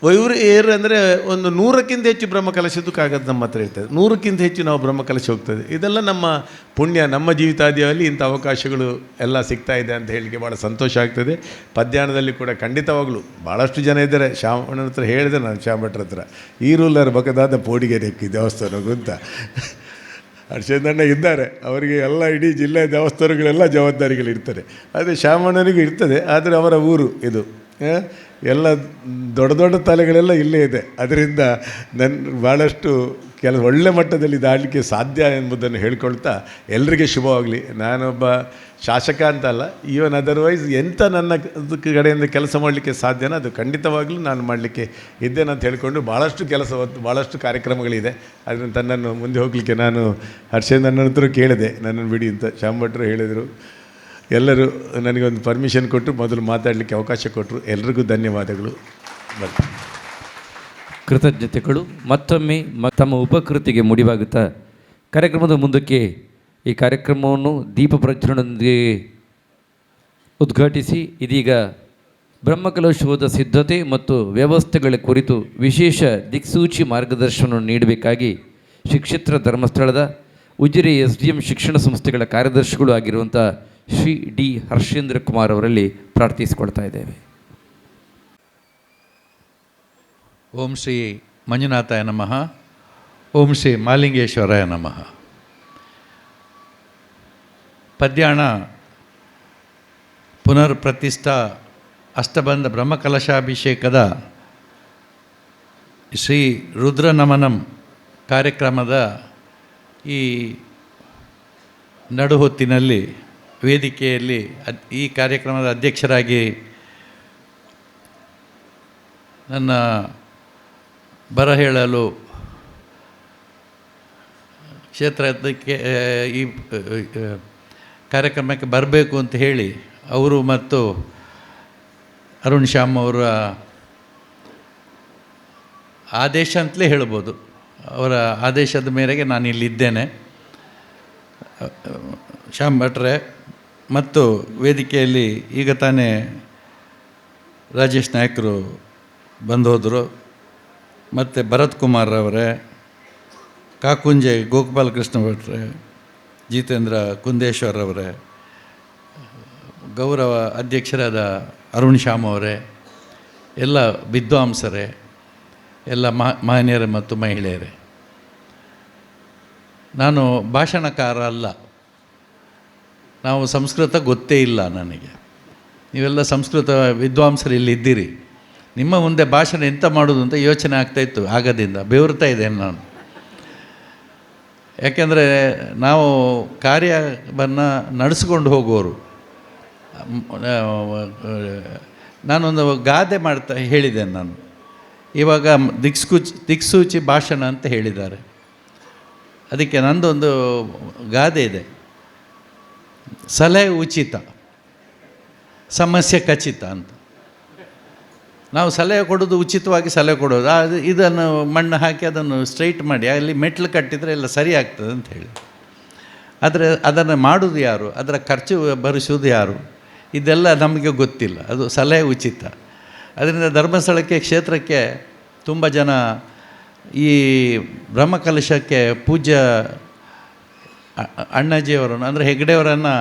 Speaker 7: ಇವರು ಅಂದರೆ ಒಂದು 100ಕ್ಕಿಂತ ಹೆಚ್ಚು ಬ್ರಹ್ಮಕಲಶದ್ದು ಕಾಗದ ನಮ್ಮ ಹತ್ರ ಇರ್ತದೆ. 100ಕ್ಕಿಂತ ಹೆಚ್ಚು ನಾವು ಬ್ರಹ್ಮಕಲಶ ಹೋಗ್ತದೆ. ಇದೆಲ್ಲ ನಮ್ಮ ಪುಣ್ಯ, ನಮ್ಮ ಜೀವಿತಾವಧಿಯಲ್ಲಿ ಇಂಥ ಅವಕಾಶಗಳು ಎಲ್ಲ ಸಿಗ್ತಾ ಇದೆ ಅಂತ ಹೇಳಲಿಕ್ಕೆ ಭಾಳ ಸಂತೋಷ ಆಗ್ತದೆ. ಪದ್ಯಾಣದಲ್ಲಿ ಕೂಡ ಖಂಡಿತವಾಗಲೂ ಭಾಳಷ್ಟು ಜನ ಇದ್ದಾರೆ. ಶ್ಯಾಮಣ್ಣನ ಹತ್ರ ಹೇಳಿದೆ ನಾನು, ಶ್ಯಾಮ್ ಭಟ್ರ ಹತ್ರ, ಈ ರೂಲರ್ ಬಕದಾದ ಪೋಡಿಗೆ ನೆಕ್ಕಿ ದೇವಸ್ಥಾನಗೂ ಅಂತ. ಹರ್ಷೇಂದ್ರಣ್ಣ ಇದ್ದಾರೆ, ಅವರಿಗೆ ಎಲ್ಲ ಇಡೀ ಜಿಲ್ಲೆ ದೇವಸ್ಥಾನಗಳೆಲ್ಲ ಜವಾಬ್ದಾರಿಗಳಿರ್ತದೆ. ಅದೇ ಶ್ಯಾಮಣ್ಣನಿಗೂ ಇರ್ತದೆ, ಆದರೆ ಅವರ ಊರು ಇದು. ಎಲ್ಲ ದೊಡ್ಡ ತಲೆಗಳೆಲ್ಲ ಇಲ್ಲೇ ಇದೆ. ಅದರಿಂದ ಭಾಳಷ್ಟು ಒಳ್ಳೆ ಮಟ್ಟದಲ್ಲಿ ದಾಡಲಿಕ್ಕೆ ಸಾಧ್ಯ ಎಂಬುದನ್ನು ಹೇಳ್ಕೊಳ್ತಾ ಎಲ್ರಿಗೆ ಶುಭವಾಗಲಿ. ನಾನೊಬ್ಬ ಶಾಸಕ ಅಂತಲ್ಲ, ಈವನ್ ಅದರ್ವೈಸ್ ಎಂಥ ನನ್ನ ಕಡೆಯಿಂದ ಕೆಲಸ ಮಾಡಲಿಕ್ಕೆ ಸಾಧ್ಯನೋ ಅದು ಖಂಡಿತವಾಗಲೂ ನಾನು ಮಾಡಲಿಕ್ಕೆ ಇದ್ದೇನೆ ಅಂತ ಹೇಳಿಕೊಂಡು ಭಾಳಷ್ಟು ಕಾರ್ಯಕ್ರಮಗಳಿದೆ. ಅದನ್ನು ತನ್ನನ್ನು ಮುಂದೆ ಹೋಗಲಿಕ್ಕೆ ನಾನು ಹರ್ಷೇಂದ್ರನ ಹತ್ರ ಕೇಳಿದೆ, ನನ್ನನ್ನು ಬಿಡಿ ಅಂತ. ಶ್ಯಾಮ್ ಭಟ್ರು ಹೇಳಿದರು. ಎಲ್ಲರೂ ನನಗೊಂದು ಪರ್ಮಿಷನ್ ಕೊಟ್ಟರು, ಮೊದಲು ಮಾತಾಡಲಿಕ್ಕೆ ಅವಕಾಶ ಕೊಟ್ಟರು. ಎಲ್ರಿಗೂ ಧನ್ಯವಾದಗಳು. ಬರ್ತೀನಿ.
Speaker 1: ಕೃತಜ್ಞತೆಗಳು. ಮತ್ತೊಮ್ಮೆ ತಮ್ಮ ಉಪಕೃತಿಗೆ ಮುಡಿವಾಗುತ್ತಾ ಕಾರ್ಯಕ್ರಮದ ಮುಂದಕ್ಕೆ ಈ ಕಾರ್ಯಕ್ರಮವನ್ನು ದೀಪ ಪ್ರಜ್ವಲನದೊಂದಿಗೆ ಉದ್ಘಾಟಿಸಿ ಇದೀಗ ಬ್ರಹ್ಮಕಲಶೋಧದ ಸಿದ್ಧತೆ ಮತ್ತು ವ್ಯವಸ್ಥೆಗಳ ಕುರಿತು ವಿಶೇಷ ದಿಕ್ಸೂಚಿ ಮಾರ್ಗದರ್ಶನವನ್ನು ನೀಡಬೇಕಾಗಿ ಶ್ರೀ ಕ್ಷೇತ್ರ ಧರ್ಮಸ್ಥಳದ ಉಜಿರೆ SDM ಶಿಕ್ಷಣ ಸಂಸ್ಥೆಗಳ ಕಾರ್ಯದರ್ಶಿಗಳು ಆಗಿರುವಂಥ ಶ್ರೀ ಡಿ ಹರ್ಷೇಂದ್ರ ಕುಮಾರ್ ಅವರಲ್ಲಿ ಪ್ರಾರ್ಥಿಸಿಕೊಳ್ತಾ ಇದ್ದೇವೆ.
Speaker 8: ಓಂ ಶ್ರೀ ಮಂಜುನಾಥಾಯ ನಮಃ. ಓಂ ಶ್ರೀ ಮಾಲಿಂಗೇಶ್ವರಾಯ ನಮಃ. ಪದ್ಯಾಣ ಪುನರ್ ಪ್ರತಿಷ್ಠಾ ಅಷ್ಟಬಂಧ ಬ್ರಹ್ಮಕಲಶಾಭಿಷೇಕದ ಶ್ರೀ ರುದ್ರನಮನಂ ಕಾರ್ಯಕ್ರಮದ ಈ ನಡುಹೊತ್ತಿನಲ್ಲಿ ವೇದಿಕೆಯಲ್ಲಿ ಈ ಕಾರ್ಯಕ್ರಮದ ಅಧ್ಯಕ್ಷರಾಗಿ ನನ್ನ ಬರ ಹೇಳಲು ಕ್ಷೇತ್ರಕ್ಕೆ ಈ ಕಾರ್ಯಕ್ರಮಕ್ಕೆ ಬರಬೇಕು ಅಂತ ಹೇಳಿ ಅವರು ಮತ್ತು ಅರುಣ್ ಶ್ಯಾಮ್ ಅವರ ಆದೇಶ ಅಂತಲೇ ಹೇಳ್ಬೋದು. ಅವರ ಆದೇಶದ ಮೇರೆಗೆ ನಾನು ಇಲ್ಲಿದ್ದೇನೆ. ಶ್ಯಾಮ್ ಭಟ್ರೆ ಮತ್ತು ವೇದಿಕೆಯಲ್ಲಿ ಈಗ ತಾನೇ ರಾಜೇಶ್ ನಾಯ್ಕರು ಬಂದು ಹೋದರು, ಮತ್ತು ಭರತ್ ಕುಮಾರ್ ಅವರೇ, ಕಾಕುಂಜೆ ಗೋಪಾಲ ಕೃಷ್ಣ ಭಟ್ರೆ, ಜಿತೇಂದ್ರ ಕುಂದೇಶ್ವರ್ ಅವರೇ, ಗೌರವ ಅಧ್ಯಕ್ಷರಾದ ಅರುಣ್ ಶ್ಯಾಮ್ ಅವರೇ, ಎಲ್ಲ ವಿದ್ವಾಂಸರೇ, ಎಲ್ಲ ಮಹನೀಯರೇ ಮತ್ತು ಮಹಿಳೆಯರೇ. ನಾನು ಭಾಷಣಕಾರ ಅಲ್ಲ, ನಾವು ಸಂಸ್ಕೃತ ಗೊತ್ತೇ ಇಲ್ಲ ನನಗೆ. ನೀವೆಲ್ಲ ಸಂಸ್ಕೃತ ವಿದ್ವಾಂಸರು ಇಲ್ಲಿ ಇದ್ದೀರಿ. ನಿಮ್ಮ ಮುಂದೆ ಭಾಷಣ ಎಂತ ಮಾಡೋದು ಅಂತ ಯೋಚನೆ ಆಗ್ತಾಯಿತ್ತು, ಆಗದಿಂದ ಬೆವರ್ತಾ ಇದ್ದೇನೆ ನಾನು. ಯಾಕೆಂದರೆ ನಾವು ಕಾರ್ಯವನ್ನು ನಡೆಸ್ಕೊಂಡು ಹೋಗುವವರು. ನಾನೊಂದು ಗಾದೆ ಹೇಳಿದ್ದೇನೆ ನಾನು. ಇವಾಗ ದಿಕ್ಸೂಚಿ ಭಾಷಣ ಅಂತ ಹೇಳಿದ್ದಾರೆ. ಅದಕ್ಕೆ ನಂದೊಂದು ಗಾದೆ ಇದೆ, ಸಲಹೆ ಉಚಿತ, ಸಮಸ್ಯೆ ಖಚಿತ ಅಂತ. ನಾವು ಸಲಹೆ ಕೊಡೋದು ಉಚಿತವಾಗಿ ಸಲಹೆ ಕೊಡೋದು, ಇದನ್ನು ಮಣ್ಣು ಹಾಕಿ ಅದನ್ನು ಸ್ಟ್ರೈಟ್ ಮಾಡಿ ಅಲ್ಲಿ ಮೆಟ್ಲು ಕಟ್ಟಿದರೆ ಎಲ್ಲ ಸರಿ ಆಗ್ತದೆ ಅಂತ ಹೇಳಿ. ಆದರೆ ಅದನ್ನು ಮಾಡೋದು ಯಾರು, ಅದರ ಖರ್ಚು ಭರಿಸೋದು ಯಾರು, ಇದೆಲ್ಲ ನಮಗೆ ಗೊತ್ತಿಲ್ಲ. ಅದು ಸಲಹೆ ಉಚಿತ. ಅದರಿಂದ ಧರ್ಮಸ್ಥಳಕ್ಕೆ, ಕ್ಷೇತ್ರಕ್ಕೆ ತುಂಬ ಜನ ಈ ಬ್ರಹ್ಮಕಲಶಕ್ಕೆ ಪೂಜ್ಯ ಅಣ್ಣಾಜಿಯವರನ್ನು ಅಂದರೆ ಹೆಗ್ಡೆಯವರನ್ನು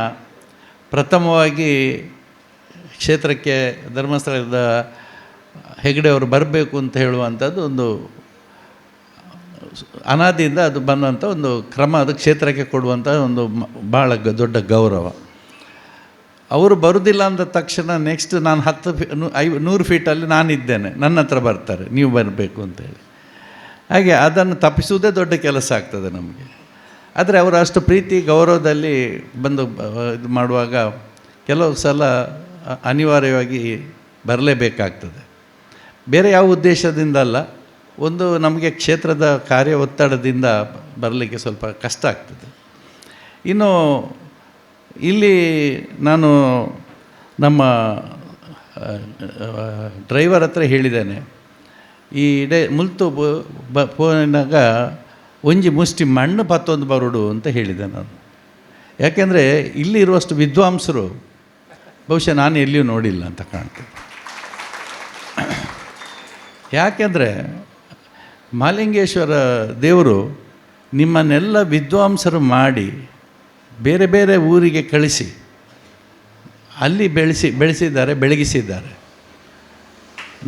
Speaker 8: ಪ್ರಥಮವಾಗಿ ಕ್ಷೇತ್ರಕ್ಕೆ ಧರ್ಮಸ್ಥಳದ ಹೆಗ್ಡೆಯವರು ಬರಬೇಕು ಅಂತ ಹೇಳುವಂಥದ್ದು ಒಂದು ಅನಾದಿಯಿಂದ ಅದು ಬಂದಂಥ ಒಂದು ಕ್ರಮ. ಅದು ಕ್ಷೇತ್ರಕ್ಕೆ ಕೊಡುವಂಥ ಒಂದು ಭಾಳ ದೊಡ್ಡ ಗೌರವ. ಅವರು ಬರುವುದಿಲ್ಲ ಅಂದ ತಕ್ಷಣ ನೆಕ್ಸ್ಟ್ ನಾನು 100 ಫೀಟಲ್ಲಿ ನಾನಿದ್ದೇನೆ, ನನ್ನ ಹತ್ರ ಬರ್ತಾರೆ ನೀವು ಬರಬೇಕು ಅಂತೇಳಿ. ಹಾಗೆ ಅದನ್ನು ತಪ್ಪಿಸುವುದೇ ದೊಡ್ಡ ಕೆಲಸ ಆಗ್ತದೆ ನಮಗೆ. ಆದರೆ ಅವರು ಅಷ್ಟು ಪ್ರೀತಿ ಗೌರವದಲ್ಲಿ ಬಂದು ಇದು ಮಾಡುವಾಗ ಕೆಲವು ಸಲ ಅನಿವಾರ್ಯವಾಗಿ ಬರಲೇಬೇಕಾಗ್ತದೆ. ಬೇರೆ ಯಾವ ಉದ್ದೇಶದಿಂದ ಅಲ್ಲ, ಒಂದು ನಮಗೆ ಕ್ಷೇತ್ರದ ಕಾರ್ಯ ಒತ್ತಡದಿಂದ ಬರಲಿಕ್ಕೆ ಸ್ವಲ್ಪ ಕಷ್ಟ ಆಗ್ತದೆ. ಇನ್ನು ಇಲ್ಲಿ ನಾನು ನಮ್ಮ ಡ್ರೈವರ್ ಹತ್ರ ಹೇಳಿದ್ದೇನೆ, ಈ ಮುಲ್ತು ಪೋನಾಗ ಒಂಜಿ ಮುಷ್ಟಿ ಮಣ್ಣು ಪತ್ತೊಂದು ಬರುಡು ಅಂತ ಹೇಳಿದೆ ನಾನು. ಯಾಕೆಂದರೆ ಇಲ್ಲಿರುವಷ್ಟು ವಿದ್ವಾಂಸರು ಬಹುಶಃ ನಾನು ಎಲ್ಲಿಯೂ ನೋಡಿಲ್ಲ ಅಂತ ಕಾಣ್ತದೆ. ಯಾಕೆಂದರೆ ಮಾಲಿಂಗೇಶ್ವರ ದೇವರು ನಿಮ್ಮನ್ನೆಲ್ಲ ವಿದ್ವಾಂಸರು ಮಾಡಿ ಬೇರೆ ಬೇರೆ ಊರಿಗೆ ಕಳಿಸಿ ಅಲ್ಲಿ ಬೆಳಗಿಸಿದ್ದಾರೆ.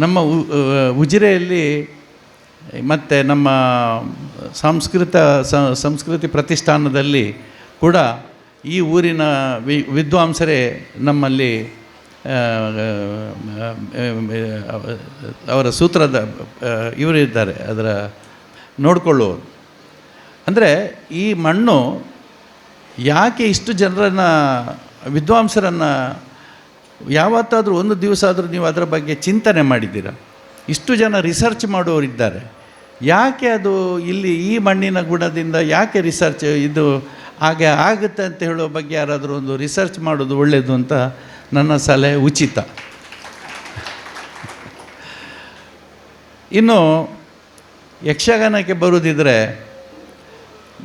Speaker 8: ನಮ್ಮ ಉಜಿರೆಯಲ್ಲಿ ಮತ್ತು ನಮ್ಮ ಸಂಸ್ಕೃತಿ ಪ್ರತಿಷ್ಠಾನದಲ್ಲಿ ಕೂಡ ಈ ಊರಿನ ವಿದ್ವಾಂಸರೇ ನಮ್ಮಲ್ಲಿ ಅವರ ಸೂತ್ರದ ಇವರಿದ್ದಾರೆ, ಅದರ ನೋಡಿಕೊಳ್ಳುವರು. ಅಂದರೆ ಈ ಮಣ್ಣು ಯಾಕೆ ಇಷ್ಟು ಜನರನ್ನು ವಿದ್ವಾಂಸರನ್ನು ಯಾವತ್ತಾದರೂ ಒಂದು ದಿವಸ ಆದರೂ ನೀವು ಅದರ ಬಗ್ಗೆ ಚಿಂತನೆ ಮಾಡಿದ್ದೀರಾ? ಇಷ್ಟು ಜನ ರಿಸರ್ಚ್ ಮಾಡುವವರಿದ್ದಾರೆ, ಯಾಕೆ ಅದು ಇಲ್ಲಿ ಈ ಮಣ್ಣಿನ ಗುಣದಿಂದ ಯಾಕೆ ರಿಸರ್ಚ್ ಇದು ಹಾಗೆ ಆಗುತ್ತೆ ಅಂತ ಹೇಳೋ ಬಗ್ಗೆ ಯಾರಾದರೂ ಒಂದು ರಿಸರ್ಚ್ ಮಾಡೋದು ಒಳ್ಳೆಯದು ಅಂತ ನನ್ನ ಸಲಹೆ ಉಚಿತ. ಇನ್ನು ಯಕ್ಷಗಾನಕ್ಕೆ ಬರುವುದಿದ್ರೆ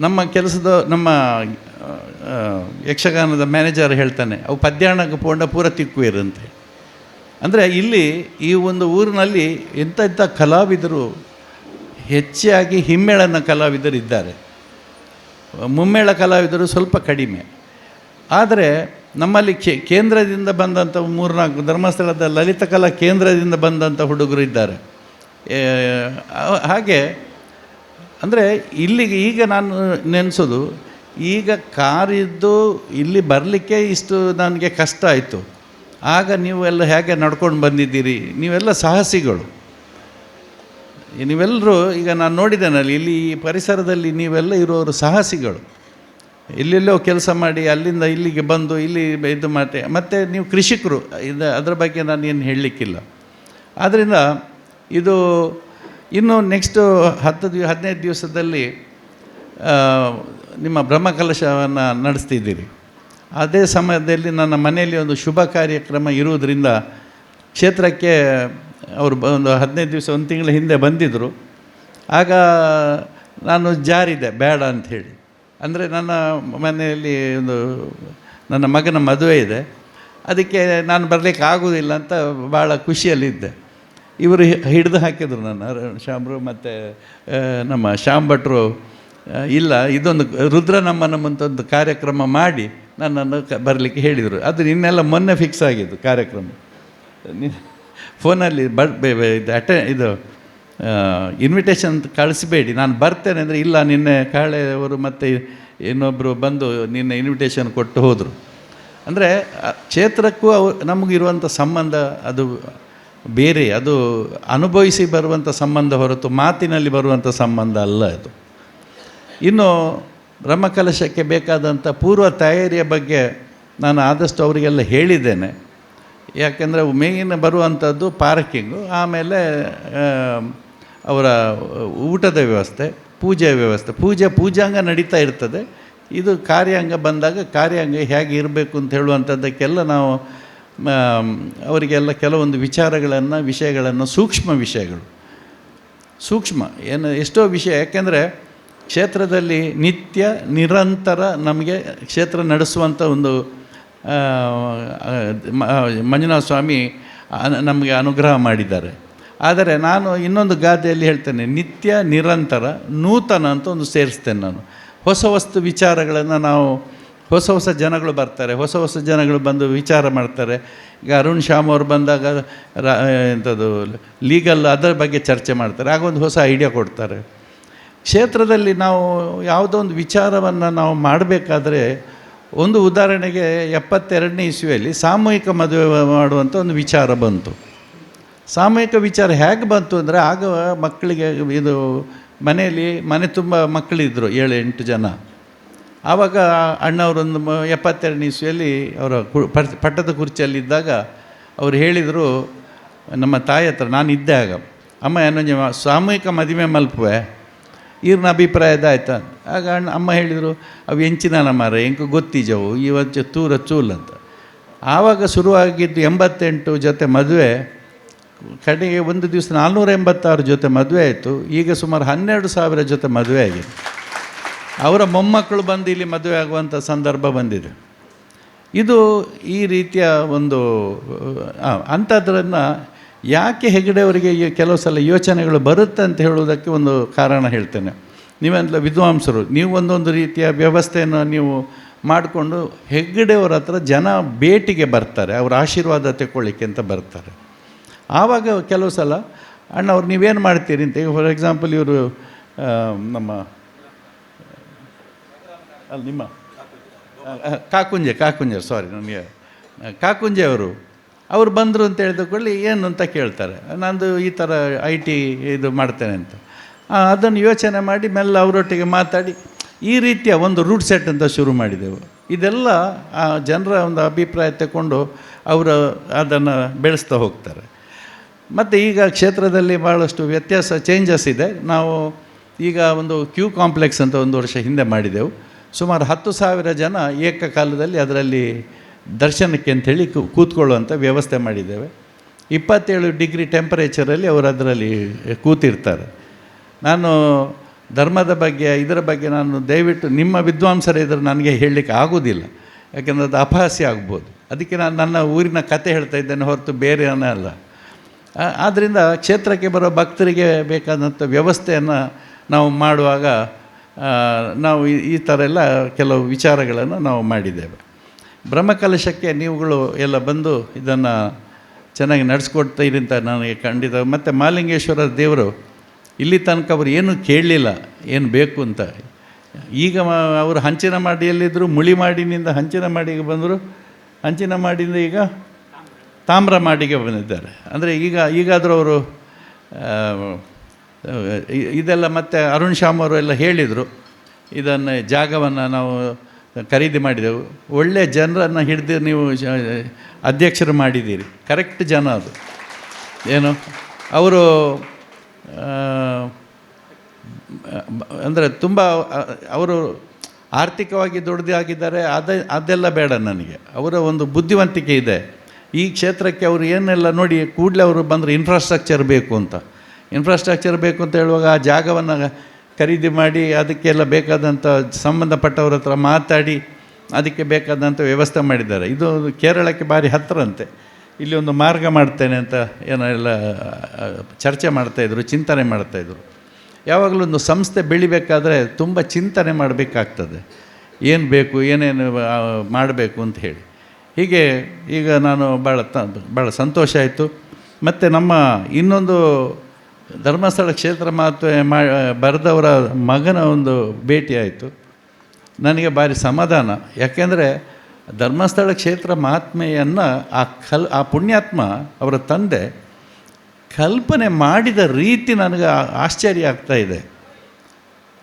Speaker 8: ನಮ್ಮ ಯಕ್ಷಗಾನದ ಮ್ಯಾನೇಜರ್ ಹೇಳ್ತಾನೆ, ಅವು ಪದ್ಯಾಣಕ್ಕೆ ಪೋಂಡ ಪೂರ ತಿಕ್ಕುವಿರಂತೆ. ಅಂದರೆ ಇಲ್ಲಿ ಈ ಒಂದು ಊರಿನಲ್ಲಿ ಎಂಥ ಕಲಾವಿದರು ಹೆಚ್ಚಾಗಿ ಹಿಮ್ಮೇಳನ ಕಲಾವಿದರು ಇದ್ದಾರೆ, ಮುಮ್ಮೇಳ ಕಲಾವಿದರು ಸ್ವಲ್ಪ ಕಡಿಮೆ. ಆದರೆ ನಮ್ಮಲ್ಲಿ ಕೇಂದ್ರದಿಂದ ಬಂದಂಥ 3-4 ಧರ್ಮಸ್ಥಳದ ಲಲಿತ ಕಲಾ ಕೇಂದ್ರದಿಂದ ಬಂದಂಥ ಹುಡುಗರು ಇದ್ದಾರೆ. ಹಾಗೆ ಅಂದರೆ ಇಲ್ಲಿಗೆ ಈಗ ನಾನು ನೆನೆಸೋದು, ಈಗ ಕಾರಿದ್ದು ಇಲ್ಲಿ ಬರಲಿಕ್ಕೆ ಇಷ್ಟು ನನಗೆ ಕಷ್ಟ ಆಯಿತು. ಆಗ ನೀವೆಲ್ಲ ಹೇಗೆ ನಡ್ಕೊಂಡು ಬಂದಿದ್ದೀರಿ, ನೀವೆಲ್ಲ ಸಾಹಸಿಗಳು. ನೀವೆಲ್ಲರೂ ಈಗ ನಾನು ನೋಡಿದ್ದೇನಲ್ಲಿ ಇಲ್ಲಿ ಈ ಪರಿಸರದಲ್ಲಿ ನೀವೆಲ್ಲ ಇರೋರು ಸಾಹಸಿಗಳು. ಎಲ್ಲೆಲ್ಲೋ ಕೆಲಸ ಮಾಡಿ ಅಲ್ಲಿಂದ ಇಲ್ಲಿಗೆ ಬಂದು ಇಲ್ಲಿ ಇದು ಮತ್ತು ನೀವು ಕೃಷಿಕರು, ಅದರ ಬಗ್ಗೆ ನಾನು ಏನು ಹೇಳಲಿಕ್ಕಿಲ್ಲ. ಆದ್ದರಿಂದ ಇದು ಇನ್ನು ನೆಕ್ಸ್ಟು 10-15 ದಿವಸದಲ್ಲಿ ನಿಮ್ಮ ಬ್ರಹ್ಮಕಲಶವನ್ನು ನಡೆಸ್ತಿದ್ದೀರಿ. ಅದೇ ಸಮಯದಲ್ಲಿ ನನ್ನ ಮನೆಯಲ್ಲಿ ಒಂದು ಶುಭ ಕಾರ್ಯಕ್ರಮ ಇರುವುದರಿಂದ ಕ್ಷೇತ್ರಕ್ಕೆ ಅವರು ಒಂದು 15 ದಿವಸ, 1 ತಿಂಗಳ ಹಿಂದೆ ಬಂದಿದ್ದರು. ಆಗ ನಾನು ಜಾರಿದೆ ಬೇಡ ಅಂಥೇಳಿ. ಅಂದರೆ ನನ್ನ ಮನೆಯಲ್ಲಿ ನನ್ನ ಮಗನ ಮದುವೆ ಇದೆ, ಅದಕ್ಕೆ ನಾನು ಬರಲಿಕ್ಕೆ ಆಗೋದಿಲ್ಲ ಅಂತ ಭಾಳ ಖುಷಿಯಲ್ಲಿದ್ದೆ. ಇವರು ಹಿಡಿದು ಹಾಕಿದರು ನನ್ನ ಶ್ಯಾಮ್ರು ಮತ್ತು ನಮ್ಮ ಶ್ಯಾಮ್ ಭಟ್ರು. ಇಲ್ಲ, ಇದೊಂದು ರುದ್ರನಮನ ಅಂತ ಒಂದು ಕಾರ್ಯಕ್ರಮ ಮಾಡಿ ನನ್ನನ್ನು ಬರಲಿಕ್ಕೆ ಹೇಳಿದರು. ಅದು ಇನ್ನೆಲ್ಲ ಮೊನ್ನೆ ಫಿಕ್ಸ್ ಆಗಿದ್ದು ಕಾರ್ಯಕ್ರಮ. ಫೋನಲ್ಲಿ ಇದು ಇನ್ವಿಟೇಷನ್ ಕಳಿಸಬೇಡಿ, ನಾನು ಬರ್ತೇನೆ ಅಂದರೆ, ಇಲ್ಲ ನಿನ್ನೆ ಕಾಳೆಯವರು ಮತ್ತು ಇನ್ನೊಬ್ಬರು ಬಂದು ನಿನ್ನೆ ಇನ್ವಿಟೇಷನ್ ಕೊಟ್ಟು ಹೋದರು. ಅಂದರೆ ಕ್ಷೇತ್ರಕ್ಕೂ ನಮಗಿರುವಂಥ ಸಂಬಂಧ ಅದು ಬೇರೆ, ಅದು ಅನುಭವಿಸಿ ಬರುವಂಥ ಸಂಬಂಧ ಹೊರತು ಮಾತಿನಲ್ಲಿ ಬರುವಂಥ ಸಂಬಂಧ ಅಲ್ಲ ಅದು. ಇನ್ನು ಬ್ರಹ್ಮಕಲಶಕ್ಕೆ ಬೇಕಾದಂಥ ಪೂರ್ವ ತಯಾರಿಯ ಬಗ್ಗೆ ನಾನು ಆದಷ್ಟು ಅವರಿಗೆಲ್ಲ ಹೇಳಿದ್ದೇನೆ. ಯಾಕೆಂದರೆ ಮೇಯ್ನ್ ಬರುವಂಥದ್ದು ಪಾರ್ಕಿಂಗು, ಆಮೇಲೆ ಅವರ ಊಟದ ವ್ಯವಸ್ಥೆ, ಪೂಜೆಯ ವ್ಯವಸ್ಥೆ. ಪೂಜಾಂಗ ನಡೀತಾ ಇರ್ತದೆ. ಇದು ಕಾರ್ಯಾಂಗ ಬಂದಾಗ ಕಾರ್ಯಾಂಗ ಹೇಗೆ ಇರಬೇಕು ಅಂತ ಹೇಳುವಂಥದ್ದಕ್ಕೆಲ್ಲ ನಾವು ಅವರಿಗೆಲ್ಲ ಕೆಲವೊಂದು ವಿಷಯಗಳನ್ನು ಸೂಕ್ಷ್ಮ ವಿಷಯಗಳು, ಎಷ್ಟೋ ವಿಷಯ. ಯಾಕೆಂದರೆ ಕ್ಷೇತ್ರದಲ್ಲಿ ನಿತ್ಯ ನಿರಂತರ ನಮಗೆ ಕ್ಷೇತ್ರ ನಡೆಸುವಂಥ ಒಂದು ಮಂಜುನಾಥ ಸ್ವಾಮಿ ನಮಗೆ ಅನುಗ್ರಹ ಮಾಡಿದ್ದಾರೆ. ಆದರೆ ನಾನು ಇನ್ನೊಂದು ಗಾದೆಯಲ್ಲಿ ಹೇಳ್ತೇನೆ, ನಿತ್ಯ ನಿರಂತರ ನೂತನ ಅಂತ ಒಂದು ಸೇರಿಸ್ತೇನೆ ನಾನು. ಹೊಸ ವಿಚಾರಗಳನ್ನು ನಾವು ಹೊಸ ಜನಗಳು ಬರ್ತಾರೆ, ಹೊಸ ಜನಗಳು ಬಂದು ವಿಚಾರ ಮಾಡ್ತಾರೆ. ಈಗ ಅರುಣ್ ಶ್ಯಾಮ್ ಅವರು ಬಂದಾಗ ಎಂಥದ್ದು ಲೀಗಲ್ ಅದರ ಬಗ್ಗೆ ಚರ್ಚೆ ಮಾಡ್ತಾರೆ, ಆಗ ಒಂದು ಹೊಸ ಐಡಿಯಾ ಕೊಡ್ತಾರೆ. ಕ್ಷೇತ್ರದಲ್ಲಿ ನಾವು ಯಾವುದೋ ಒಂದು ವಿಚಾರವನ್ನು ನಾವು ಮಾಡಬೇಕಾದ್ರೆ, ಒಂದು ಉದಾಹರಣೆಗೆ 72ನೇ ಇಸ್ವಿಯಲ್ಲಿ ಸಾಮೂಹಿಕ ಮದುವೆ ಮಾಡುವಂಥ ಒಂದು ವಿಚಾರ ಬಂತು. ಸಾಮೂಹಿಕ ವಿಚಾರ ಹೇಗೆ ಬಂತು ಅಂದರೆ, ಆಗ ಮಕ್ಕಳಿಗೆ ಇದು ಮನೆ ತುಂಬ ಮಕ್ಕಳಿದ್ದರು, 7-8 ಜನ. ಆವಾಗ ಅಣ್ಣವರೊಂದು 72ನೇ ಇಸ್ವಿಯಲ್ಲಿ ಅವರ ಪಟ್ಟದ ಕುರ್ಚಿಯಲ್ಲಿದ್ದಾಗ ಅವರು ಹೇಳಿದರು ನಮ್ಮ ತಾಯಿ ಹತ್ರ, ನಾನು ಇದ್ದೆ ಆಗ, ಅಮ್ಮ ಏನೊಂದು ಸಾಮೂಹಿಕ ಮದುವೆ ಮಲ್ಪುವೆ ಇವ್ರನ್ನ ಅಭಿಪ್ರಾಯದ ಆಯ್ತಾ. ಆಗ ಅಮ್ಮ ಹೇಳಿದರು, ಅವು ಎಂಚಿನ ಮಾರ ಎಂಕು ಗೊತ್ತಿಜವು ಇವತ್ತು ತೂರ ಚೂಲ್ ಅಂತ. ಆವಾಗ ಶುರುವಾಗಿದ್ದು 88 ಜೊತೆ ಮದುವೆ, ಕಡೆಗೆ ಒಂದು ದಿವಸ 486 ಜೊತೆ ಮದುವೆ ಆಯಿತು. ಈಗ ಸುಮಾರು 12,000 ಜೊತೆ ಮದುವೆ ಆಗಿದೆ. ಅವರ ಮೊಮ್ಮಕ್ಕಳು ಬಂದು ಇಲ್ಲಿ ಮದುವೆ ಆಗುವಂಥ ಸಂದರ್ಭ ಬಂದಿದೆ. ಇದು ಈ ರೀತಿಯ ಒಂದು ಅಂಥದ್ರನ್ನು ಯಾಕೆ ಹೆಗಡೆಯವರಿಗೆ ಕೆಲವು ಸಲ ಯೋಚನೆಗಳು ಬರುತ್ತೆ ಅಂತ ಹೇಳುವುದಕ್ಕೆ ಒಂದು ಕಾರಣ ಹೇಳ್ತೇನೆ. ನೀವೆಲ್ಲ ವಿದ್ವಾಂಸರು, ನೀವು ಒಂದೊಂದು ರೀತಿಯ ವ್ಯವಸ್ಥೆಯನ್ನು ನೀವು ಮಾಡಿಕೊಂಡು ಹೆಗ್ಗಡೆಯವರ ಹತ್ರ ಜನ ಭೇಟಿಗೆ ಬರ್ತಾರೆ, ಅವರ ಆಶೀರ್ವಾದ ತಗೊಳ್ಳಿಕ್ಕೆ ಅಂತ ಬರ್ತಾರೆ. ಆವಾಗ ಕೆಲವು ಸಲ ಅಣ್ಣವ್ರು ನೀವೇನು ಮಾಡ್ತೀರಿ ಅಂತ, ಈಗ ಫಾರ್ ಎಕ್ಸಾಂಪಲ್ ಇವರು ನಮ್ಮ ನಿಮ್ಮ ಕಾಕುಂಜೆ ಸಾರಿ ನನಗೆ ಕಾಕುಂಜೆ ಅವರು ಬಂದರು ಅಂತ ಹೇಳಿದಕೊಳ್ಳಿ ಏನು ಅಂತ ಕೇಳ್ತಾರೆ. ನಂದು ಈ ಥರ IT ಇದು ಮಾಡ್ತೇನೆ ಅಂತ. ಅದನ್ನು ಯೋಚನೆ ಮಾಡಿ ಮೆಲ್ಲ ಅವರೊಟ್ಟಿಗೆ ಮಾತಾಡಿ ಈ ರೀತಿಯ ಒಂದು ರೂಟ್ ಸೆಟ್ ಅಂತ ಶುರು ಮಾಡಿದೆವು. ಇದೆಲ್ಲ ಜನರ ಒಂದು ಅಭಿಪ್ರಾಯ ತಗೊಂಡು ಅವರು ಅದನ್ನು ಬೆಳೆಸ್ತಾ ಹೋಗ್ತಾರೆ. ಮತ್ತು ಈಗ ಕ್ಷೇತ್ರದಲ್ಲಿ ಭಾಳಷ್ಟು ಚೇಂಜಸ್ ಇದೆ. ನಾವು ಈಗ ಒಂದು ಕ್ಯೂ ಕಾಂಪ್ಲೆಕ್ಸ್ ಅಂತ ಒಂದು ವರ್ಷ ಹಿಂದೆ ಮಾಡಿದೆವು. ಸುಮಾರು 10,000 ಜನ ಏಕಕಾಲದಲ್ಲಿ ಅದರಲ್ಲಿ ದರ್ಶನಕ್ಕೆ ಅಂಥೇಳಿ ಕೂತ್ಕೊಳ್ಳುವಂಥ ವ್ಯವಸ್ಥೆ ಮಾಡಿದ್ದೇವೆ. 27 ಡಿಗ್ರಿ ಟೆಂಪರೇಚರಲ್ಲಿ ಅವರು ಅದರಲ್ಲಿ ಕೂತಿರ್ತಾರೆ. ನಾನು ಧರ್ಮದ ಬಗ್ಗೆ ಇದರ ಬಗ್ಗೆ ನಾನು ದಯವಿಟ್ಟು ನಿಮ್ಮ ವಿದ್ವಾಂಸರು ಇದ್ದರೆ ನನಗೆ ಹೇಳಲಿಕ್ಕೆ ಆಗೋದಿಲ್ಲ, ಯಾಕೆಂದರೆ ಅದು ಅಪಹಾಸ್ಯ ಆಗ್ಬೋದು. ಅದಕ್ಕೆ ನಾನು ನನ್ನ ಊರಿನ ಕತೆ ಹೇಳ್ತಾ ಇದ್ದೇನೆ ಹೊರತು ಬೇರೆ ಅಲ್ಲ. ಆದ್ದರಿಂದ ಕ್ಷೇತ್ರಕ್ಕೆ ಬರೋ ಭಕ್ತರಿಗೆ ಬೇಕಾದಂಥ ವ್ಯವಸ್ಥೆಯನ್ನು ನಾವು ಮಾಡುವಾಗ ನಾವು ಈ ಥರ ಎಲ್ಲ ಕೆಲವು ವಿಚಾರಗಳನ್ನು ನಾವು ಮಾಡಿದ್ದೇವೆ. ಬ್ರಹ್ಮಕಲಶಕ್ಕೆ ನೀವುಗಳು ಎಲ್ಲ ಬಂದು ಇದನ್ನು ಚೆನ್ನಾಗಿ ನಡೆಸ್ಕೊಡ್ತೀರಿ ಅಂತ ನನಗೆ ಖಂಡಿತ. ಮತ್ತು ಮಹಾಲಿಂಗೇಶ್ವರ ದೇವರು ಇಲ್ಲಿ ತನಕ ಅವರು ಏನೂ ಕೇಳಲಿಲ್ಲ ಏನು ಬೇಕು ಅಂತ. ಈಗ ಅವರು ಹಂಚಿನ ಮಾಡಿಯಲ್ಲಿದ್ದರು, ಮುಳಿ ಮಾಡಿನಿಂದ ಹಂಚಿನ ಮಾಡಿಗೆ ಬಂದರು, ಹಂಚಿನ ಮಾಡಿಂದ ಈಗ ತಾಮ್ರ ಮಾಡಿಗೆ ಬಂದಿದ್ದಾರೆ. ಅಂದರೆ ಈಗಾದರೂ ಅವರು ಇದೆಲ್ಲ ಮತ್ತು ಅರುಣ್ ಶ್ಯಾಮ್ ಅವರು ಎಲ್ಲ ಹೇಳಿದರು, ಇದನ್ನು ಜಾಗವನ್ನು ನಾವು ಖರೀದಿ ಮಾಡಿದೆವು, ಒಳ್ಳೆಯ ಜನರನ್ನು ಹಿಡಿದು ನೀವು ಅಧ್ಯಕ್ಷರು ಮಾಡಿದ್ದೀರಿ, ಕರೆಕ್ಟ್ ಜನ ಅದು. ಏನು ಅವರು ಅಂದರೆ ತುಂಬ ಅವರು ಆರ್ಥಿಕವಾಗಿ ದೊಡ್ಡದಾಗಿದ್ದಾರೆ, ಅದೆಲ್ಲ ಬೇಡ ನನಗೆ. ಅವರ ಒಂದು ಬುದ್ಧಿವಂತಿಕೆ ಇದೆ. ಈ ಕ್ಷೇತ್ರಕ್ಕೆ ಅವರು ಏನೆಲ್ಲ ನೋಡಿ ಕೂಡಲೇ ಅವರು ಬಂದರೆ ಇನ್ಫ್ರಾಸ್ಟ್ರಕ್ಚರ್ ಬೇಕು ಅಂತ ಹೇಳುವಾಗ ಆ ಜಾಗವನ್ನು ಖರೀದಿ ಮಾಡಿ ಅದಕ್ಕೆಲ್ಲ ಬೇಕಾದಂಥ ಸಂಬಂಧಪಟ್ಟವ್ರ ಹತ್ರ ಮಾತಾಡಿ ಅದಕ್ಕೆ ಬೇಕಾದಂಥ ವ್ಯವಸ್ಥೆ ಮಾಡಿದ್ದಾರೆ. ಇದು ಕೇರಳಕ್ಕೆ ಭಾರಿ ಹತ್ತಿರಂತೆ. ಇಲ್ಲಿ ಒಂದು ಮಾರ್ಗ ಮಾಡ್ತೇನೆ ಅಂತ ಏನೋ ಎಲ್ಲ ಚರ್ಚೆ ಮಾಡ್ತಾಯಿದ್ರು, ಚಿಂತನೆ ಮಾಡ್ತಾಯಿದ್ರು. ಯಾವಾಗಲೂ ಒಂದು ಸಂಸ್ಥೆ ಬೆಳಿಬೇಕಾದ್ರೆ ತುಂಬ ಚಿಂತನೆ ಮಾಡಬೇಕಾಗ್ತದೆ, ಏನು ಬೇಕು ಏನೇನು ಮಾಡಬೇಕು ಅಂತ ಹೇಳಿ. ಹೀಗೆ ಈಗ ನಾನು ಭಾಳ ಸಂತೋಷ ಆಯಿತು. ಮತ್ತು ನಮ್ಮ ಇನ್ನೊಂದು ಧರ್ಮಸ್ಥಳ ಕ್ಷೇತ್ರ ಮಹತ್ವ ಬರೆದವರ ಮಗನ ಒಂದು ಭೇಟಿ ಆಯಿತು. ನನಗೆ ಭಾರಿ ಸಮಾಧಾನ. ಯಾಕೆಂದರೆ ಧರ್ಮಸ್ಥಳ ಕ್ಷೇತ್ರ ಮಹಾತ್ಮೆಯನ್ನು ಆ ಪುಣ್ಯಾತ್ಮ ಅವರ ತಂದೆ ಕಲ್ಪನೆ ಮಾಡಿದ ರೀತಿ ನನಗೆ ಆಶ್ಚರ್ಯ ಆಗ್ತಾಯಿದೆ.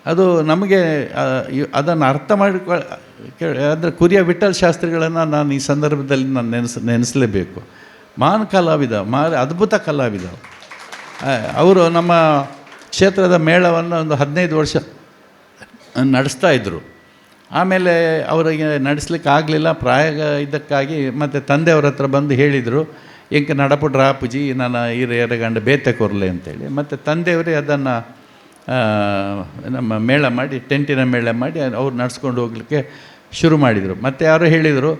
Speaker 8: ಅದು ನಮಗೆ ಅದನ್ನು ಅರ್ಥ ಅಂದರೆ ಕುರಿಯ ವಿಠ್ಠಲ್ ಶಾಸ್ತ್ರಿಗಳನ್ನು ನಾನು ಈ ಸಂದರ್ಭದಲ್ಲಿ ನಾನು ನೆನೆಸಲೇಬೇಕು. ಮಹಾನ್ ಕಲಾವಿದ, ಅದ್ಭುತ ಕಲಾವಿದ. ಅವರು ನಮ್ಮ ಕ್ಷೇತ್ರದ ಮೇಳವನ್ನು ಒಂದು 15 ವರ್ಷ ನಡೆಸ್ತಾಯಿದ್ರು. ಆಮೇಲೆ ಅವರಿಗೆ ನಡೆಸ್ಲಿಕ್ಕೆ ಆಗಲಿಲ್ಲ, ಪ್ರಾಯ ಇದಕ್ಕಾಗಿ ಮತ್ತು ತಂದೆಯವ್ರ ಹತ್ರ ಬಂದು ಹೇಳಿದರು, ಎಂಕೆ ನಡಪುಡ್ರ ಆಪುಜಿ ನಾನು ಹಿರಿಯರಗಂಡ ಬೇತೆ ಕೊರಲೆ ಅಂತೇಳಿ. ಮತ್ತು ತಂದೆಯವರೇ ಅದನ್ನು ನಮ್ಮ ಮೇಳ ಮಾಡಿ, ಟೆಂಟಿನ ಮೇಳ ಮಾಡಿ ಅವ್ರು ನಡೆಸ್ಕೊಂಡು ಹೋಗಲಿಕ್ಕೆ ಶುರು ಮಾಡಿದರು. ಮತ್ತು ಯಾರು ಹೇಳಿದರು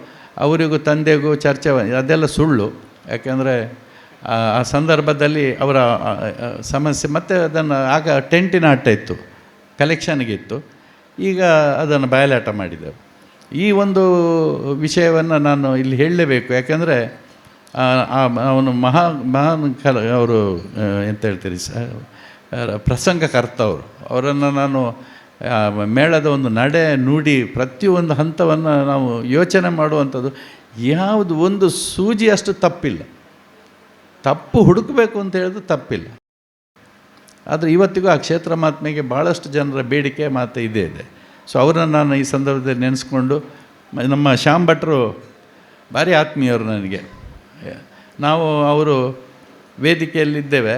Speaker 8: ಅವರಿಗೂ ತಂದೆಗೂ ಚರ್ಚೆ, ಅದೆಲ್ಲ ಸುಳ್ಳು. ಯಾಕೆಂದರೆ ಆ ಸಂದರ್ಭದಲ್ಲಿ ಅವರ ಸಮಸ್ಯೆ. ಮತ್ತು ಅದನ್ನು ಆಗ ಟೆಂಟಿನ ಆಟ ಇತ್ತು, ಕಲೆಕ್ಷನ್ಗಿತ್ತು. ಈಗ ಅದನ್ನು ಬಯಲಾಟ ಮಾಡಿದೆವು. ಈ ಒಂದು ವಿಷಯವನ್ನು ನಾನು ಇಲ್ಲಿ ಹೇಳಲೇಬೇಕು. ಯಾಕೆಂದರೆ ಅವನು ಮಹಾನ್ ಅವರು ಎಂತ ಹೇಳ್ತೀರಿ ಪ್ರಸಂಗಕರ್ತ ಅವರನ್ನು ನಾನು ಮೇಳದ ಒಂದು ನಡೆ ನುಡಿ ಪ್ರತಿಯೊಂದು ಹಂತವನ್ನು ನಾವು ಯೋಚನೆ ಮಾಡುವಂಥದ್ದು. ಯಾವುದು ಒಂದು ಸೂಜಿಯಷ್ಟು ತಪ್ಪಿಲ್ಲ. ತಪ್ಪು ಹುಡುಕಬೇಕು ಅಂತ ಹೇಳಿದ್ರೆ ತಪ್ಪಿಲ್ಲ. ಆದರೆ ಇವತ್ತಿಗೂ ಆ ಕ್ಷೇತ್ರ ಮಹಾತ್ಮೆಗೆ ಭಾಳಷ್ಟು ಜನರ ಬೇಡಿಕೆ ಮಾತು ಇದೆ. ಸೊ ಅವರನ್ನು ನಾನು ಈ ಸಂದರ್ಭದಲ್ಲಿ ನೆನೆಸ್ಕೊಂಡು, ನಮ್ಮ ಶ್ಯಾಮ್ ಭಟ್ರು ಭಾರಿ ಆತ್ಮೀಯರು ನನಗೆ. ಅವರು ವೇದಿಕೆಯಲ್ಲಿದ್ದೇವೆ.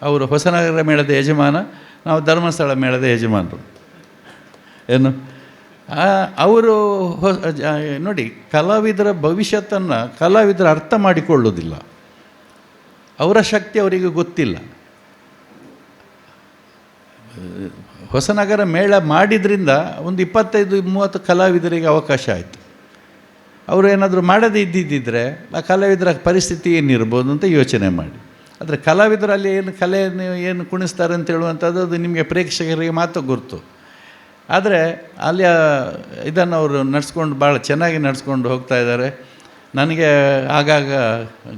Speaker 8: ಅವರು ಹೊಸನಗರ ಮೇಳದ ಯಜಮಾನ, ನಾವು ಧರ್ಮಸ್ಥಳ ಮೇಳದ ಯಜಮಾನರು. ಏನು ಅವರು ನೋಡಿ, ಕಲಾವಿದರ ಭವಿಷ್ಯತ್ತನ್ನು ಕಲಾವಿದರು ಅರ್ಥ ಮಾಡಿಕೊಳ್ಳೋದಿಲ್ಲ. ಅವರ ಶಕ್ತಿ ಅವರಿಗೆ ಗೊತ್ತಿಲ್ಲ. ಹೊಸನಗರ ಮೇಳ ಮಾಡಿದ್ರಿಂದ ಒಂದು 25-30 ಕಲಾವಿದರಿಗೆ ಅವಕಾಶ ಆಯಿತು. ಅವರು ಏನಾದರೂ ಮಾಡದೇ ಇದ್ದಿದ್ದರೆ ಆ ಕಲಾವಿದರ ಪರಿಸ್ಥಿತಿ ಏನಿರ್ಬೋದು ಅಂತ ಯೋಚನೆ ಮಾಡಿ. ಆದರೆ ಕಲಾವಿದರಲ್ಲಿ ಏನು ಕಲೆಯನ್ನು ಏನು ಕುಣಿಸ್ತಾರೆ ಅಂತ ಹೇಳುವಂಥದ್ದು ಅದು ನಿಮಗೆ ಪ್ರೇಕ್ಷಕರಿಗೆ ಮಾತ್ರ ಗುರುತು. ಆದರೆ ಅಲ್ಲಿ ಇದನ್ನು ಅವರು ನಡೆಸ್ಕೊಂಡು ಭಾಳ ಚೆನ್ನಾಗಿ ನಡೆಸ್ಕೊಂಡು ಹೋಗ್ತಾ ಇದ್ದಾರೆ. ನನಗೆ ಆಗಾಗ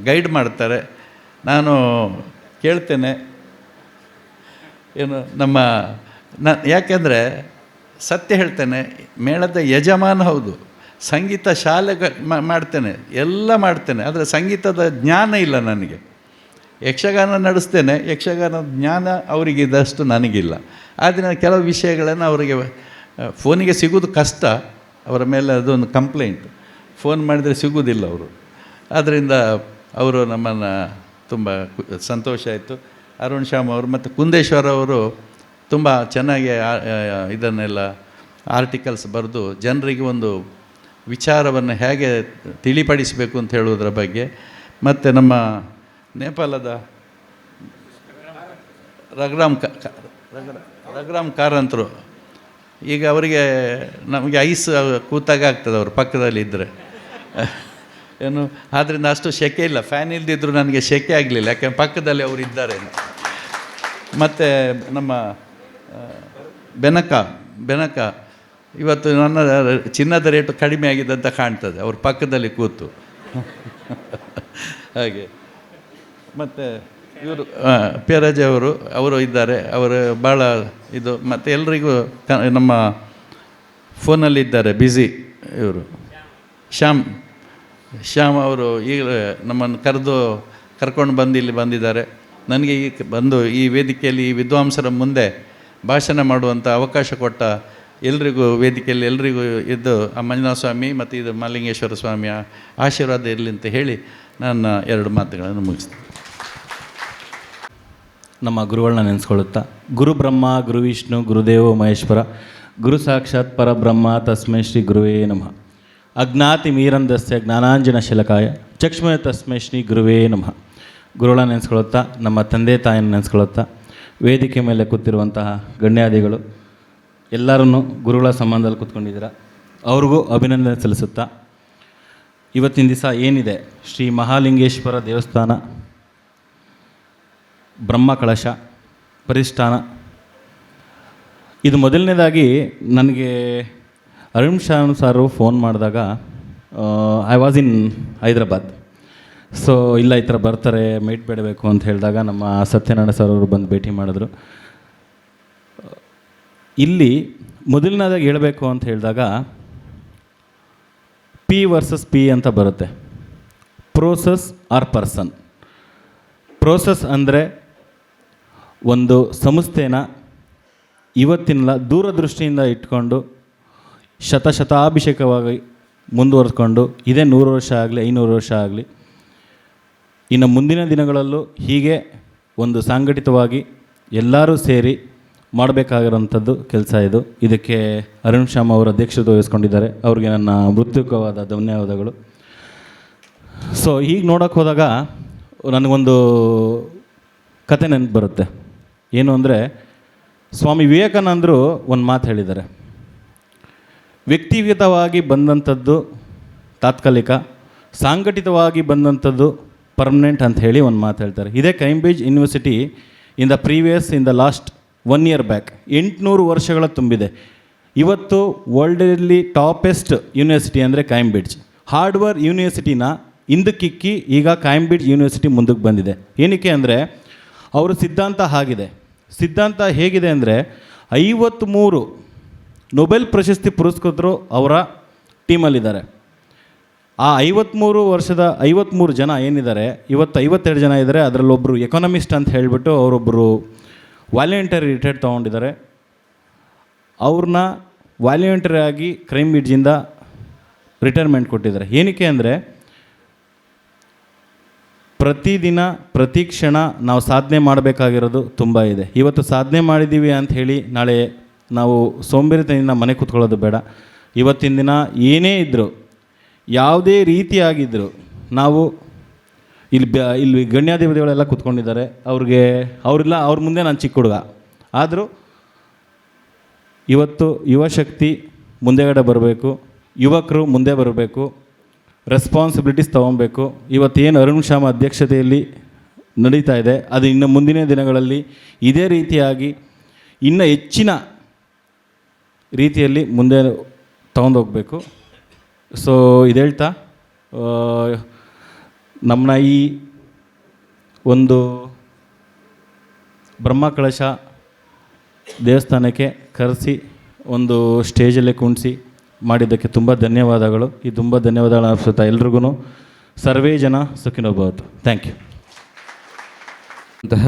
Speaker 8: ಗೈಡ್ ಮಾಡ್ತಾರೆ. ನಾನು ಕೇಳ್ತೇನೆ ಏನು ಯಾಕೆಂದರೆ ಸತ್ಯ ಹೇಳ್ತೇನೆ, ಮೇಳದ ಯಜಮಾನ ಹೌದು, ಸಂಗೀತ ಶಾಲೆ ಮಾಡ್ತೇನೆ, ಎಲ್ಲ ಮಾಡ್ತೇನೆ. ಆದರೆ ಸಂಗೀತದ ಜ್ಞಾನ ಇಲ್ಲ ನನಗೆ. ಯಕ್ಷಗಾನ ನಡೆಸ್ತೇನೆ, ಯಕ್ಷಗಾನದ ಜ್ಞಾನ ಅವರಿಗಿದ್ದಷ್ಟು ನನಗಿಲ್ಲ. ಆದ್ದರಿಂದ ಕೆಲವು ವಿಷಯಗಳನ್ನು ಅವರಿಗೆ ಫೋನಿಗೆ ಸಿಗೋದು ಕಷ್ಟ. ಅವರ ಮೇಲೆ ಅದೊಂದು ಕಂಪ್ಲೇಂಟ್, ಫೋನ್ ಮಾಡಿದರೆ ಸಿಗೋದಿಲ್ಲ ಅವರು. ಆದ್ದರಿಂದ ಅವರು ನಮ್ಮನ್ನು ತುಂಬ ಸಂತೋಷ ಆಯಿತು. ಅರುಣ್ ಶ್ಯಾಮ್ ಅವರು ಮತ್ತು ಕುಂದೇಶ್ವರ ಅವರು ತುಂಬ ಚೆನ್ನಾಗಿ ಇದನ್ನೆಲ್ಲ ಆರ್ಟಿಕಲ್ಸ್ ಬರೆದು ಜನರಿಗೆ ಒಂದು ವಿಚಾರವನ್ನು ಹೇಗೆ ತಿಳಿಪಡಿಸಬೇಕು ಅಂತ ಹೇಳುವುದರ ಬಗ್ಗೆ. ಮತ್ತು ನಮ್ಮ ನೇಪಾಳದ ರಘುರಾಮ್ ಕಾರಂತರು. ಈಗ ಅವರಿಗೆ ನಮಗೆ ಐಸ್ ಕೂತಾಗ ಆಗ್ತದೆ ಅವರು ಪಕ್ಕದಲ್ಲಿ ಇದ್ದರೆ. ಏನು ಆದ್ದರಿಂದ ಅಷ್ಟು ಸೆಕೆ ಇಲ್ಲ, ಫ್ಯಾನ್ ಇಲ್ಲದಿದ್ದರೂ ನನಗೆ ಸೆಕೆ ಆಗಲಿಲ್ಲ, ಯಾಕೆಂದ್ರೆ ಪಕ್ಕದಲ್ಲಿ ಅವರು ಇದ್ದಾರೆ. ಮತ್ತು ನಮ್ಮ ಬೆನಕ ಇವತ್ತು ನನ್ನ ಚಿನ್ನದ ರೇಟು ಕಡಿಮೆ ಆಗಿದೆ ಅಂತ ಕಾಣ್ತದೆ ಅವ್ರ ಪಕ್ಕದಲ್ಲಿ ಕೂತು. ಹಾಗೆ ಮತ್ತು ಇವರು ಪೇರಾಜೆ ಅವರು ಇದ್ದಾರೆ, ಅವರು ಭಾಳ ಇದು. ಮತ್ತು ಎಲ್ರಿಗೂ ನಮ್ಮ ಫೋನಲ್ಲಿದ್ದಾರೆ ಬ್ಯುಸಿ ಇವರು ಶ್ಯಾಮ್ ಅವರು ಈಗ ನಮ್ಮನ್ನು ಕರ್ಕೊಂಡು ಬಂದು ಇಲ್ಲಿ ಬಂದಿದ್ದಾರೆ. ನನಗೆ ಈ ವೇದಿಕೆಯಲ್ಲಿ ಈ ವಿದ್ವಾಂಸರ ಮುಂದೆ ಭಾಷಣ ಮಾಡುವಂಥ ಅವಕಾಶ ಕೊಟ್ಟ ಎಲ್ರಿಗೂ, ವೇದಿಕೆಯಲ್ಲಿ ಎಲ್ರಿಗೂ ಇದ್ದು ಆ ಮಂಜುನಾಥ ಸ್ವಾಮಿ ಮತ್ತು ಇದು ಮಲ್ಲಿಂಗೇಶ್ವರ ಸ್ವಾಮಿಯ ಆಶೀರ್ವಾದ ಇರಲಿ ಅಂತ ಹೇಳಿ ನನ್ನ 2 ಮಾತುಗಳನ್ನು ಮುಗಿಸ್ತೀನಿ.
Speaker 9: ನಮ್ಮ ಗುರುಗಳನ್ನ ನೆನೆಸ್ಕೊಳ್ಳುತ್ತಾ, ಗುರು ಬ್ರಹ್ಮ ಗುರು ವಿಷ್ಣು ಗುರುದೇವೋ ಮಹೇಶ್ವರ ಗುರು ಸಾಕ್ಷಾತ್ ಪರಬ್ರಹ್ಮ ತಸ್ಮೈ ಶ್ರೀ ಗುರುವೇ ನಮಃ. ಅಜ್ಞಾತಿ ಮೀರಂದಸ್ಯ ಜ್ಞಾನಾಂಜನ ಶಲಕಾಯ ಚಕ್ಷ್ಮಯ ತಸ್ಮೈ ಶ್ರೀ ಗುರುವೇ ನಮಃ. ಗುರುಗಳನ್ನ ನೆನೆಸ್ಕೊಳ್ಳುತ್ತಾ, ನಮ್ಮ ತಂದೆ ತಾಯಿಯನ್ನು ನೆನೆಸ್ಕೊಳ್ಳುತ್ತಾ, ವೇದಿಕೆ ಮೇಲೆ ಕೂತಿರುವಂತಹ ಗಣ್ಯಾದಿಗಳು ಎಲ್ಲರನ್ನೂ ಗುರುಗಳ ಸಂಬಂಧದಲ್ಲಿ ಕೂತ್ಕೊಂಡಿದ್ದೀರ, ಅವ್ರಿಗೂ ಅಭಿನಂದನೆ ಸಲ್ಲಿಸುತ್ತಾ, ಇವತ್ತಿನ ದಿವಸ ಏನಿದೆ ಶ್ರೀ ಮಹಾಲಿಂಗೇಶ್ವರ ದೇವಸ್ಥಾನ ಬ್ರಹ್ಮ ಕಳಶ ಪರಿಷ್ಠಾನ, ಇದು ಮೊದಲನೇದಾಗಿ ನನಗೆ ಅರುಣ್ ಶ್ಯಾಮ್ ಸಾರು ಫೋನ್ ಮಾಡಿದಾಗ I was in Hyderabad. So ಇಲ್ಲ ಈ ಥರ ಬರ್ತಾರೆ ಮೀಟ್ ಬೇಡಬೇಕು ಅಂತ ಹೇಳಿದಾಗ ನಮ್ಮ ಸತ್ಯನಾರಾಯಣ ಸರ್ ಅವರು ಬಂದು ಭೇಟಿ ಮಾಡಿದ್ರು. ಇಲ್ಲಿ ಮೊದಲನೇದಾಗಿ ಹೇಳಬೇಕು ಅಂತ ಹೇಳಿದಾಗ ಪಿ ವರ್ಸಸ್ ಪಿ ಅಂತ ಬರುತ್ತೆ, ಪ್ರೋಸೆಸ್ ಆರ್ ಪರ್ಸನ್. ಪ್ರೋಸೆಸ್ ಅಂದರೆ ಒಂದು ಸಂಸ್ಥೆನ ಇವತ್ತಿನ ದೂರದೃಷ್ಟಿಯಿಂದ ಇಟ್ಕೊಂಡು ಶತಾಭಿಷೇಕವಾಗಿ ಮುಂದುವರೆಸ್ಕೊಂಡು ಇದೇ 100 ವರ್ಷ ಆಗಲಿ 500 ವರ್ಷ ಆಗಲಿ ಇನ್ನು ಮುಂದಿನ ದಿನಗಳಲ್ಲೂ ಹೀಗೆ ಒಂದು ಸಂಘಟಿತವಾಗಿ ಎಲ್ಲರೂ ಸೇರಿ ಮಾಡಬೇಕಾಗಿರೋಂಥದ್ದು ಕೆಲಸ ಇದು. ಇದಕ್ಕೆ ಅರುಣ್ ಶ್ಯಾಮ್ ಅವರು ಅಧ್ಯಕ್ಷತೆ ವಹಿಸ್ಕೊಂಡಿದ್ದಾರೆ, ಅವ್ರಿಗೆ ನನ್ನ ಹೃತ್ಪೂರ್ವಕವಾದ ಧನ್ಯವಾದಗಳು. ಸೊ ಹೀಗೆ ನೋಡೋಕ್ಕೆ ಹೋದಾಗ ನನಗೊಂದು ಕತೆ ನೆನಪು ಬರುತ್ತೆ. ಏನು ಅಂದರೆ, ಸ್ವಾಮಿ ವಿವೇಕಾನಂದರು ಒಂದು ಮಾತು ಹೇಳಿದ್ದಾರೆ, ವ್ಯಕ್ತಿಗತವಾಗಿ ಬಂದಂಥದ್ದು ತಾತ್ಕಾಲಿಕ, ಸಾಂಘಟಿತವಾಗಿ ಬಂದಂಥದ್ದು ಪರ್ಮನೆಂಟ್ ಅಂತ ಹೇಳಿ ಒಂದು ಮಾತು ಹೇಳ್ತಾರೆ. ಇದೇ Cambridge university in the last 1 year back 800 ವರ್ಷಗಳ ತುಂಬಿದೆ. ಇವತ್ತು ವರ್ಲ್ಡಲ್ಲಿ ಟಾಪೆಸ್ಟ್ ಯೂನಿವರ್ಸಿಟಿ ಅಂದರೆ ಕೇಂಬ್ರಿಡ್ಜ್. ಹಾರ್ಡ್ವರ್ಡ್ ಯೂನಿವರ್ಸಿಟಿನ ಹಿಂದಕ್ಕಿಕ್ಕಿ ಈಗ ಕೇಂಬ್ರಿಡ್ಜ್ ಯೂನಿವರ್ಸಿಟಿ ಮುಂದಕ್ಕೆ ಬಂದಿದೆ. ಏನಕ್ಕೆ ಅಂದರೆ ಅವರ ಸಿದ್ಧಾಂತ ಆಗಿದೆ. ಸಿದ್ಧಾಂತ ಹೇಗಿದೆ ಅಂದರೆ 53 ನೊಬೆಲ್ ಪ್ರಶಸ್ತಿ ಪುರಸ್ಕೃತರು ಅವರ ಟೀಮಲ್ಲಿದ್ದಾರೆ. ಆ 53 ಜನ ಏನಿದ್ದಾರೆ, ಇವತ್ತು 52 ಜನ ಇದ್ದಾರೆ. ಅದರಲ್ಲಿ ಒಬ್ಬರು ಎಕಾನಮಿಸ್ಟ್ ಅಂತ ಹೇಳಿಬಿಟ್ಟು ಅವರೊಬ್ಬರು ವಾಲ್ಯೂಂಟರಿ ರಿಟೈರ್ಡ್ ತೊಗೊಂಡಿದ್ದಾರೆ. ಅವ್ರನ್ನ ವಾಲ್ಯೂಂಟರಿ ಆಗಿ ಕೇಂಬ್ರಿಡ್ಜಿಂದ ರಿಟೈರ್ಮೆಂಟ್ ಕೊಟ್ಟಿದ್ದಾರೆ. ಏನಕ್ಕೆ ಅಂದರೆ ಪ್ರತಿದಿನ ಪ್ರತಿ ಕ್ಷಣ ನಾವು ಸಾಧನೆ ಮಾಡಬೇಕಾಗಿರೋದು ತುಂಬ ಇದೆ. ಇವತ್ತು ಸಾಧನೆ ಮಾಡಿದ್ದೀವಿ ಅಂಥೇಳಿ ನಾಳೆ ನಾವು ಸೋಂಬೇರಿತನದಿಂದ ಮನೆ ಕೂತ್ಕೊಳ್ಳೋದು ಬೇಡ. ಇವತ್ತಿನ ದಿನ ಏನೇ ಇದ್ದರೂ, ಯಾವುದೇ ರೀತಿಯಾಗಿದ್ದರು, ನಾವು ಇಲ್ಲಿ ಗಣ್ಯಾಧಿಪತಿಗಳೆಲ್ಲ ಕೂತ್ಕೊಂಡಿದ್ದಾರೆ. ಅವ್ರ ಮುಂದೆ ನಾನು ಚಿಕ್ಕ ಹುಡುಗ. ಆದರೂ ಇವತ್ತು ಯುವಶಕ್ತಿ ಮುಂದೆಗಡೆ ಬರಬೇಕು, ಯುವಕರು ಮುಂದೆ ಬರಬೇಕು, ರೆಸ್ಪಾನ್ಸಿಬಿಲಿಟೀಸ್ ತೊಗೊಬೇಕು. ಇವತ್ತೇನು ಅರುಣ್ ಶ್ಯಾಮ್ ಅಧ್ಯಕ್ಷತೆಯಲ್ಲಿ ನಡೀತಾ ಇದೆ, ಅದು ಇನ್ನು ಮುಂದಿನ ದಿನಗಳಲ್ಲಿ ಇದೇ ರೀತಿಯಾಗಿ ಇನ್ನೂ ಹೆಚ್ಚಿನ ರೀತಿಯಲ್ಲಿ ಮುಂದೆ ತೊಗೊಂಡೋಗ್ಬೇಕು. ಸೊ ಇದು ಹೇಳ್ತಾ ನಮ್ಮನ್ನ ಈ ಒಂದು ಬ್ರಹ್ಮ ಕಳಶ ದೇವಸ್ಥಾನಕ್ಕೆ ಕರೆಸಿ ಒಂದು ಸ್ಟೇಜಲ್ಲೇ ಕುಣಿಸಿ ಮಾಡಿದ್ದಕ್ಕೆ ತುಂಬ ಧನ್ಯವಾದಗಳು. ಈ ತುಂಬ ಧನ್ಯವಾದಗಳು ಅನಿಸುತ್ತಾ ಎಲ್ರಿಗೂ ಸರ್ವೇ ಜನ ಸುಖಿನೋ ಭವಂತು. Thank you.
Speaker 1: ಅಂತಹ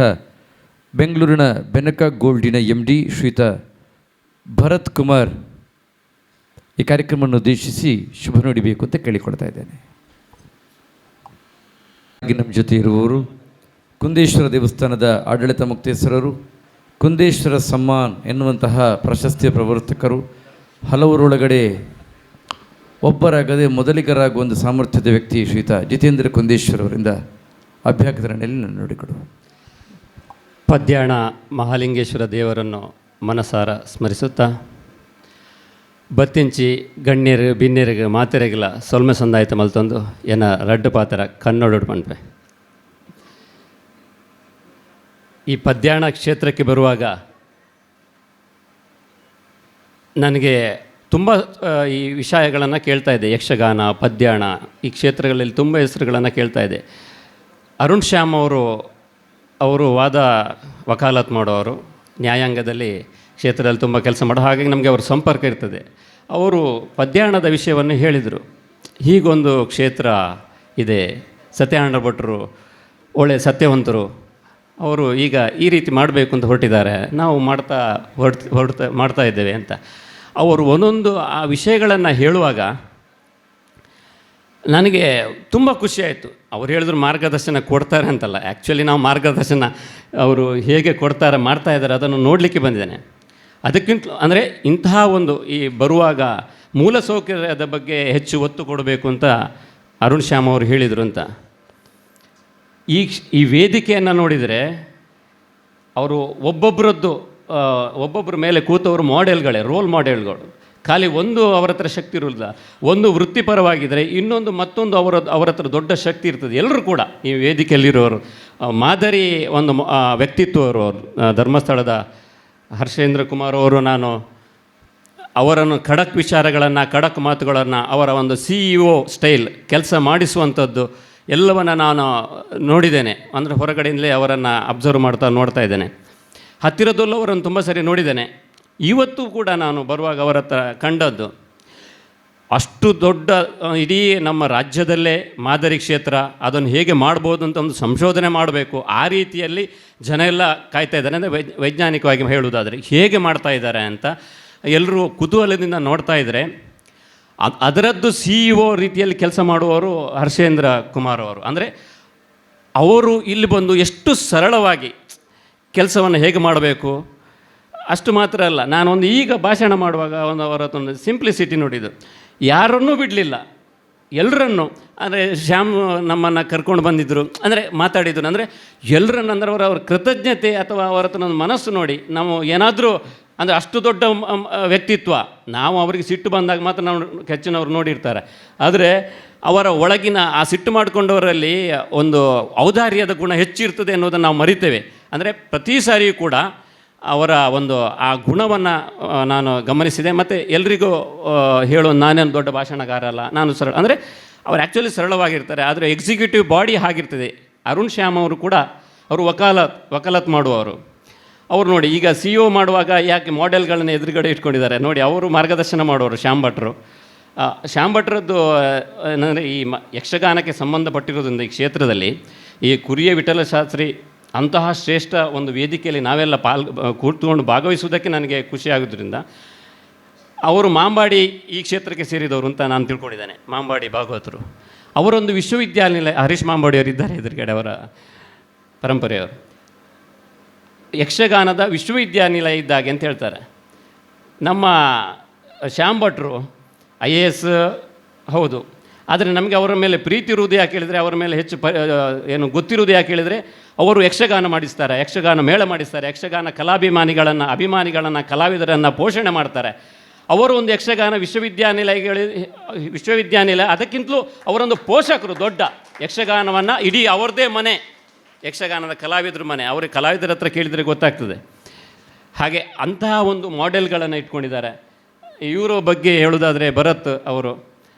Speaker 1: ಬೆಂಗಳೂರಿನ ಬೆನಕ ಗೋಲ್ಡಿನ MD ಶ್ರೀಯುತ ಭರತ್ ಕುಮಾರ್ ಈ ಕಾರ್ಯಕ್ರಮವನ್ನು ಉದ್ದೇಶಿಸಿ ಶುಭ ನುಡಿಬೇಕು ಅಂತ ಕೇಳಿಕೊಳ್ತಾ ಇದ್ದೇನೆ. ನಮ್ಮ ಜೊತೆ ಇರುವವರು ಕುಂದೇಶ್ವರ ದೇವಸ್ಥಾನದ ಆಡಳಿತ ಮುಕ್ತೇಶ್ವರರು, ಕುಂದೇಶ್ವರ ಸಮ್ಮಾನ್ ಎನ್ನುವಂತಹ ಪ್ರಶಸ್ತಿಯ ಪ್ರವರ್ತಕರು, ಹಲವರೊಳಗಡೆ ಒಬ್ಬರಾಗದೆ ಮೊದಲಿಗರಾಗುವ ಒಂದು ಸಾಮರ್ಥ್ಯದ ವ್ಯಕ್ತಿ ಶ್ರೀಯುತ ಜಿತೇಂದ್ರ ಕುಂದೇಶ್ವರ್ ಅವರಿಂದ ಅಭ್ಯಾಗತರಣೆಯಲ್ಲಿ ನಾನು ನೋಡಿಕೊಡು.
Speaker 10: ಪದ್ಯಾಣ ಮಹಾಲಿಂಗೇಶ್ವರ ದೇವರನ್ನು ಮನಸಾರ ಸ್ಮರಿಸುತ್ತಾ ಬತ್ತಿಂಚಿ ಗಣ್ಯರು ಬಿನ್ಯರಿಗೆ ಮಾತೆರೆಗಿಲ್ಲ ಸೊಲ್ಮೆ ಸಂದಾಯಿತ ಮಲ್ತೊಂದು ಏನ ರಡ್ಡು ಪಾತ್ರ ಕನ್ನಡ ಪಂಡ್ರೆ. ಈ ಪದ್ಯಾಣ ಕ್ಷೇತ್ರಕ್ಕೆ ಬರುವಾಗ ನನಗೆ ತುಂಬ ಈ ವಿಷಯಗಳನ್ನು ಕೇಳ್ತಾ ಇದ್ದೆ. ಯಕ್ಷಗಾನ, ಪದ್ಯಾಣ ಈ ಕ್ಷೇತ್ರಗಳಲ್ಲಿ ತುಂಬ ಹೆಸರುಗಳನ್ನು ಕೇಳ್ತಾ ಇದ್ದೆ. ಅರುಣ್ ಶ್ಯಾಮ್ ಅವರು ವಾದ ವಕಾಲತ್ ಮಾಡೋರು, ನ್ಯಾಯಾಂಗದಲ್ಲಿ ಕ್ಷೇತ್ರದಲ್ಲಿ ತುಂಬ ಕೆಲಸ ಮಾಡೋ, ಹಾಗಾಗಿ ನಮಗೆ ಅವ್ರ ಸಂಪರ್ಕ ಇರ್ತದೆ. ಅವರು ಪದ್ಯಾಣದ ವಿಷಯವನ್ನು ಹೇಳಿದರು. ಹೀಗೊಂದು ಕ್ಷೇತ್ರ ಇದೆ, ಸತ್ಯನಾರಾಯಣ ಭಟ್ರು ಒಳ್ಳೆಯ ಸತ್ಯವಂತರು, ಅವರು ಈಗ ಈ ರೀತಿ ಮಾಡಬೇಕು ಅಂತ ಹೊರಟಿದ್ದಾರೆ, ನಾವು ಮಾಡ್ತಾ ಇದ್ದೇವೆ ಅಂತ ಅವರು ಒಂದೊಂದು ಆ ವಿಷಯಗಳನ್ನು ಹೇಳುವಾಗ ನನಗೆ ತುಂಬ ಖುಷಿಯಾಯಿತು. ಅವ್ರು ಹೇಳಿದ್ರು ಮಾರ್ಗದರ್ಶನ ಕೊಡ್ತಾರೆ ಅಂತಲ್ಲ, ಆ್ಯಕ್ಚುಲಿ ನಾವು ಮಾರ್ಗದರ್ಶನ ಅವರು ಹೇಗೆ ಕೊಡ್ತಾರೆ ಮಾಡ್ತಾ ಇದ್ದಾರೆ ಅದನ್ನು ನೋಡಲಿಕ್ಕೆ ಬಂದಿದ್ದೇನೆ. ಅದಕ್ಕಿಂತ ಅಂದರೆ ಇಂತಹ ಒಂದು ಈ ಬರುವಾಗ ಮೂಲಸೌಕರ್ಯದ ಬಗ್ಗೆ ಹೆಚ್ಚು ಒತ್ತು ಕೊಡಬೇಕು ಅಂತ ಅರುಣ್ ಶ್ಯಾಮ್ ಅವರು ಹೇಳಿದರು ಅಂತ. ಈ ವೇದಿಕೆಯನ್ನು ನೋಡಿದರೆ ಅವರು ಒಬ್ಬೊಬ್ಬರ ಮೇಲೆ ಕೂತವರು ಮಾಡೆಲ್ಗಳೇ, ರೋಲ್ ಮಾಡೆಲ್ಗಳು. ಖಾಲಿ ಒಂದು ಅವರ ಹತ್ರ ಶಕ್ತಿ ಇರೋಲ್ಲ, ಒಂದು ವೃತ್ತಿಪರವಾಗಿದ್ದರೆ ಇನ್ನೊಂದು ಮತ್ತೊಂದು ಅವರ ಹತ್ರ ದೊಡ್ಡ ಶಕ್ತಿ ಇರ್ತದೆ. ಎಲ್ಲರೂ ಕೂಡ ಈ ವೇದಿಕೆಯಲ್ಲಿರೋರು ಮಾದರಿ ಒಂದು ವ್ಯಕ್ತಿತ್ವವರು. ಧರ್ಮಸ್ಥಳದ ಹರ್ಷೇಂದ್ರ ಕುಮಾರ್ ಅವರು, ನಾನು ಅವರನ್ನು ಖಡಕ್ ವಿಚಾರಗಳನ್ನು, ಖಡಕ್ ಮಾತುಗಳನ್ನು, ಅವರ ಒಂದು CEO ಸ್ಟೈಲ್ ಕೆಲಸ ಮಾಡಿಸುವಂಥದ್ದು ಎಲ್ಲವನ್ನು ನಾನು ನೋಡಿದ್ದೇನೆ. ಅಂದರೆ ಹೊರಗಡೆಯಿಂದಲೇ ಅವರನ್ನು ಅಬ್ಸರ್ವ್ ನೋಡ್ತಾ ಇದ್ದೇನೆ. ಹತ್ತಿರದಲ್ಲೂ ಅವರನ್ನು ತುಂಬ ಸರಿ ನೋಡಿದ್ದೇನೆ. ಇವತ್ತು ಕೂಡ ನಾನು ಬರುವಾಗ ಅವರ ಹತ್ರ ಕಂಡದ್ದು ಅಷ್ಟು ದೊಡ್ಡ ಇಡೀ ನಮ್ಮ ರಾಜ್ಯದಲ್ಲೇ ಮಾದರಿ ಕ್ಷೇತ್ರ, ಅದನ್ನು ಹೇಗೆ ಮಾಡ್ಬೋದು ಅಂತ ಒಂದು ಸಂಶೋಧನೆ ಮಾಡಬೇಕು. ಆ ರೀತಿಯಲ್ಲಿ ಜನ ಎಲ್ಲ ಕಾಯ್ತಾ ಇದ್ದಾರೆ. ಅಂದರೆ ವೈಜ್ಞಾನಿಕವಾಗಿ ಹೇಳುವುದಾದರೆ ಹೇಗೆ ಮಾಡ್ತಾ ಇದ್ದಾರೆ ಅಂತ ಎಲ್ಲರೂ ಕುತೂಹಲದಿಂದ ನೋಡ್ತಾ ಇದ್ದರೆ, ಅದರದ್ದು CEO ರೀತಿಯಲ್ಲಿ ಕೆಲಸ ಮಾಡುವವರು ಹರ್ಷೇಂದ್ರ ಕುಮಾರ್ ಅವರು. ಅಂದರೆ ಅವರು ಇಲ್ಲಿ ಬಂದು ಎಷ್ಟು ಸರಳವಾಗಿ ಕೆಲಸವನ್ನು ಹೇಗೆ ಮಾಡಬೇಕು ಅಷ್ಟು ಮಾತ್ರ ಅಲ್ಲ. ನಾನೊಂದು ಈಗ ಭಾಷಣ ಮಾಡುವಾಗ ಅವರದೊಂದು ಸಿಂಪ್ಲಿಸಿಟಿ ನೋಡಿದ್ದು, ಯಾರನ್ನೂ ಬಿಡಲಿಲ್ಲ, ಎಲ್ಲರನ್ನು. ಅಂದರೆ ಶ್ಯಾಮ್ ನಮ್ಮನ್ನು ಕರ್ಕೊಂಡು ಬಂದಿದ್ದರು, ಅಂದರೆ ಮಾತಾಡಿದ್ರು. ಅಂದರೆ ಎಲ್ಲರನ್ನು, ಅಂದರೆ ಅವರ ಕೃತಜ್ಞತೆ ಅಥವಾ ಅವರ ಹತ್ರ ಒಂದು ಮನಸ್ಸು ನೋಡಿ ನಾವು ಏನಾದರೂ, ಅಂದರೆ ಅಷ್ಟು ದೊಡ್ಡ ವ್ಯಕ್ತಿತ್ವ. ನಾವು ಅವರಿಗೆ ಸಿಟ್ಟು ಬಂದಾಗ ಮಾತ್ರ ನಾವು ಹೆಚ್ಚಿನವ್ರು ನೋಡಿರ್ತಾರೆ. ಆದರೆ ಅವರ ಒಳಗಿನ ಆ ಸಿಟ್ಟು ಮಾಡಿಕೊಂಡವರಲ್ಲಿ ಒಂದು ಔದಾರ್ಯದ ಗುಣ ಹೆಚ್ಚಿರ್ತದೆ ಅನ್ನೋದನ್ನು ನಾವು ಮರಿತೇವೆ. ಅಂದರೆ ಪ್ರತಿ ಸಾರಿಯೂ ಕೂಡ ಅವರ ಒಂದು ಆ ಗುಣವನ್ನು ನಾನು ಗಮನಿಸಿದೆ. ಮತ್ತು ಎಲ್ರಿಗೂ ಹೇಳೋ, ನಾನೇನು ದೊಡ್ಡ ಭಾಷಣಗಾರ ಅಲ್ಲ, ನಾನು ಸರಳ, ಅಂದರೆ ಅವ್ರು ಆ್ಯಕ್ಚುಲಿ ಸರಳವಾಗಿರ್ತಾರೆ. ಆದರೆ ಎಕ್ಸಿಕ್ಯೂಟಿವ್ ಬಾಡಿ ಆಗಿರ್ತದೆ. ಅರುಣ್ ಶ್ಯಾಮ್ ಅವರು ಕೂಡ ಅವರು ವಕಾಲತ್ ಮಾಡುವವರು. ಅವರು ನೋಡಿ, ಈಗ CEO ಮಾಡುವಾಗ ಯಾಕೆ ಮಾಡೆಲ್ಗಳನ್ನ ಎದುರುಗಡೆ ಇಟ್ಕೊಂಡಿದ್ದಾರೆ ನೋಡಿ, ಅವರು ಮಾರ್ಗದರ್ಶನ ಮಾಡುವರು ಶ್ಯಾಮ್ ಭಟ್ರು. ಶ್ಯಾಮ್ ಭಟ್ರದ್ದು ಏನಂದರೆ ಈ ಯಕ್ಷಗಾನಕ್ಕೆ ಸಂಬಂಧಪಟ್ಟಿರೋದ್ರಿಂದ ಈ ಕ್ಷೇತ್ರದಲ್ಲಿ ಈ ಕುರಿಯ ವಿಠಲ ಶಾಸ್ತ್ರಿ ಅಂತಹ ಶ್ರೇಷ್ಠ ಒಂದು ವೇದಿಕೆಯಲ್ಲಿ ನಾವೆಲ್ಲ ಕೂತ್ಕೊಂಡು ಭಾಗವಹಿಸುವುದಕ್ಕೆ ನನಗೆ ಖುಷಿಯಾಗೋದ್ರಿಂದ ಅವರು ಮಾಂಬಾಡಿ ಈ ಕ್ಷೇತ್ರಕ್ಕೆ ಸೇರಿದವರು ಅಂತ ನಾನು ತಿಳ್ಕೊಂಡಿದ್ದೇನೆ. ಮಾಂಬಾಡಿ ಭಾಗವತರು ಅವರೊಂದು ವಿಶ್ವವಿದ್ಯಾನಿಲಯ, ಹರೀಶ್ ಮಾಂಬಾಡಿ ಅವರಿದ್ದಾರೆ ಎದುರುಗಡೆ, ಅವರ ಪರಂಪರೆಯವರು. ಯಕ್ಷಗಾನದ ವಿಶ್ವವಿದ್ಯಾನಿಲಯ ಇದ್ದಾಗೆ ಅಂತ ಹೇಳ್ತಾರೆ. ನಮ್ಮ ಶ್ಯಾಮ್ ಭಟ್ರು IAS ಹೌದು, ಆದರೆ ನಮಗೆ ಅವರ ಮೇಲೆ ಪ್ರೀತಿ ಇರುವುದು ಯಾಕೆ ಹೇಳಿದರೆ, ಅವರ ಮೇಲೆ ಹೆಚ್ಚು ಏನು ಗೊತ್ತಿರುವುದು ಯಾಕೆ ಹೇಳಿದರೆ, ಅವರು ಯಕ್ಷಗಾನ ಮಾಡಿಸ್ತಾರೆ, ಯಕ್ಷಗಾನ ಮೇಳ ಮಾಡಿಸ್ತಾರೆ, ಯಕ್ಷಗಾನ ಅಭಿಮಾನಿಗಳನ್ನು ಕಲಾವಿದರನ್ನು ಪೋಷಣೆ ಮಾಡ್ತಾರೆ. ಅವರು ಒಂದು ಯಕ್ಷಗಾನ ವಿಶ್ವವಿದ್ಯಾನಿಲಯ, ಅದಕ್ಕಿಂತಲೂ ಅವರೊಂದು ಪೋಷಕರು. ದೊಡ್ಡ ಯಕ್ಷಗಾನವನ್ನು ಇಡೀ ಅವ್ರದ್ದೇ ಮನೆ, ಯಕ್ಷಗಾನದ ಕಲಾವಿದ್ರ ಮನೆ. ಅವ್ರಿಗೆ ಕಲಾವಿದರ ಹತ್ರ ಕೇಳಿದರೆ ಗೊತ್ತಾಗ್ತದೆ. ಹಾಗೆ ಅಂತಹ ಒಂದು ಮಾಡೆಲ್ಗಳನ್ನು ಇಟ್ಕೊಂಡಿದ್ದಾರೆ. ಇವರ ಬಗ್ಗೆ ಹೇಳೋದಾದರೆ ಭರತ್ ಅವರು,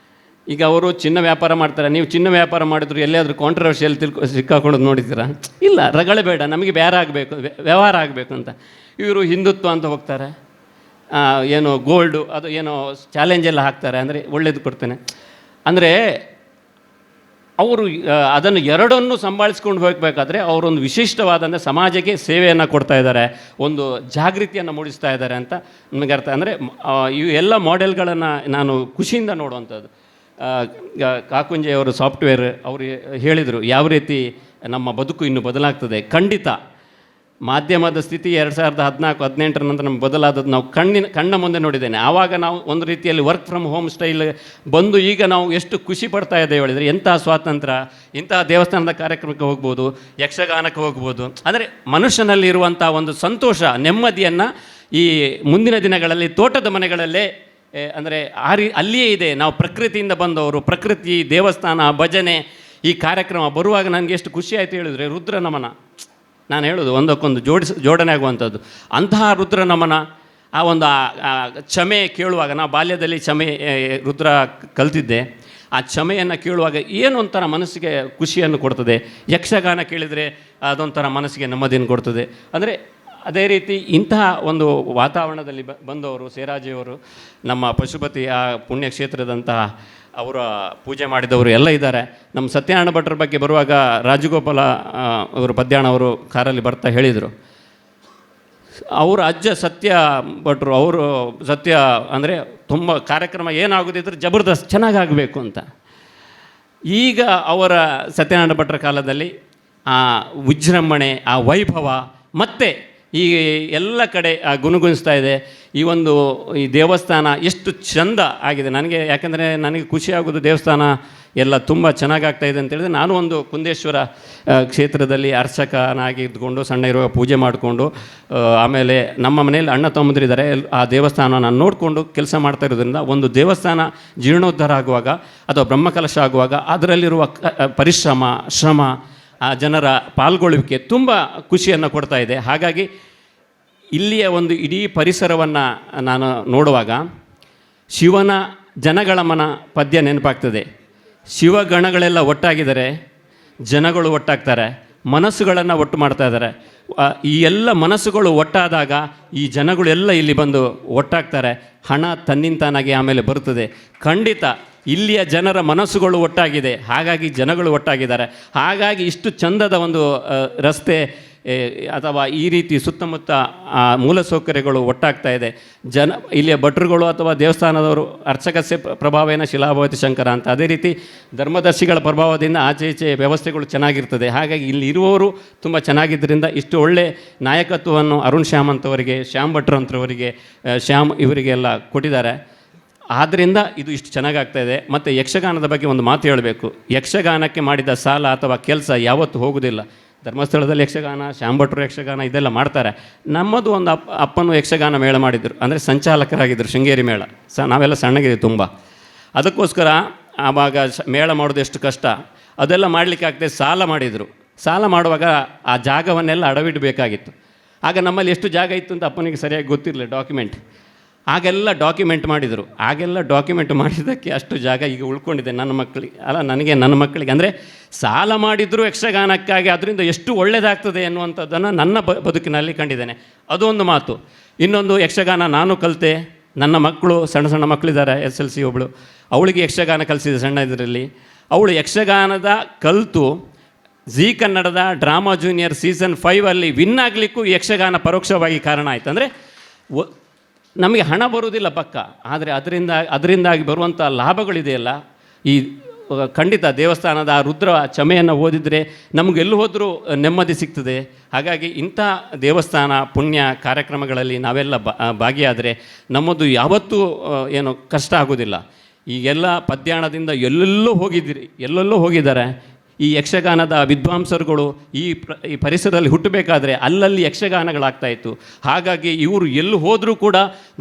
Speaker 10: ಈಗ ಅವರು ಚಿನ್ನ ವ್ಯಾಪಾರ ಮಾಡ್ತಾರೆ. ನೀವು ಚಿನ್ನ ವ್ಯಾಪಾರ ಮಾಡಿದ್ರು ಎಲ್ಲಿಯಾದರೂ ಕಾಂಟ್ರವರ್ಷಿಯಲ್ಲಿ ಸಿಕ್ಕಾಕೊಳ್ಳೋದು ನೋಡಿದ್ದೀರಾ? ಇಲ್ಲ, ರಗಳೆ ಬೇಡ, ನಮಗೆ ಬೇರೆ ಆಗಬೇಕು, ವ್ಯವಹಾರ ಆಗಬೇಕು ಅಂತ. ಇವರು ಹಿಂದುತ್ವ ಅಂತ ಹೋಗ್ತಾರೆ, ಏನೋ ಗೋಲ್ಡು ಅದು ಏನೋ ಚಾಲೆಂಜ್ ಎಲ್ಲ ಹಾಕ್ತಾರೆ, ಅಂದರೆ ಒಳ್ಳೇದು ಕೊಡ್ತೇನೆ ಅಂದರೆ ಅವರು ಅದನ್ನು ಎರಡನ್ನೂ ಸಂಭಾಳಿಸ್ಕೊಂಡು ಹೋಗಬೇಕಾದ್ರೆ ಅವರೊಂದು ವಿಶಿಷ್ಟವಾದಂಥ ಸಮಾಜಕ್ಕೆ ಸೇವೆಯನ್ನು ಕೊಡ್ತಾ ಇದ್ದಾರೆ, ಒಂದು ಜಾಗೃತಿಯನ್ನು ಮೂಡಿಸ್ತಾ ಇದ್ದಾರೆ ಅಂತ ನನಗೆ ಅರ್ಥ. ಅಂದರೆ ಇವು ಎಲ್ಲ ಮಾಡೆಲ್ಗಳನ್ನು ನಾನು ಖುಷಿಯಿಂದ ನೋಡುವಂಥದ್ದು. ಕಾಕುಂಜೆಯವರು ಸಾಫ್ಟ್ವೇರ್ ಅವರು ಹೇಳಿದರು ಯಾವ ರೀತಿ ನಮ್ಮ ಬದುಕು ಇನ್ನೂ ಬದಲಾಗ್ತದೆ. ಖಂಡಿತ ಮಾಧ್ಯಮದ ಸ್ಥಿತಿ 2014-18 ನಂತರ ನಮ್ಗೆ ಬದಲಾದದ್ದು ನಾವು ಕಣ್ಣ ಮುಂದೆ ನೋಡಿದ್ದೇನೆ. ಆವಾಗ ನಾವು ಒಂದು ರೀತಿಯಲ್ಲಿ ವರ್ಕ್ ಫ್ರಮ್ ಹೋಮ್ ಸ್ಟೈಲ್ ಬಂದು ಈಗ ನಾವು ಎಷ್ಟು ಖುಷಿ ಪಡ್ತಾ ಇದ್ದೇವೆ ಹೇಳಿದರೆ, ಎಂತಹ ಸ್ವಾತಂತ್ರ್ಯ, ಇಂತಹ ದೇವಸ್ಥಾನದ ಕಾರ್ಯಕ್ರಮಕ್ಕೆ ಹೋಗ್ಬೋದು, ಯಕ್ಷಗಾನಕ್ಕೆ ಹೋಗ್ಬೋದು. ಅಂದರೆ ಮನುಷ್ಯನಲ್ಲಿ ಇರುವಂಥ ಒಂದು ಸಂತೋಷ, ನೆಮ್ಮದಿಯನ್ನು ಈ ಮುಂದಿನ ದಿನಗಳಲ್ಲಿ ತೋಟದ ಮನೆಗಳಲ್ಲೇ ಅಂದರೆ ಅಲ್ಲಿಯೇ ಇದೆ. ನಾವು ಪ್ರಕೃತಿಯಿಂದ ಬಂದವರು, ಪ್ರಕೃತಿ, ದೇವಸ್ಥಾನ, ಭಜನೆ, ಈ ಕಾರ್ಯಕ್ರಮ ಬರುವಾಗ ನನಗೆ ಎಷ್ಟು ಖುಷಿ ಆಯಿತು ಹೇಳಿದರೆ, ರುದ್ರ ನಮನ ನಾನು ಹೇಳೋದು ಒಂದಕ್ಕೊಂದು ಜೋಡಣೆ ಆಗುವಂಥದ್ದು. ಅಂತಹ ರುದ್ರ ನಮನ, ಆ ಒಂದು ಕ್ಷಮೆ ಕೇಳುವಾಗ, ನಾವು ಬಾಲ್ಯದಲ್ಲಿ ಕ್ಷಮೆ ರುದ್ರ ಕಲ್ತಿದ್ದೆ, ಆ ಕ್ಷಮೆಯನ್ನು ಕೇಳುವಾಗ ಏನು ಒಂಥರ ಮನಸ್ಸಿಗೆ ಖುಷಿಯನ್ನು ಕೊಡ್ತದೆ. ಯಕ್ಷಗಾನ ಕೇಳಿದರೆ ಅದೊಂಥರ ಮನಸ್ಸಿಗೆ ನೆಮ್ಮದಿಯನ್ನು ಕೊಡ್ತದೆ. ಅಂದರೆ ಅದೇ ರೀತಿ ಇಂತಹ ಒಂದು ವಾತಾವರಣದಲ್ಲಿ ಬಂದವರು ಸೇರಾಜಿಯವರು, ನಮ್ಮ ಪಶುಪತಿ ಆ ಪುಣ್ಯಕ್ಷೇತ್ರದಂತಹ ಅವರ ಪೂಜೆ ಮಾಡಿದವರು ಎಲ್ಲ ಇದ್ದಾರೆ. ನಮ್ಮ ಸತ್ಯನಾರಾಯಣ ಭಟ್ರ ಬಗ್ಗೆ ಬರುವಾಗ ರಾಜಗೋಪಾಲ ಅವರು ಪದ್ಯಾಣ ಅವರು ಕಾರಲ್ಲಿ ಬರ್ತಾ ಹೇಳಿದರು, ಅವರ ಅಜ್ಜ ಸತ್ಯ ಭಟ್ರು, ಅವರು ಸತ್ಯ ಅಂದರೆ ತುಂಬ ಕಾರ್ಯಕ್ರಮ ಏನಾಗೋದಿದ್ರೆ ಜಬರ್ದಸ್ತ್ ಚೆನ್ನಾಗಾಗಬೇಕು ಅಂತ. ಈಗ ಅವರ ಸತ್ಯನಾರಾಯಣ ಭಟ್ರ ಕಾಲದಲ್ಲಿ ಆ ವಿಜೃಂಭಣೆ, ಆ ವೈಭವ ಮತ್ತೆ ಈ ಎಲ್ಲ ಕಡೆ ಗುನುಗುಣಿಸ್ತಾ ಇದೆ. ಈ ದೇವಸ್ಥಾನ ಎಷ್ಟು ಚಂದ ಆಗಿದೆ ನನಗೆ. ಯಾಕೆಂದರೆ ನನಗೆ ಖುಷಿಯಾಗೋದು ದೇವಸ್ಥಾನ ಎಲ್ಲ ತುಂಬ ಚೆನ್ನಾಗಾಗ್ತಾ ಇದೆ ಅಂತೇಳಿದ್ರೆ, ನಾನು ಒಂದು ಕುಂದೇಶ್ವರ ಕ್ಷೇತ್ರದಲ್ಲಿ ಅರ್ಚಕನಾಗಿ ಇದ್ದುಕೊಂಡು ಸಣ್ಣ ಇರುವಾಗ ಪೂಜೆ ಮಾಡಿಕೊಂಡು, ಆಮೇಲೆ ನಮ್ಮ ಮನೆಯಲ್ಲಿ ಅಣ್ಣ ತಮ್ಮಂದಿರಿದ್ದಾರೆ, ಆ ದೇವಸ್ಥಾನ ನಾನು ನೋಡಿಕೊಂಡು ಕೆಲಸ ಮಾಡ್ತಾ ಇರೋದ್ರಿಂದ ಒಂದು ದೇವಸ್ಥಾನ ಜೀರ್ಣೋದ್ಧಾರ ಆಗುವಾಗ ಅಥವಾ ಬ್ರಹ್ಮಕಲಶ ಆಗುವಾಗ ಅದರಲ್ಲಿರುವ ಪರಿಶ್ರಮ, ಶ್ರಮ, ಆ ಜನರ ಪಾಲ್ಗೊಳ್ಳುವಿಕೆ ತುಂಬ ಖುಷಿಯನ್ನು ಕೊಡ್ತಾ ಇದೆ. ಹಾಗಾಗಿ ಇಲ್ಲಿಯ ಒಂದು ಇಡೀ ಪರಿಸರವನ್ನು ನಾನು ನೋಡುವಾಗ ಶಿವನ ಜನಗಳಮನ ಪದ್ಯ ನೆನಪಾಗ್ತದೆ. ಶಿವಗಣಗಳೆಲ್ಲ ಒಟ್ಟಾಗಿದ್ದಾರೆ, ಜನಗಳು ಒಟ್ಟಾಗ್ತಾರೆ, ಮನಸ್ಸುಗಳನ್ನು ಒಟ್ಟು ಮಾಡ್ತಾ ಇದ್ದಾರೆ. ಈ ಎಲ್ಲ ಮನಸ್ಸುಗಳು ಒಟ್ಟಾದಾಗ ಈ ಜನಗಳೆಲ್ಲ ಇಲ್ಲಿ ಬಂದು ಒಟ್ಟಾಗ್ತಾರೆ. ಹಣ ತನ್ನಿಂತಾನಾಗಿ ಆಮೇಲೆ ಬರುತ್ತದೆ. ಖಂಡಿತ ಇಲ್ಲಿಯ ಜನರ ಮನಸ್ಸುಗಳು ಒಟ್ಟಾಗಿದೆ, ಹಾಗಾಗಿ ಜನಗಳು ಒಟ್ಟಾಗಿದ್ದಾರೆ. ಹಾಗಾಗಿ ಇಷ್ಟು ಚಂದದ ಒಂದು ರಸ್ತೆ ಅಥವಾ ಈ ರೀತಿ ಸುತ್ತಮುತ್ತ ಮೂಲಸೌಕರ್ಯಗಳು ಒಟ್ಟಾಗ್ತಾ ಇದೆ. ಇಲ್ಲಿಯ ಭಟ್ರುಗಳು ಅಥವಾ ದೇವಸ್ಥಾನದವರು ಅರ್ಚಕಸ್ಯ ಪ್ರಭಾವೇನ ಶಿಲಾಭವತಿ ಶಂಕರ ಅಂತ, ಅದೇ ರೀತಿ ಧರ್ಮದರ್ಶಿಗಳ ಪ್ರಭಾವದಿಂದ ಆಚೆ ಈಚೆ ವ್ಯವಸ್ಥೆಗಳು ಚೆನ್ನಾಗಿರ್ತದೆ. ಹಾಗಾಗಿ ಇಲ್ಲಿ ಇರುವವರು ತುಂಬ ಚೆನ್ನಾಗಿದ್ದರಿಂದ ಇಷ್ಟು ಒಳ್ಳೆ ನಾಯಕತ್ವವನ್ನು ಅರುಣ್ ಶ್ಯಾಮ್ ಅಂತವರಿಗೆ, ಶ್ಯಾಮ್ ಭಟ್ರು ಅಂತವರಿಗೆ, ಶ್ಯಾಮ್ ಇವರಿಗೆಲ್ಲ ಕೊಟ್ಟಿದ್ದಾರೆ. ಆದ್ದರಿಂದ ಇದು ಇಷ್ಟು ಚೆನ್ನಾಗಾಗ್ತಾಯಿದೆ. ಮತ್ತು ಯಕ್ಷಗಾನದ ಬಗ್ಗೆ ಒಂದು ಮಾತು ಹೇಳಬೇಕು. ಯಕ್ಷಗಾನಕ್ಕೆ ಮಾಡಿದ ಸಾಲ ಅಥವಾ ಕೆಲಸ ಯಾವತ್ತೂ ಹೋಗೋದಿಲ್ಲ. ಧರ್ಮಸ್ಥಳದಲ್ಲಿ ಯಕ್ಷಗಾನ, ಶ್ಯಾಮ್ ಭಟ್ರು ಯಕ್ಷಗಾನ ಇದೆಲ್ಲ ಮಾಡ್ತಾರೆ. ನಮ್ಮದು ಒಂದು ಅಪ್ಪನು ಯಕ್ಷಗಾನ ಮೇಳ ಮಾಡಿದರು, ಅಂದರೆ ಸಂಚಾಲಕರಾಗಿದ್ದರು ಶೃಂಗೇರಿ ಮೇಳ. ನಾವೆಲ್ಲ ಸಣ್ಣಗಿದೆ ತುಂಬ. ಅದಕ್ಕೋಸ್ಕರ ಆವಾಗ ಮೇಳ ಮಾಡೋದು ಎಷ್ಟು ಕಷ್ಟ, ಅದೆಲ್ಲ ಮಾಡಲಿಕ್ಕೆ ಆಗ್ತದೆ. ಸಾಲ ಮಾಡಿದರು. ಸಾಲ ಮಾಡುವಾಗ ಆ ಜಾಗವನ್ನೆಲ್ಲ ಅಡವಿಡಬೇಕಾಗಿತ್ತು. ಆಗ ನಮ್ಮಲ್ಲಿ ಎಷ್ಟು ಜಾಗ ಇತ್ತು ಅಂತ ಅಪ್ಪನಿಗೆ ಸರಿಯಾಗಿ ಗೊತ್ತಿರಲಿಲ್ಲ, ಡಾಕ್ಯುಮೆಂಟ್. ಆಗೆಲ್ಲ ಡಾಕ್ಯುಮೆಂಟ್ ಮಾಡಿದರು. ಆಗೆಲ್ಲ ಡಾಕ್ಯುಮೆಂಟ್ ಮಾಡಿದ್ದಕ್ಕೆ ಅಷ್ಟು ಜಾಗ ಈಗ ಉಳ್ಕೊಂಡಿದೆ ನನ್ನ ಮಕ್ಕಳಿಗೆ, ನನ್ನ ಮಕ್ಕಳಿಗೆ. ಅಂದರೆ ಸಾಲ ಮಾಡಿದರೂ ಯಕ್ಷಗಾನಕ್ಕಾಗಿ ಅದರಿಂದ ಎಷ್ಟು ಒಳ್ಳೆಯದಾಗ್ತದೆ ಎನ್ನುವಂಥದ್ದನ್ನು ನನ್ನ ಬದುಕಿನಲ್ಲಿ ಕಂಡಿದ್ದೇನೆ. ಅದೊಂದು ಮಾತು. ಇನ್ನೊಂದು, ಯಕ್ಷಗಾನ ನಾನು ಕಲಿತೆ. ನನ್ನ ಮಕ್ಕಳು ಸಣ್ಣ ಮಕ್ಕಳಿದ್ದಾರೆ, SLC ಒಬ್ಬಳು, ಅವಳಿಗೆ ಯಕ್ಷಗಾನ ಕಲಿಸಿದೆ ಸಣ್ಣ ಇದರಲ್ಲಿ. ಅವಳು ಯಕ್ಷಗಾನದ ಕಲಿತು ಜೀ ಕನ್ನಡದ ಡ್ರಾಮಾ ಜೂನಿಯರ್ ಸೀಸನ್ 5 ವಿನ್ ಆಗಲಿಕ್ಕೂ ಯಕ್ಷಗಾನ ಪರೋಕ್ಷವಾಗಿ ಕಾರಣ ಆಯಿತು. ಅಂದರೆ ನಮಗೆ ಹಣ ಬರುವುದಿಲ್ಲ ಪಕ್ಕ, ಆದರೆ ಅದರಿಂದಾಗಿ ಬರುವಂಥ ಲಾಭಗಳಿದೆಯಲ್ಲ, ಈ ಖಂಡಿತ ದೇವಸ್ಥಾನದ ಆ ರುದ್ರ ಚಮೆಯನ್ನು ಓದಿದರೆ ನಮಗೆಲ್ಲೂ ಹೋದರೂ ನೆಮ್ಮದಿ ಸಿಗ್ತದೆ. ಹಾಗಾಗಿ ಇಂಥ ದೇವಸ್ಥಾನ ಪುಣ್ಯ ಕಾರ್ಯಕ್ರಮಗಳಲ್ಲಿ ನಾವೆಲ್ಲ ಭಾಗಿಯಾದರೆ ನಮ್ಮದು ಯಾವತ್ತೂ ಏನು ಕಷ್ಟ ಆಗೋದಿಲ್ಲ. ಈಗೆಲ್ಲ ಪದ್ಯಾಣದಿಂದ ಎಲ್ಲೆಲ್ಲೋ ಹೋಗಿದ್ದಾರೆ. ಈ ಯಕ್ಷಗಾನದ ವಿದ್ವಾಂಸರುಗಳು ಈ ಪರಿಸರದಲ್ಲಿ ಹುಟ್ಟಬೇಕಾದ್ರೆ ಅಲ್ಲಲ್ಲಿ ಯಕ್ಷಗಾನಗಳಾಗ್ತಾಯಿತ್ತು. ಹಾಗಾಗಿ ಇವರು ಎಲ್ಲಿ ಹೋದರೂ ಕೂಡ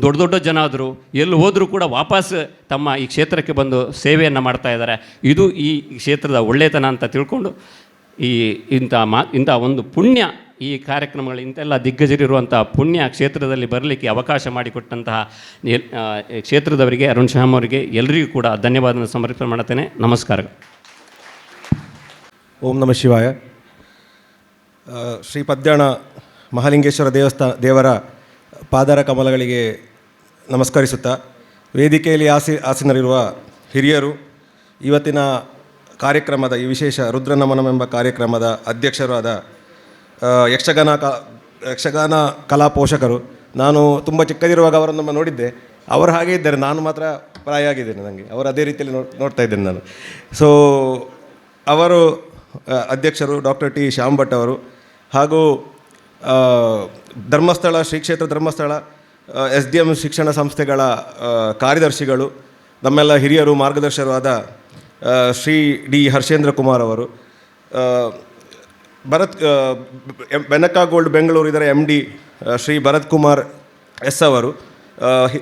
Speaker 10: ದೊಡ್ಡ ಜನ ಆದರು, ಎಲ್ಲಿ ಹೋದರೂ ಕೂಡ ವಾಪಸ್ ತಮ್ಮ ಈ ಕ್ಷೇತ್ರಕ್ಕೆ ಬಂದು ಸೇವೆಯನ್ನು ಮಾಡ್ತಾ ಇದ್ದಾರೆ. ಇದು ಈ ಕ್ಷೇತ್ರದ ಒಳ್ಳೆಯತನ ಅಂತ ತಿಳ್ಕೊಂಡು ಇಂಥ ಒಂದು ಪುಣ್ಯ ಈ ಕಾರ್ಯಕ್ರಮಗಳು ಇಂತೆಲ್ಲ ದಿಗ್ಗಜರಿರುವಂಥ ಪುಣ್ಯ ಕ್ಷೇತ್ರದಲ್ಲಿ ಬರಲಿಕ್ಕೆ ಅವಕಾಶ ಮಾಡಿಕೊಟ್ಟಂತಹ ಕ್ಷೇತ್ರದವರಿಗೆ, ಅರುಣ್ ಶ್ಯಾಮ್ ಅವರಿಗೆ ಎಲ್ಲರಿಗೂ ಕೂಡ ಧನ್ಯವಾದ ಸಮರ್ಪಣೆ ಮಾಡುತ್ತೇನೆ. ನಮಸ್ಕಾರಗಳು.
Speaker 11: ಓಂ ನಮಃ ಶಿವಾಯ. ಶ್ರೀ ಪದ್ಯಾಣ ಮಹಾಲಿಂಗೇಶ್ವರ ದೇವರ ಪಾದರ ಕಮಲಗಳಿಗೆ ನಮಸ್ಕರಿಸುತ್ತಾ, ವೇದಿಕೆಯಲ್ಲಿ ಆಸೀನರಿರುವ ಹಿರಿಯರು, ಇವತ್ತಿನ ಕಾರ್ಯಕ್ರಮದ ಈ ವಿಶೇಷ ರುದ್ರನಮನಮೆಂಬ ಕಾರ್ಯಕ್ರಮದ ಅಧ್ಯಕ್ಷರು ಆದ ಯಕ್ಷಗಾನ ಕಲಾ ಪೋಷಕರು. ನಾನು ತುಂಬ ಚಿಕ್ಕದಿರುವಾಗ ಅವರನ್ನು ನೋಡಿದ್ದೆ. ಅವರು ಹಾಗೇ ಇದ್ದಾರೆ, ನಾನು ಮಾತ್ರ ಪ್ರಾಯ ಆಗಿದ್ದೇನೆ. ನನಗೆ ಅವರು ಅದೇ ರೀತಿಯಲ್ಲಿ ನೋಡ್ತಾ ಇದ್ದೇನೆ ನಾನು. ಸೊ ಅವರು ಅಧ್ಯಕ್ಷರು ಡಾಕ್ಟರ್ ಟಿ ಶ್ಯಾಮ್ ಭಟ್ ಅವರು, ಹಾಗೂ ಧರ್ಮಸ್ಥಳ ಶ್ರೀ ಕ್ಷೇತ್ರ ಧರ್ಮಸ್ಥಳ SDM ಶಿಕ್ಷಣ ಸಂಸ್ಥೆಗಳ ಕಾರ್ಯದರ್ಶಿಗಳು, ನಮ್ಮೆಲ್ಲ ಹಿರಿಯರು ಮಾರ್ಗದರ್ಶಕರಾದ ಶ್ರೀ ಡಿ ಹರ್ಷೇಂದ್ರ ಕುಮಾರ್ ಅವರು, ಬೆನಕ ಗೋಲ್ಡ್ ಬೆಂಗಳೂರು ಇದರ MD ಶ್ರೀ ಭರತ್ ಕುಮಾರ್ S ಅವರು,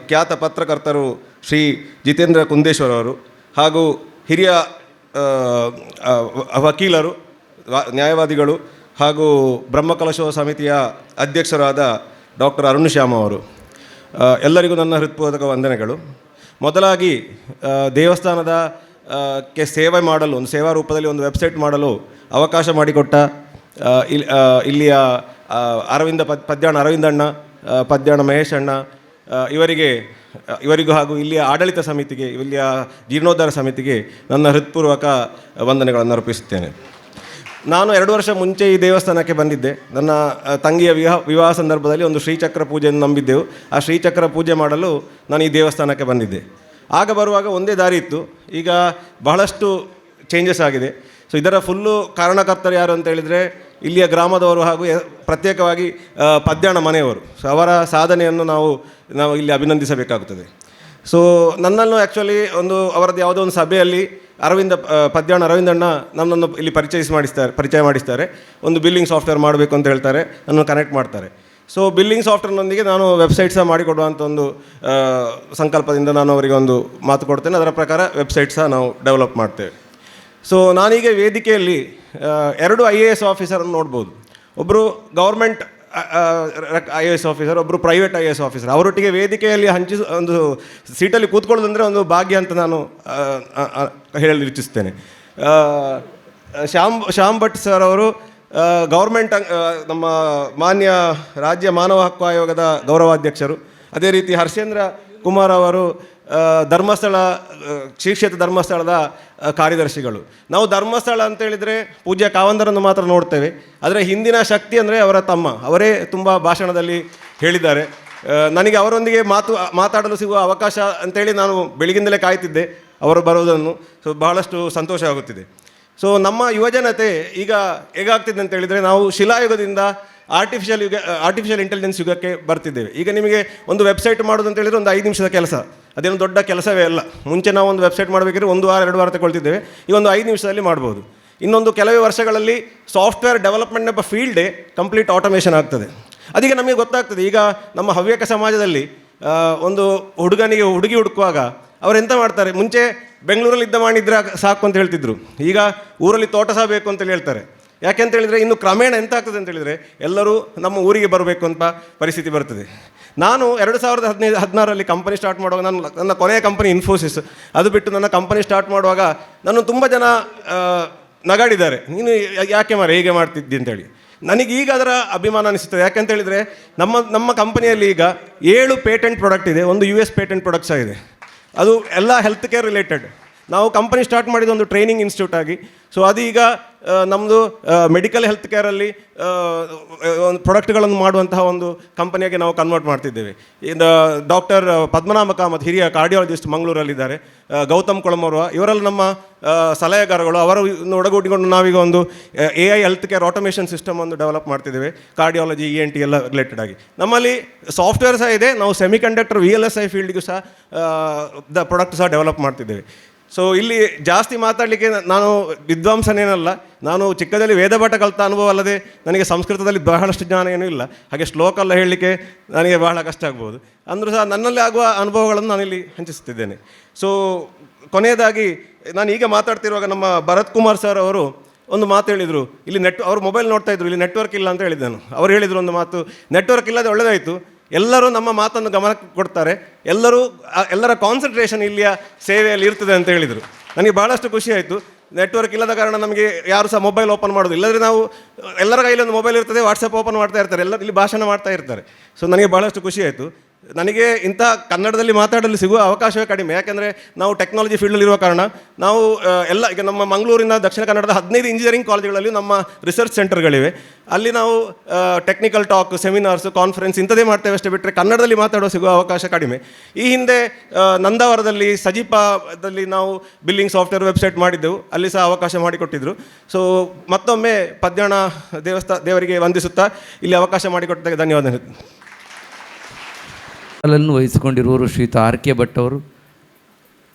Speaker 11: ಖ್ಯಾತ ಪತ್ರಕರ್ತರು ಶ್ರೀ ಜಿತೇಂದ್ರ ಕುಂದೇಶ್ವರ್ ಅವರು, ಹಾಗೂ ಹಿರಿಯ ವಕೀಲರು, ನ್ಯಾಯವಾದಿಗಳು ಹಾಗೂ ಬ್ರಹ್ಮಕಲಶೋತ್ಸವ ಸಮಿತಿಯ ಅಧ್ಯಕ್ಷರಾದ ಡಾಕ್ಟರ್ ಅರುಣ್ ಶ್ಯಾಮ್ ಅವರು, ಎಲ್ಲರಿಗೂ ನನ್ನ ಹೃತ್ಪೂರ್ವಕ ವಂದನೆಗಳು. ಮೊದಲಾಗಿ ದೇವಸ್ಥಾನದ ಸೇವೆ ಮಾಡಲು, ಒಂದು ಸೇವಾ ರೂಪದಲ್ಲಿ ಒಂದು ವೆಬ್ಸೈಟ್ ಮಾಡಲು ಅವಕಾಶ ಮಾಡಿಕೊಟ್ಟ ಇಲ್ಲಿಯ ಪದ್ಯಾಣ ಅರವಿಂದಣ್ಣ, ಪದ್ಯಾಣ ಮಹೇಶ್ ಅಣ್ಣ ಇವರಿಗೂ ಹಾಗೂ ಇಲ್ಲಿಯ ಆಡಳಿತ ಸಮಿತಿಗೆ, ಇಲ್ಲಿಯ ಜೀರ್ಣೋದ್ಧಾರ ಸಮಿತಿಗೆ ನನ್ನ ಹೃತ್ಪೂರ್ವಕ ವಂದನೆಗಳನ್ನು ಅರ್ಪಿಸುತ್ತೇನೆ. ನಾನು 2 ವರ್ಷ ಮುಂಚೆ ಈ ದೇವಸ್ಥಾನಕ್ಕೆ ಬಂದಿದ್ದೆ. ನನ್ನ ತಂಗಿಯ ವಿವಾಹ ಸಂದರ್ಭದಲ್ಲಿ ಒಂದು ಶ್ರೀಚಕ್ರ ಪೂಜೆಯನ್ನು ನಂಬಿದ್ದೆವು. ಆ ಶ್ರೀಚಕ್ರ ಪೂಜೆ ಮಾಡಲು ನಾನು ಈ ದೇವಸ್ಥಾನಕ್ಕೆ ಬಂದಿದ್ದೆ. ಆಗ ಬರುವಾಗ ಒಂದೇ ದಾರಿ ಇತ್ತು. ಈಗ ಬಹಳಷ್ಟು ಚೇಂಜಸ್ ಆಗಿದೆ. ಸೊ ಇದರ ಫುಲ್ಲು ಕಾರಣಕರ್ತರು ಯಾರು ಅಂತ ಹೇಳಿದರೆ ಇಲ್ಲಿಯ ಗ್ರಾಮದವರು ಹಾಗೂ ಪ್ರತ್ಯೇಕವಾಗಿ ಪದ್ಯಾಣ ಮನೆಯವರು. ಸೊ ಅವರ ಸಾಧನೆಯನ್ನು ನಾವು ಇಲ್ಲಿ ಅಭಿನಂದಿಸಬೇಕಾಗುತ್ತದೆ. ಸೊ ನನ್ನನ್ನು ಆ್ಯಕ್ಚುಲಿ ಅವರದ್ದು ಯಾವುದೋ ಒಂದು ಸಭೆಯಲ್ಲಿ ಪದ್ಯಾಣ ಅರವಿಂದಣ್ಣ ನನ್ನನ್ನು ಇಲ್ಲಿ ಪರಿಚಯ ಮಾಡಿಸ್ತಾರೆ. ಒಂದು ಬಿಲ್ಲಿಂಗ್ ಸಾಫ್ಟ್ವೇರ್ ಮಾಡಬೇಕು ಅಂತ ಹೇಳ್ತಾರೆ, ನನ್ನನ್ನು ಕನೆಕ್ಟ್ ಮಾಡ್ತಾರೆ. ಸೊ ಬಿಲ್ಲಿಂಗ್ ಸಾಫ್ಟ್ವೇರ್ನೊಂದಿಗೆ ನಾನು ವೆಬ್ಸೈಟ್ ಸಹ ಮಾಡಿಕೊಡುವಂಥ ಒಂದು ಸಂಕಲ್ಪದಿಂದ ನಾನು ಅವರಿಗೆ ಒಂದು ಮಾತು ಕೊಡ್ತೇನೆ. ಅದರ ಪ್ರಕಾರ ವೆಬ್ಸೈಟ್ ಸಹ ನಾವು ಡೆವಲಪ್ ಮಾಡ್ತೇವೆ. ಸೊ ನಾನೀಗ ವೇದಿಕೆಯಲ್ಲಿ 2 IAS ಆಫೀಸರನ್ನು ನೋಡ್ಬೋದು. ಒಬ್ಬರು ಗೌರ್ಮೆಂಟ್ IAS ಆಫೀಸರ್, ಒಬ್ಬರು ಪ್ರೈವೇಟ್ IAS ಆಫೀಸರ್. ಅವರೊಟ್ಟಿಗೆ ವೇದಿಕೆಯಲ್ಲಿ ಒಂದು ಸೀಟಲ್ಲಿ ಕೂತ್ಕೊಳ್ಳೋದಂದರೆ ಒಂದು ಭಾಗ್ಯ ಅಂತ ನಾನು ಹೇಳಲು ಇಚ್ಛಿಸ್ತೇನೆ. ಶ್ಯಾಮ್ ಭಟ್ ಸರ್ ಅವರು ಗೌರ್ಮೆಂಟ್ ನಮ್ಮ ಮಾನ್ಯ ರಾಜ್ಯ ಮಾನವ ಹಕ್ಕು ಆಯೋಗದ ಗೌರವಾಧ್ಯಕ್ಷರು. ಅದೇ ರೀತಿ ಹರ್ಷೇಂದ್ರ ಕುಮಾರ್ ಅವರು ಧರ್ಮಸ್ಥಳ ಶ್ರೀ ಕ್ಷೇತ್ರ ಧರ್ಮಸ್ಥಳದ ಕಾರ್ಯದರ್ಶಿಗಳು. ನಾವು ಧರ್ಮಸ್ಥಳ ಅಂತೇಳಿದರೆ ಪೂಜ್ಯ ಕಾವಂದರನ್ನು ಮಾತ್ರ ನೋಡ್ತೇವೆ. ಆದರೆ ಹಿಂದಿನ ಶಕ್ತಿ ಅಂದರೆ ಅವರ ತಮ್ಮ, ಅವರೇ ತುಂಬ ಭಾಷಣದಲ್ಲಿ ಹೇಳಿದ್ದಾರೆ. ನನಗೆ ಅವರೊಂದಿಗೆ ಮಾತಾಡಲು ಸಿಗುವ ಅವಕಾಶ ಅಂತೇಳಿ ನಾನು ಬೆಳಗಿಂದಲೇ ಕಾಯ್ತಿದ್ದೆ ಅವರು ಬರೋದನ್ನು. ಸೊ ಬಹಳಷ್ಟು ಸಂತೋಷ ಆಗುತ್ತಿದೆ. ಸೊ ನಮ್ಮ ಯುವಜನತೆ ಈಗ ಹೇಗಾಗ್ತಿದೆ ಅಂತ ಹೇಳಿದರೆ, ನಾವು ಶಿಲಾಯುಗದಿಂದ ಆರ್ಟಿಫಿಷಿಯಲ್ ಇಂಟೆಲಿಜೆನ್ಸ್ ಯುಗಕ್ಕೆ ಬರ್ತಿದ್ದೇವೆ. ಈಗ ನಿಮಗೆ ಒಂದು ವೆಬ್ಸೈಟ್ ಮಾಡೋದು ಅಂತ ಹೇಳಿದರೆ ಒಂದು 5 ನಿಮಿಷದ ಕೆಲಸ, ಅದೇನು ದೊಡ್ಡ ಕೆಲಸವೇ ಅಲ್ಲ. ಮುಂಚೆ ನಾವು ಒಂದು ವೆಬ್ಸೈಟ್ ಮಾಡಬೇಕಾದ್ರೆ 1 ವಾರ 2 ವಾರ ತಗೊಳ್ತಿದ್ದೇವೆ. ಈಗ ಒಂದು 5 ನಿಮಿಷದಲ್ಲಿ ಮಾಡ್ಬೋದು. ಇನ್ನೊಂದು ಕೆಲವೇ ವರ್ಷಗಳಲ್ಲಿ ಸಾಫ್ಟ್ವೇರ್ ಡೆವಲಪ್ಮೆಂಟ್ ಎಂಬ ಫೀಲ್ಡೇ ಕಂಪ್ಲೀಟ್ ಆಟೋಮೇಷನ್ ಆಗ್ತದೆ. ಅದೀಗ ನಮಗೆ ಗೊತ್ತಾಗ್ತದೆ. ಈಗ ನಮ್ಮ ಹವ್ಯಕ ಸಮಾಜದಲ್ಲಿ ಒಂದು ಹುಡುಗಿ ಹುಡುಕುವಾಗ ಅವರೆಂತ ಮಾಡ್ತಾರೆ, ಮುಂಚೆ ಬೆಂಗಳೂರಲ್ಲಿ ಇದ್ದ ಮಾಡಿದ್ರೆ ಸಾಕು ಅಂತ ಹೇಳ್ತಿದ್ರು. ಈಗ ಊರಲ್ಲಿ ತೋಟ ಸಹ ಬೇಕು ಅಂತೇಳಿ ಹೇಳ್ತಾರೆ. ಯಾಕೆಂತ ಹೇಳಿದರೆ ಇನ್ನು ಕ್ರಮೇಣ ಎಂತ ಆಗ್ತದೆ ಅಂತ ಹೇಳಿದರೆ ಎಲ್ಲರೂ ನಮ್ಮ ಊರಿಗೆ ಬರಬೇಕು ಅಂತ ಪರಿಸ್ಥಿತಿ ಬರ್ತದೆ. ನಾನು 2016ರಲ್ಲಿ ಕಂಪನಿ ಸ್ಟಾರ್ಟ್ ಮಾಡುವಾಗ, ನನ್ನ ಕೊನೆಯ ಕಂಪನಿ ಇನ್ಫೋಸಿಸ್, ಅದು ಬಿಟ್ಟು ನನ್ನ ಕಂಪನಿ ಸ್ಟಾರ್ಟ್ ಮಾಡುವಾಗ ನಾನು ತುಂಬ ಜನ ನಗಾಡಿದ್ದಾರೆ, ನೀನು ಯಾಕೆ ಹೇಗೆ ಮಾಡ್ತಿದ್ದಿ ಅಂತೇಳಿ. ನನಗೀಗ ಅದರ ಅಭಿಮಾನ ಅನಿಸುತ್ತದೆ. ಯಾಕೆಂತ ಹೇಳಿದರೆ ನಮ್ಮ ಕಂಪನಿಯಲ್ಲಿ ಈಗ 7 ಪೇಟೆಂಟ್ ಪ್ರಾಡಕ್ಟ್ ಇದೆ, ಒಂದು US ಪೇಟೆಂಟ್ ಪ್ರಾಡಕ್ಟ್ ಸಹ ಇದೆ. ಅದು ಎಲ್ಲ ಹೆಲ್ತ್ ಕೇರ್ ರಿಲೇಟೆಡ್. ನಾವು ಕಂಪನಿ ಸ್ಟಾರ್ಟ್ ಮಾಡಿದ ಒಂದು ಟ್ರೈನಿಂಗ್ ಇನ್ಸ್ಟಿಟ್ಯೂಟ್ ಆಗಿ. ಸೊ ಅದೀಗ ನಮ್ಮದು ಮೆಡಿಕಲ್ ಹೆಲ್ತ್ ಕೇರಲ್ಲಿ ಒಂದು ಪ್ರಾಡಕ್ಟ್ಗಳನ್ನು ಮಾಡುವಂತಹ ಒಂದು ಕಂಪನಿಯಾಗಿ ನಾವು ಕನ್ವರ್ಟ್ ಮಾಡ್ತಿದ್ದೇವೆ. ಇದು ಡಾಕ್ಟರ್ ಪದ್ಮನಾಭ ಕಾಮತ್, ಹಿರಿಯ ಕಾರ್ಡಿಯಾಲಜಿಸ್ಟ್ ಮಂಗಳೂರಲ್ಲಿದ್ದಾರೆ, ಗೌತಮ್ ಕೊಳಮೋರ್ವ, ಇವರೆಲ್ಲ ನಮ್ಮ ಸಲಹೆಗಾರಗಳು. ಅವರು ಒಡಗೂಡಿಕೊಂಡು ನಾವೀಗ ಒಂದು AI health care automation system ಒಂದು ಡೆವಲಪ್ ಮಾಡ್ತಿದ್ದೇವೆ, ಕಾರ್ಡಿಯಾಲಜಿ ENT ಎಲ್ಲ ರಿಲೇಟೆಡ್ ಆಗಿ. ನಮ್ಮಲ್ಲಿ ಸಾಫ್ಟ್ವೇರ್ ಸಹ ಇದೆ. ನಾವು ಸೆಮಿಕಂಡಕ್ಟರ್ VLSI ಫೀಲ್ಡ್ಗೂ ಸಹ ಪ್ರಾಡಕ್ಟ್ ಸಹ ಡೆವಲಪ್ ಮಾಡ್ತಿದ್ದೇವೆ. ಸೊ ಇಲ್ಲಿ ಜಾಸ್ತಿ ಮಾತಾಡಲಿಕ್ಕೆ ನಾನು ವಿದ್ವಾಂಸನೇನಲ್ಲ. ನಾನು ಚಿಕ್ಕದಲ್ಲಿ ವೇದಪಾಠ ಕಲಿತ ಅನುಭವ ಅಲ್ಲದೆ ನನಗೆ ಸಂಸ್ಕೃತದಲ್ಲಿ ಬಹಳಷ್ಟು ಜ್ಞಾನ ಏನೂ ಇಲ್ಲ. ಹಾಗೆ ಶ್ಲೋಕಲ್ಲ ಹೇಳಲಿಕ್ಕೆ ನನಗೆ ಬಹಳ ಕಷ್ಟ ಆಗ್ಬೋದು. ಅಂದರೂ ಸಹ ನನ್ನಲ್ಲಿ ಆಗುವ ಅನುಭವಗಳನ್ನು ನಾನಿಲ್ಲಿ ಹಂಚಿಸುತ್ತಿದ್ದೇನೆ. ಸೊ ಕೊನೆಯದಾಗಿ ನಾನು ಈಗ ಮಾತಾಡ್ತಿರುವಾಗ ನಮ್ಮ ಭರತ್ ಕುಮಾರ್ ಸರ್ ಅವರು ಒಂದು ಮಾತು ಹೇಳಿದರು. ಇಲ್ಲಿ ಅವರು ಮೊಬೈಲ್ ನೋಡ್ತಾ ಇದ್ರು, ಇಲ್ಲಿ ನೆಟ್ವರ್ಕ್ ಇಲ್ಲ ಅಂತ ಹೇಳಿದೆ ನಾನು. ಅವರು ಹೇಳಿದರು ಒಂದು ಮಾತು, ನೆಟ್ವರ್ಕ್ ಇಲ್ಲದೆ ಒಳ್ಳೆಯದಾಯಿತು, ಎಲ್ಲರೂ ನಮ್ಮ ಮಾತನ್ನು ಗಮನಕ್ಕೆ ಕೊಡ್ತಾರೆ, ಎಲ್ಲರ ಕಾನ್ಸಂಟ್ರೇಷನ್ ಇಲ್ಲಿಯ ಸೇವೆಯಲ್ಲಿ ಇರ್ತದೆ ಅಂತ ಹೇಳಿದರು. ನನಗೆ ಭಾಳಷ್ಟು ಖುಷಿ ಆಯಿತು. ನೆಟ್ವರ್ಕ್ ಇಲ್ಲದ ಕಾರಣ ನಮಗೆ ಯಾರು ಸಹ ಮೊಬೈಲ್ ಓಪನ್ ಮಾಡೋದು. ಇಲ್ಲದ್ರೆ ನಾವು ಎಲ್ಲರ ಕೈಯಲ್ಲಿ ಒಂದು ಮೊಬೈಲ್ ಇರ್ತದೆ, ವಾಟ್ಸಪ್ ಓಪನ್ ಮಾಡ್ತಾ ಇರ್ತಾರೆ, ಇಲ್ಲಿ ಭಾಷಣ ಮಾಡ್ತಾ ಇರ್ತಾರೆ. ಸೊ ನನಗೆ ಭಾಳಷ್ಟು ಖುಷಿ ಆಯಿತು. ನನಗೆ ಇಂತಹ ಕನ್ನಡದಲ್ಲಿ ಮಾತಾಡಲು ಸಿಗುವ ಅವಕಾಶವೇ ಕಡಿಮೆ. ಯಾಕೆಂದರೆ ನಾವು ಟೆಕ್ನಾಲಜಿ ಫೀಲ್ಡಲ್ಲಿರುವ ಕಾರಣ ನಾವು ಎಲ್ಲ ಈಗ ನಮ್ಮ ಮಂಗಳೂರಿನ ದಕ್ಷಿಣ ಕನ್ನಡದ 15 ಇಂಜಿನಿಯರಿಂಗ್ ಕಾಲೇಜುಗಳಲ್ಲಿ ನಮ್ಮ ರಿಸರ್ಚ್ ಸೆಂಟರ್ಗಳಿವೆ. ಅಲ್ಲಿ ನಾವು ಟೆಕ್ನಿಕಲ್ ಟಾಕ್, ಸೆಮಿನಾರ್ಸ್, ಕಾನ್ಫರೆನ್ಸ್ ಇಂಥದ್ದೇ ಮಾಡ್ತೇವೆ ಅಷ್ಟೇ ಬಿಟ್ಟರೆ ಕನ್ನಡದಲ್ಲಿ ಮಾತಾಡೋ ಸಿಗುವ ಅವಕಾಶ ಕಡಿಮೆ. ಈ ಹಿಂದೆ ನಂದಾವರದಲ್ಲಿ ಸಜಿಪಾದಲ್ಲಿ ನಾವು ಬಿಲ್ಲಿಂಗ್ ಸಾಫ್ಟ್ವೇರ್ ವೆಬ್ಸೈಟ್ ಮಾಡಿದ್ದೆವು, ಅಲ್ಲಿ ಸಹ ಅವಕಾಶ ಮಾಡಿಕೊಟ್ಟಿದ್ದರು. ಸೊ ಮತ್ತೊಮ್ಮೆ ಪದ್ಯಾಣ ದೇವರಿಗೆ ವಂದಿಸುತ್ತಾ ಇಲ್ಲಿ ಅವಕಾಶ ಮಾಡಿಕೊಟ್ಟಿದ್ದಕ್ಕೆ ಧನ್ಯವಾದ.
Speaker 1: ಶಾಲನ್ನು ವಹಿಸಿಕೊಂಡಿರುವವರು ಶ್ರೀಯುತ ಆರ್ ಕೆ ಭಟ್ ಅವರು.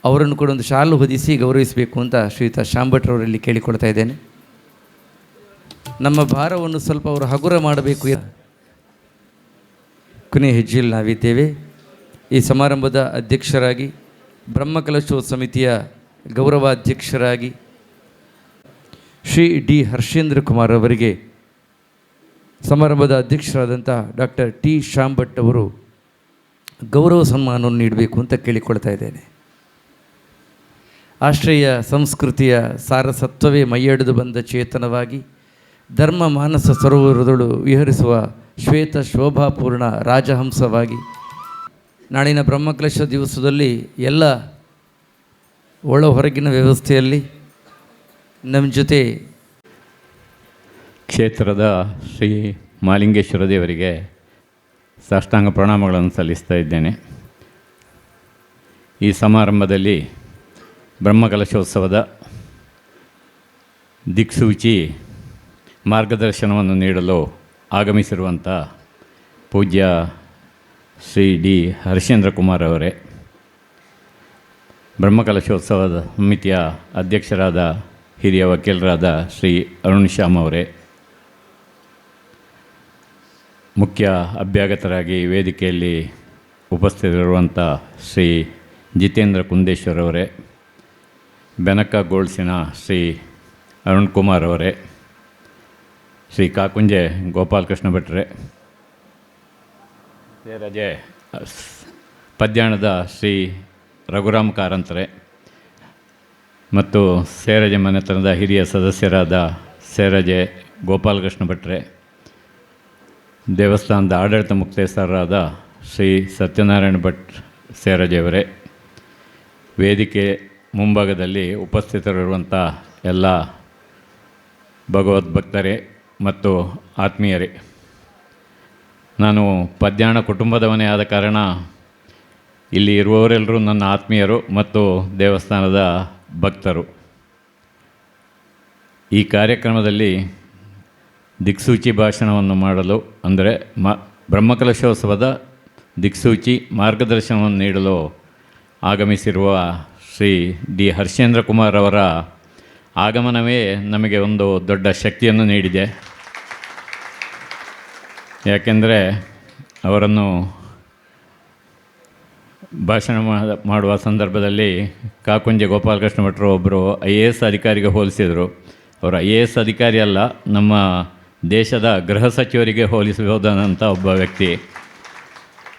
Speaker 1: ಅವರನ್ನು ಕೂಡ ಒಂದು ಶಾಲು ಹೊದಿಸಿ ಗೌರವಿಸಬೇಕು ಅಂತ ಶ್ರೀಯುತ ಶ್ಯಾಮ್ ಭಟ್ರವರಲ್ಲಿ ಕೇಳಿಕೊಳ್ತಾ ಇದ್ದೇನೆ. ನಮ್ಮ ಭಾರವನ್ನು ಸ್ವಲ್ಪ ಅವರು ಹಗುರ ಮಾಡಬೇಕು. ಕೊನೆಯ ಹೆಜ್ಜೆಯಲ್ಲಿ ನಾವಿದ್ದೇವೆ. ಈ ಸಮಾರಂಭದ ಅಧ್ಯಕ್ಷರಾಗಿ, ಬ್ರಹ್ಮಕಲಶೋತ್ಸವ ಸಮಿತಿಯ ಗೌರವಾಧ್ಯಕ್ಷರಾಗಿ ಶ್ರೀ ಡಿ ಹರ್ಷೇಂದ್ರ ಕುಮಾರ್ ಅವರಿಗೆ ಸಮಾರಂಭದ ಅಧ್ಯಕ್ಷರಾದಂಥ ಡಾಕ್ಟರ್ ಟಿ ಶ್ಯಾಮ್ ಭಟ್ ಅವರು ಗೌರವ ಸನ್ಮಾನವನ್ನು ನೀಡಬೇಕು ಅಂತ ಕೇಳಿಕೊಳ್ತಾ ಇದ್ದೇನೆ. ಆಶ್ರಯ ಸಂಸ್ಕೃತಿಯ ಸಾರಸತ್ವವೇ ಮೈಯೆಡೆದು ಬಂದ ಚೇತನವಾಗಿ ಧರ್ಮ ಮಾನಸ ಸರೋವರದಳು ವಿಹರಿಸುವ ಶ್ವೇತ ಶೋಭಾಪೂರ್ಣ ರಾಜಹಂಸವಾಗಿ ನಾಳಿನ ಬ್ರಹ್ಮಕಲಶ ದಿವಸದಲ್ಲಿ ಎಲ್ಲ ಒಳ ಹೊರಗಿನ ವ್ಯವಸ್ಥೆಯಲ್ಲಿ ನಮ್ಮ ಜೊತೆ
Speaker 12: ಕ್ಷೇತ್ರದ ಶ್ರೀ ಮಹಾಲಿಂಗೇಶ್ವರ ದೇವರಿಗೆ ಸಾಷ್ಟಾಂಗ ಪ್ರಣಾಮಗಳನ್ನು ಸಲ್ಲಿಸ್ತಾ ಇದ್ದೇನೆ. ಈ ಸಮಾರಂಭದಲ್ಲಿ ಬ್ರಹ್ಮಕಲಶೋತ್ಸವದ ದಿಕ್ಸೂಚಿ ಮಾರ್ಗದರ್ಶನವನ್ನು ನೀಡಲು ಆಗಮಿಸಿರುವಂಥ ಪೂಜ್ಯ ಶ್ರೀ ಡಿ ಹರ್ಷೇಂದ್ರ ಕುಮಾರ್ ಅವರೇ, ಬ್ರಹ್ಮಕಲಶೋತ್ಸವದ ಸಮಿತಿಯ ಅಧ್ಯಕ್ಷರಾದ ಹಿರಿಯ ವಕೀಲರಾದ ಶ್ರೀ ಅರುಣ್ ಶ್ಯಾಮ್ ಅವರೇ, ಮುಖ್ಯ ಅಭ್ಯಾಗತರಾಗಿ ವೇದಿಕೆಯಲ್ಲಿ ಉಪಸ್ಥಿತರಿರುವಂಥ ಶ್ರೀ ಜಿತೇಂದ್ರ ಕುಂದೇಶ್ವರ್ ಅವರೇ, ಬೆನಕ ಗೋಲ್ಸಿನ ಶ್ರೀ ಅರುಣ್ ಕುಮಾರ್ ಅವರೇ, ಶ್ರೀ ಕಾಕುಂಜೆ ಗೋಪಾಲಕೃಷ್ಣ ಭಟ್ರೆ, ಸೇರಜೆ ಪದ್ಯಾಣದ ಶ್ರೀ ರಘುರಾಮ್ ಕಾರಂತರೆ ಮತ್ತು ಸೇರಜೆ ಮನೆತನದ ಹಿರಿಯ ಸದಸ್ಯರಾದ ಸೇರಜೆ ಗೋಪಾಲಕೃಷ್ಣ ಭಟ್ರೆ, ದೇವಸ್ಥಾನದ ಆಡಳಿತ ಮುಕ್ತೇಸರರಾದ ಶ್ರೀ ಸತ್ಯನಾರಾಯಣ ಭಟ್ ಸೇರಜೆಯವರೇ, ವೇದಿಕೆ ಮುಂಭಾಗದಲ್ಲಿ ಉಪಸ್ಥಿತರಿರುವಂಥ ಎಲ್ಲ ಭಗವದ್ಭಕ್ತರೇ ಮತ್ತು ಆತ್ಮೀಯರೇ, ನಾನು ಪದ್ಯಾಣ ಕುಟುಂಬದವನೇ ಆದ ಕಾರಣ ಇಲ್ಲಿ ಇರುವವರೆಲ್ಲರೂ ನನ್ನ ಆತ್ಮೀಯರು ಮತ್ತು ದೇವಸ್ಥಾನದ ಭಕ್ತರು. ಈ ಕಾರ್ಯಕ್ರಮದಲ್ಲಿ ದಿಕ್ಸೂಚಿ ಭಾಷಣವನ್ನು ಮಾಡಲು ಅಂದರೆ ಬ್ರಹ್ಮಕಲಶೋತ್ಸವದ ದಿಕ್ಸೂಚಿ ಮಾರ್ಗದರ್ಶನವನ್ನು ನೀಡಲು ಆಗಮಿಸಿರುವ ಶ್ರೀ ಡಿ ಹರ್ಷೇಂದ್ರ ಕುಮಾರ್ ಅವರ ಆಗಮನವೇ ನಮಗೆ ಒಂದು ದೊಡ್ಡ ಶಕ್ತಿಯನ್ನು ನೀಡಿದೆ. ಯಾಕೆಂದರೆ ಅವರನ್ನು ಭಾಷಣ ಮಾಡುವ ಸಂದರ್ಭದಲ್ಲಿ ಕಾಕುಂಜೆ ಗೋಪಾಲಕೃಷ್ಣ ಭಟ್ರು ಒಬ್ಬರು IAS ಅಧಿಕಾರಿಗೆ ಹೋಲಿಸಿದರು. ಅವರು IAS ಅಧಿಕಾರಿ ಅಲ್ಲ, ನಮ್ಮ ದೇಶದ ಗೃಹ ಸಚಿವರಿಗೆ ಹೋಲಿಸಬಹುದಾದಂಥ ಒಬ್ಬ ವ್ಯಕ್ತಿ.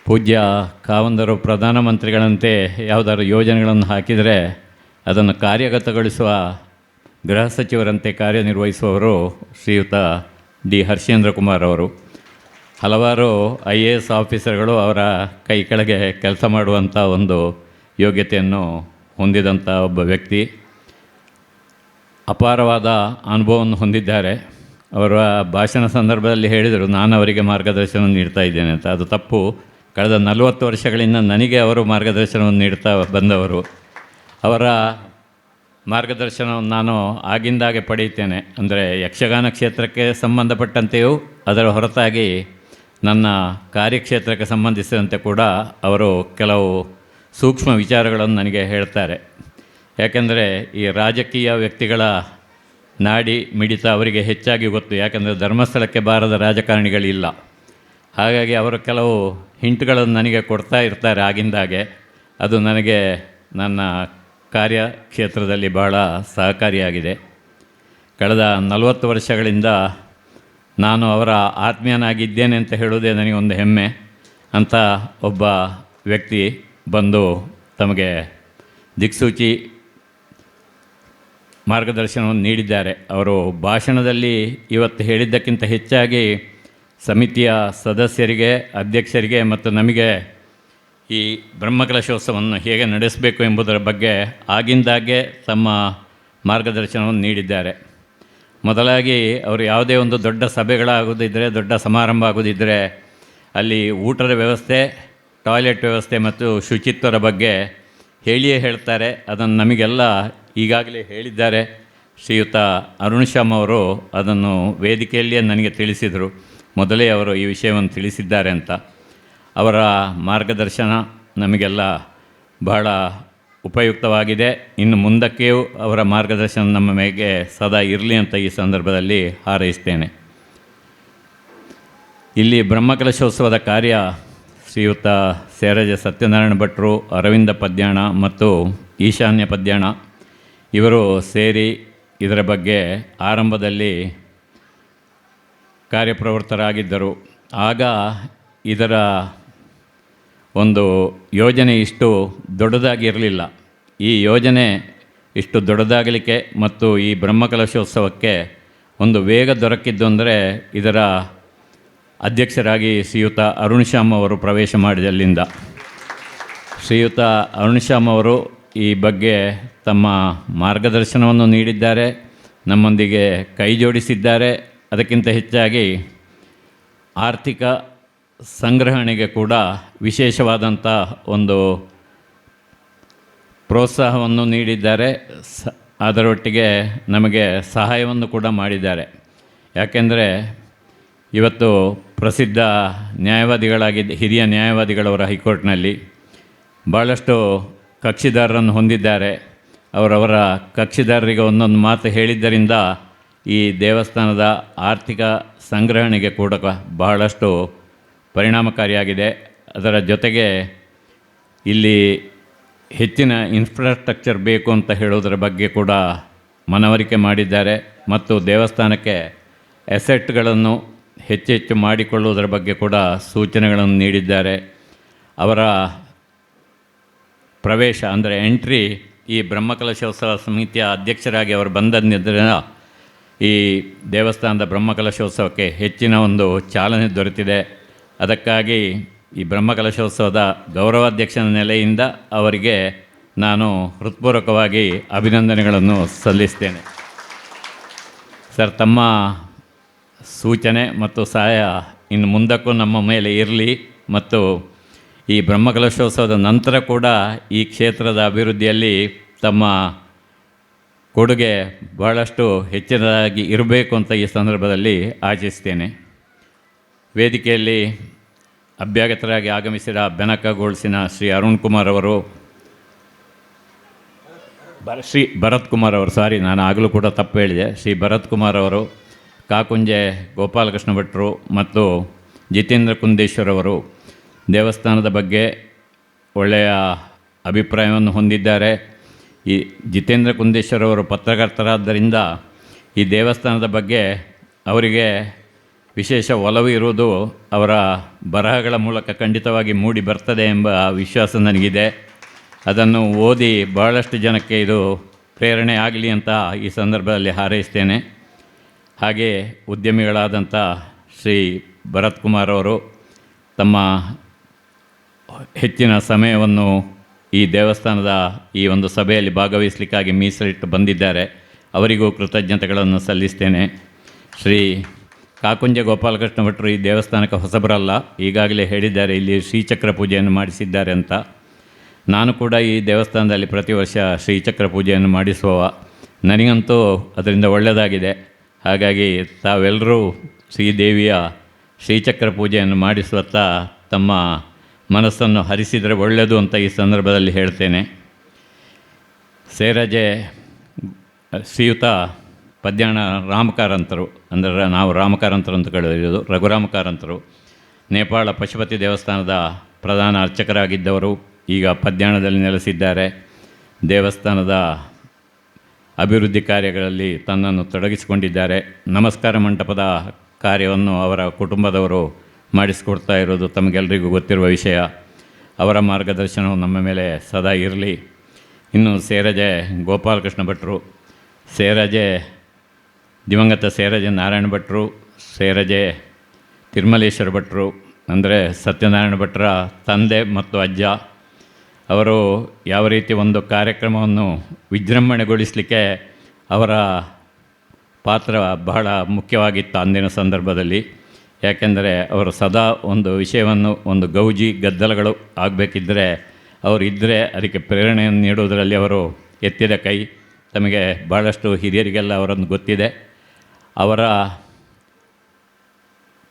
Speaker 12: ಪೂಜ್ಯ ಕಾವಂದರು ಪ್ರಧಾನಮಂತ್ರಿಗಳಂತೆ ಯಾವುದಾದ್ರು ಯೋಜನೆಗಳನ್ನು ಹಾಕಿದರೆ ಅದನ್ನು ಕಾರ್ಯಗತಗೊಳಿಸುವ ಗೃಹ ಸಚಿವರಂತೆ ಕಾರ್ಯನಿರ್ವಹಿಸುವವರು ಶ್ರೀಯುತ ಡಿ ಹರ್ಷೇಂದ್ರ ಕುಮಾರ್ ಅವರು. ಹಲವಾರು IAS ಆಫೀಸರ್ಗಳು ಅವರ ಕೈ ಕೆಳಗೆ ಕೆಲಸ ಮಾಡುವಂಥ ಒಂದು ಯೋಗ್ಯತೆಯನ್ನು ಹೊಂದಿದಂಥ ಒಬ್ಬ ವ್ಯಕ್ತಿ. ಅಪಾರವಾದ ಅನುಭವವನ್ನು ಹೊಂದಿದ್ದಾರೆ. ಅವರ ಭಾಷಣ ಸಂದರ್ಭದಲ್ಲಿ ಹೇಳಿದರು, ನಾನು ಅವರಿಗೆ ಮಾರ್ಗದರ್ಶನ ನೀಡ್ತಾ ಇದ್ದೇನೆ ಅಂತ. ಅದು ತಪ್ಪು. ಕಳೆದ 40 ವರ್ಷಗಳಿಂದ ನನಗೆ ಅವರು ಮಾರ್ಗದರ್ಶನವನ್ನು ನೀಡ್ತಾ ಬಂದವರು. ಅವರ ಮಾರ್ಗದರ್ಶನವನ್ನು ನಾನು ಆಗಿಂದಾಗೆ ಪಡೆಯುತ್ತೇನೆ. ಅಂದರೆ ಯಕ್ಷಗಾನ ಕ್ಷೇತ್ರಕ್ಕೆ ಸಂಬಂಧಪಟ್ಟಂತೆಯೂ ಅದರ ಹೊರತಾಗಿ ನನ್ನ ಕಾರ್ಯಕ್ಷೇತ್ರಕ್ಕೆ ಸಂಬಂಧಿಸಿದಂತೆ ಕೂಡ ಅವರು ಕೆಲವು ಸೂಕ್ಷ್ಮ ವಿಚಾರಗಳನ್ನು ನನಗೆ ಹೇಳ್ತಾರೆ. ಯಾಕೆಂದರೆ ಈ ರಾಜಕೀಯ ವ್ಯಕ್ತಿಗಳ ನಾಡಿ ಮಿಡಿತ ಅವರಿಗೆ ಹೆಚ್ಚಾಗಿ ಗೊತ್ತು. ಯಾಕೆಂದರೆ ಧರ್ಮಸ್ಥಳಕ್ಕೆ ಬಾರದ ರಾಜಕಾರಣಿಗಳಿಲ್ಲ. ಹಾಗಾಗಿ ಅವರು ಕೆಲವು ಹಿಂಟ್ಗಳನ್ನು ನನಗೆ ಕೊಡ್ತಾ ಇರ್ತಾರೆ ಆಗಿಂದಾಗೆ. ಅದು ನನಗೆ ನನ್ನ ಕಾರ್ಯಕ್ಷೇತ್ರದಲ್ಲಿ ಬಹಳ ಸಹಕಾರಿಯಾಗಿದೆ. ಕಳೆದ 40 ವರ್ಷಗಳಿಂದ ನಾನು ಅವರ ಆತ್ಮೀಯನಾಗಿದ್ದೇನೆ ಅಂತ ಹೇಳುವುದೇ ನನಗೊಂದು ಹೆಮ್ಮೆ. ಅಂಥ ಒಬ್ಬ ವ್ಯಕ್ತಿ ಬಂದು ತಮಗೆ ದಿಕ್ಸೂಚಿ ಮಾರ್ಗದರ್ಶನವನ್ನು ನೀಡಿದ್ದಾರೆ. ಅವರು ಭಾಷಣದಲ್ಲಿ ಇವತ್ತು ಹೇಳಿದ್ದಕ್ಕಿಂತ ಹೆಚ್ಚಾಗಿ ಸಮಿತಿಯ ಸದಸ್ಯರಿಗೆ, ಅಧ್ಯಕ್ಷರಿಗೆ ಮತ್ತು ನಮಗೆ ಈ ಬ್ರಹ್ಮಕಲಶೋತ್ಸವವನ್ನು ಹೇಗೆ ನಡೆಸಬೇಕು ಎಂಬುದರ ಬಗ್ಗೆ ಆಗಿಂದಾಗೆ ತಮ್ಮ ಮಾರ್ಗದರ್ಶನವನ್ನು ನೀಡಿದ್ದಾರೆ. ಮೊದಲಾಗಿ ಅವರು ಯಾವುದೇ ಒಂದು ದೊಡ್ಡ ಸಭೆಗಳಾಗೋದಿದ್ದರೆ, ದೊಡ್ಡ ಸಮಾರಂಭ ಆಗೋದಿದ್ದರೆ ಅಲ್ಲಿ ಊಟದ ವ್ಯವಸ್ಥೆ, ಟಾಯ್ಲೆಟ್ ವ್ಯವಸ್ಥೆ ಮತ್ತು ಶುಚಿತ್ವದ ಬಗ್ಗೆ ಹೇಳಿಯೇ ಹೇಳ್ತಾರೆ. ಅದನ್ನು ನಮಗೆಲ್ಲ ಈಗಾಗಲೇ ಹೇಳಿದ್ದಾರೆ. ಶ್ರೀಯುತ ಅರುಣ್ ಶ್ಯಾಮ್ ಅವರು ಅದನ್ನು ವೇದಿಕೆಯಲ್ಲಿಯೇ ನನಗೆ ತಿಳಿಸಿದರು. ಮೊದಲೇ ಅವರು ಈ ವಿಷಯವನ್ನು ತಿಳಿಸಿದ್ದಾರೆ ಅಂತ. ಅವರ ಮಾರ್ಗದರ್ಶನ ನಮಗೆಲ್ಲ ಬಹಳ ಉಪಯುಕ್ತವಾಗಿದೆ. ಇನ್ನು ಮುಂದಕ್ಕೆಯೂ ಅವರ ಮಾರ್ಗದರ್ಶನ ನಮ್ಮ ಮೇಲೆ ಸದಾ ಇರಲಿ ಅಂತ ಈ ಸಂದರ್ಭದಲ್ಲಿ ಹಾರೈಸ್ತೇನೆ. ಇಲ್ಲಿ ಬ್ರಹ್ಮಕಲಶೋತ್ಸವದ ಕಾರ್ಯ ಶ್ರೀಯುತ ಸೇರಜ ಸತ್ಯನಾರಾಯಣ ಭಟ್ರು, ಅರವಿಂದ ಪದ್ಯಾಣ ಮತ್ತು ಈಶಾನ್ಯ ಪದ್ಯಾಣ ಇವರು ಸೇರಿ ಇದರ ಬಗ್ಗೆ ಆರಂಭದಲ್ಲಿ ಕಾರ್ಯಪ್ರವೃತ್ತರಾಗಿದ್ದರು. ಆಗ ಇದರ ಒಂದು ಯೋಜನೆ ಇಷ್ಟು ದೊಡ್ಡದಾಗಿರಲಿಲ್ಲ. ಈ ಯೋಜನೆ ಇಷ್ಟು ದೊಡ್ಡದಾಗಲಿಕ್ಕೆ ಮತ್ತು ಈ ಬ್ರಹ್ಮಕಲಶೋತ್ಸವಕ್ಕೆ ಒಂದು ವೇಗ ದೊರಕಿದ್ದು ಅಂದರೆ ಇದರ ಅಧ್ಯಕ್ಷರಾಗಿ ಶ್ರೀಯುತ ಅರುಣ್ ಶ್ಯಾಮ್ ಅವರು ಪ್ರವೇಶ ಮಾಡಿದಲ್ಲಿಂದ. ಶ್ರೀಯುತ ಅರುಣ್ ಶ್ಯಾಮ್ ಅವರು ಈ ಬಗ್ಗೆ ತಮ್ಮ ಮಾರ್ಗದರ್ಶನವನ್ನು ನೀಡಿದ್ದಾರೆ, ನಮ್ಮೊಂದಿಗೆ ಕೈ ಜೋಡಿಸಿದ್ದಾರೆ. ಅದಕ್ಕಿಂತ ಹೆಚ್ಚಾಗಿ ಆರ್ಥಿಕ ಸಂಗ್ರಹಣೆಗೆ ಕೂಡ ವಿಶೇಷವಾದಂಥ ಒಂದು ಪ್ರೋತ್ಸಾಹವನ್ನು ನೀಡಿದ್ದಾರೆ. ಅದರೊಟ್ಟಿಗೆ ನಮಗೆ ಸಹಾಯವನ್ನು ಕೂಡ ಮಾಡಿದ್ದಾರೆ. ಯಾಕೆಂದರೆ ಇವತ್ತು ಪ್ರಸಿದ್ಧ ನ್ಯಾಯವಾದಿಗಳಾಗಿದ್ದ ಹಿರಿಯ ನ್ಯಾಯವಾದಿಗಳವರ ಹೈಕೋರ್ಟ್ನಲ್ಲಿ ಭಾಳಷ್ಟು ಕಕ್ಷಿದಾರರನ್ನು ಹೊಂದಿದ್ದಾರೆ. ಅವರವರ ಕಕ್ಷಿದಾರರಿಗೆ ಒಂದೊಂದು ಮಾತು ಹೇಳಿದ್ದರಿಂದ ಈ ದೇವಸ್ಥಾನದ ಆರ್ಥಿಕ ಸಂಗ್ರಹಣೆಗೆ ಕೂಡ ಬಹಳಷ್ಟು ಪರಿಣಾಮಕಾರಿಯಾಗಿದೆ. ಅದರ ಜೊತೆಗೆ ಇಲ್ಲಿ ಹೆಚ್ಚಿನ ಇನ್ಫ್ರಾಸ್ಟ್ರಕ್ಚರ್ ಬೇಕು ಅಂತ ಹೇಳೋದರ ಬಗ್ಗೆ ಕೂಡ ಮನವರಿಕೆ ಮಾಡಿದ್ದಾರೆ ಮತ್ತು ದೇವಸ್ಥಾನಕ್ಕೆ ಅಸೆಟ್ಗಳನ್ನು ಹೆಚ್ಚೆಚ್ಚು ಮಾಡಿಕೊಳ್ಳುವುದರ ಬಗ್ಗೆ ಕೂಡ ಸೂಚನೆಗಳನ್ನು ನೀಡಿದ್ದಾರೆ. ಅವರ ಪ್ರವೇಶ ಅಂದರೆ ಎಂಟ್ರಿ ಈ ಬ್ರಹ್ಮಕಲಶೋತ್ಸವ ಸಮಿತಿಯ ಅಧ್ಯಕ್ಷರಾಗಿ ಅವರು ಬಂದದ್ದರಿಂದ ಈ ದೇವಸ್ಥಾನದ ಬ್ರಹ್ಮಕಲಶೋತ್ಸವಕ್ಕೆ ಹೆಚ್ಚಿನ ಒಂದು ಚಾಲನೆ ದೊರೆತಿದೆ. ಅದಕ್ಕಾಗಿ ಈ ಬ್ರಹ್ಮಕಲಶೋತ್ಸವದ ಗೌರವಾಧ್ಯಕ್ಷನ ನೆಲೆಯಿಂದ ಅವರಿಗೆ ನಾನು ಹೃತ್ಪೂರ್ವಕವಾಗಿ ಅಭಿನಂದನೆಗಳನ್ನು ಸಲ್ಲಿಸ್ತೇನೆ. ಸರ್, ತಮ್ಮ ಸೂಚನೆ ಮತ್ತು ಸಹಾಯ ಇನ್ನು ಮುಂದಕ್ಕೂ ನಮ್ಮ ಮೇಲೆ ಇರಲಿ ಮತ್ತು ಈ ಬ್ರಹ್ಮಕಲಶೋತ್ಸವದ ನಂತರ ಕೂಡ ಈ ಕ್ಷೇತ್ರದ ಅಭಿವೃದ್ಧಿಯಲ್ಲಿ ತಮ್ಮ ಕೊಡುಗೆ ಬಹಳಷ್ಟು ಹೆಚ್ಚಿನದಾಗಿ ಇರಬೇಕು ಅಂತ ಈ ಸಂದರ್ಭದಲ್ಲಿ ಆಶಿಸ್ತೇನೆ. ವೇದಿಕೆಯಲ್ಲಿ ಅಭ್ಯಾಗತರಾಗಿ ಆಗಮಿಸಿದ ಬೆನಕಗೋಳ್ಸಿನ ಶ್ರೀ ಅರುಣ್ ಕುಮಾರ್ ಅವರು, ಶ್ರೀ ಭರತ್ ಕುಮಾರ್ ಅವರು, ನಾನು ಆಗಲೂ ಕೂಡ ತಪ್ಪು ಹೇಳಿದೆ, ಶ್ರೀ ಭರತ್ ಕುಮಾರ್ ಅವರು, ಕಾಕುಂಜೆ ಗೋಪಾಲಕೃಷ್ಣ ಭಟ್ರು ಮತ್ತು ಜಿತೇಂದ್ರ ಕುಂದೇಶ್ವರ್ ಅವರು ದೇವಸ್ಥಾನದ ಬಗ್ಗೆ ಒಳ್ಳೆಯ ಅಭಿಪ್ರಾಯವನ್ನು ಹೊಂದಿದ್ದಾರೆ. ಈ ಜಿತೇಂದ್ರ ಕುಂದೇಶ್ವರ್ ಅವರು ಪತ್ರಕರ್ತರಾದ್ದರಿಂದ ಈ ದೇವಸ್ಥಾನದ ಬಗ್ಗೆ ಅವರಿಗೆ ವಿಶೇಷ ಒಲವು ಇರುವುದು ಅವರ ಬರಹಗಳ ಮೂಲಕ ಖಂಡಿತವಾಗಿ ಮೂಡಿ ಬರ್ತದೆ ಎಂಬ ವಿಶ್ವಾಸ ನನಗಿದೆ. ಅದನ್ನು ಓದಿ ಬಹಳಷ್ಟು ಜನಕ್ಕೆ ಇದು ಪ್ರೇರಣೆ ಆಗಲಿ ಅಂತ ಈ ಸಂದರ್ಭದಲ್ಲಿ ಹಾರೈಸ್ತೇನೆ. ಹಾಗೆ ಉದ್ಯಮಿಗಳಾದಂಥ ಶ್ರೀ ಭರತ್ ಕುಮಾರ್ ಅವರು ತಮ್ಮ ಹೆಚ್ಚಿನ ಸಮಯವನ್ನು ಈ ದೇವಸ್ಥಾನದ ಈ ಒಂದು ಸಭೆಯಲ್ಲಿ ಭಾಗವಹಿಸಲಿಕ್ಕಾಗಿ ಮೀಸಲಿಟ್ಟು ಬಂದಿದ್ದಾರೆ. ಅವರಿಗೂ ಕೃತಜ್ಞತೆಗಳನ್ನು ಸಲ್ಲಿಸ್ತೇನೆ. ಶ್ರೀ ಕಾಕುಂಜೆ ಗೋಪಾಲಕೃಷ್ಣ ಭಟ್ರು ಈ ದೇವಸ್ಥಾನಕ್ಕೆ ಹೊಸಬರಲ್ಲ, ಈಗಾಗಲೇ ಹೇಳಿದ್ದಾರೆ ಇಲ್ಲಿ ಶ್ರೀಚಕ್ರ ಪೂಜೆಯನ್ನು ಮಾಡಿಸಿದ್ದಾರೆ ಅಂತ. ನಾನು ಕೂಡ ಈ ದೇವಸ್ಥಾನದಲ್ಲಿ ಪ್ರತಿ ವರ್ಷ ಶ್ರೀಚಕ್ರ ಪೂಜೆಯನ್ನು ಮಾಡಿಸುವ, ನನಗಂತೂ ಅದರಿಂದ ಒಳ್ಳೆಯದಾಗಿದೆ. ಹಾಗಾಗಿ ತಾವೆಲ್ಲರೂ ಶ್ರೀದೇವಿಯ ಶ್ರೀಚಕ್ರ ಪೂಜೆಯನ್ನು ಮಾಡಿಸುವತ್ತ ತಮ್ಮ ಮನಸ್ಸನ್ನು ಹರಿಸಿದರೆ ಒಳ್ಳೆಯದು ಅಂತ ಈ ಸಂದರ್ಭದಲ್ಲಿ ಹೇಳ್ತೇನೆ. ಸೇರಜೆ ಶ್ರೀಯುತ ಪದ್ಯಾಣ ರಾಮಕಾರಂತರು, ಅಂದರೆ ನಾವು ರಾಮಕಾರಂತರು ಅಂತ ಕಳೆದಿರೋದು, ರಘುರಾಮಕಾರಂತರು, ನೇಪಾಳ ಪಶುಪತಿ ದೇವಸ್ಥಾನದ ಪ್ರಧಾನ ಅರ್ಚಕರಾಗಿದ್ದವರು, ಈಗ ಪದ್ಯಾಣದಲ್ಲಿ ನೆಲೆಸಿದ್ದಾರೆ. ದೇವಸ್ಥಾನದ ಅಭಿವೃದ್ಧಿ ಕಾರ್ಯಗಳಲ್ಲಿ ತನ್ನನ್ನು ತೊಡಗಿಸಿಕೊಂಡಿದ್ದಾರೆ. ನಮಸ್ಕಾರ ಮಂಟಪದ ಕಾರ್ಯವನ್ನು ಅವರ ಕುಟುಂಬದವರು ಮಾಡಿಸಿಕೊಡ್ತಾ ಇರೋದು ತಮಗೆಲ್ಲರಿಗೂ ಗೊತ್ತಿರುವ ವಿಷಯ. ಅವರ ಮಾರ್ಗದರ್ಶನವು ನಮ್ಮ ಮೇಲೆ ಸದಾ ಇರಲಿ. ಇನ್ನು ಸೇರಜೆ ಗೋಪಾಲಕೃಷ್ಣ ಭಟ್ರು, ಸೇರಜೆ ದಿವಂಗತ ಸೇರಜೆ ನಾರಾಯಣ ಭಟ್ರು, ಸೇರಜೆ ತಿರುಮಲೇಶ್ವರ ಭಟ್ರು, ಅಂದರೆ ಸತ್ಯನಾರಾಯಣ ಭಟ್ರ ತಂದೆ ಮತ್ತು ಅಜ್ಜ ಅವರು ಯಾವ ರೀತಿ ಒಂದು ಕಾರ್ಯಕ್ರಮವನ್ನು ವಿಜೃಂಭಣೆಗೊಳಿಸಲಿಕ್ಕೆ ಅವರ ಪಾತ್ರ ಬಹಳ ಮುಖ್ಯವಾಗಿತ್ತು ಅಂದಿನ ಸಂದರ್ಭದಲ್ಲಿ. ಯಾಕೆಂದರೆ ಅವರು ಸದಾ ಒಂದು ವಿಷಯವನ್ನು ಒಂದು ಗೌಜಿ ಗದ್ದಲಗಳು ಆಗಬೇಕಿದ್ದರೆ ಅವರಿದ್ದರೆ ಅದಕ್ಕೆ ಪ್ರೇರಣೆಯನ್ನು ನೀಡುವುದರಲ್ಲಿ ಅವರು ಎತ್ತಿದ ಕೈ. ತಮಗೆ ಭಾಳಷ್ಟು ಹಿರಿಯರಿಗೆಲ್ಲ ಅವರನ್ನು ಗೊತ್ತಿದೆ. ಅವರ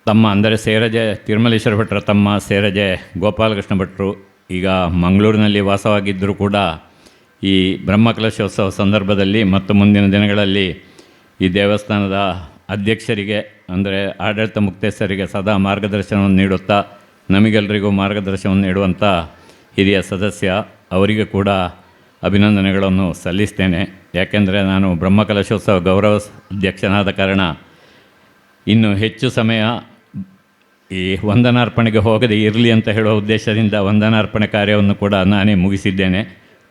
Speaker 12: ತಮ್ಮ ಅಂದರೆ ಸೇರಜೆ ತಿರುಮಲೇಶ್ವರ ಭಟ್ರ ತಮ್ಮ ಸೇರಜೆ ಗೋಪಾಲಕೃಷ್ಣ ಭಟ್ರು ಈಗ ಮಂಗಳೂರಿನಲ್ಲಿ ವಾಸವಾಗಿದ್ದರೂ ಕೂಡ ಈ ಬ್ರಹ್ಮಕಲಶೋತ್ಸವ ಸಂದರ್ಭದಲ್ಲಿ ಮತ್ತು ಮುಂದಿನ ದಿನಗಳಲ್ಲಿ ಈ ದೇವಸ್ಥಾನದ ಅಧ್ಯಕ್ಷರಿಗೆ ಅಂದರೆ ಆಡಳಿತ ಮುಕ್ತೇಶ್ವರಿಗೆ ಸದಾ ಮಾರ್ಗದರ್ಶನವನ್ನು ನೀಡುತ್ತಾ ನಮಗೆಲ್ಲರಿಗೂ ಮಾರ್ಗದರ್ಶನವನ್ನು ನೀಡುವಂಥ ಹಿರಿಯ ಸದಸ್ಯ ಅವರಿಗೆ ಕೂಡ ಅಭಿನಂದನೆಗಳನ್ನು ಸಲ್ಲಿಸ್ತೇನೆ. ಯಾಕೆಂದರೆ ನಾನು ಬ್ರಹ್ಮಕಲಶೋತ್ಸವ ಗೌರವ ಅಧ್ಯಕ್ಷನಾದ ಕಾರಣ ಇನ್ನು ಹೆಚ್ಚು ಸಮಯ ಈ ವಂದನಾರ್ಪಣೆಗೆ ಹೋಗದೆ ಇರಲಿ ಅಂತ ಹೇಳುವ ಉದ್ದೇಶದಿಂದ ವಂದನಾರ್ಪಣೆ ಕಾರ್ಯವನ್ನು ಕೂಡ ನಾನೇ ಮುಗಿಸಿದ್ದೇನೆ.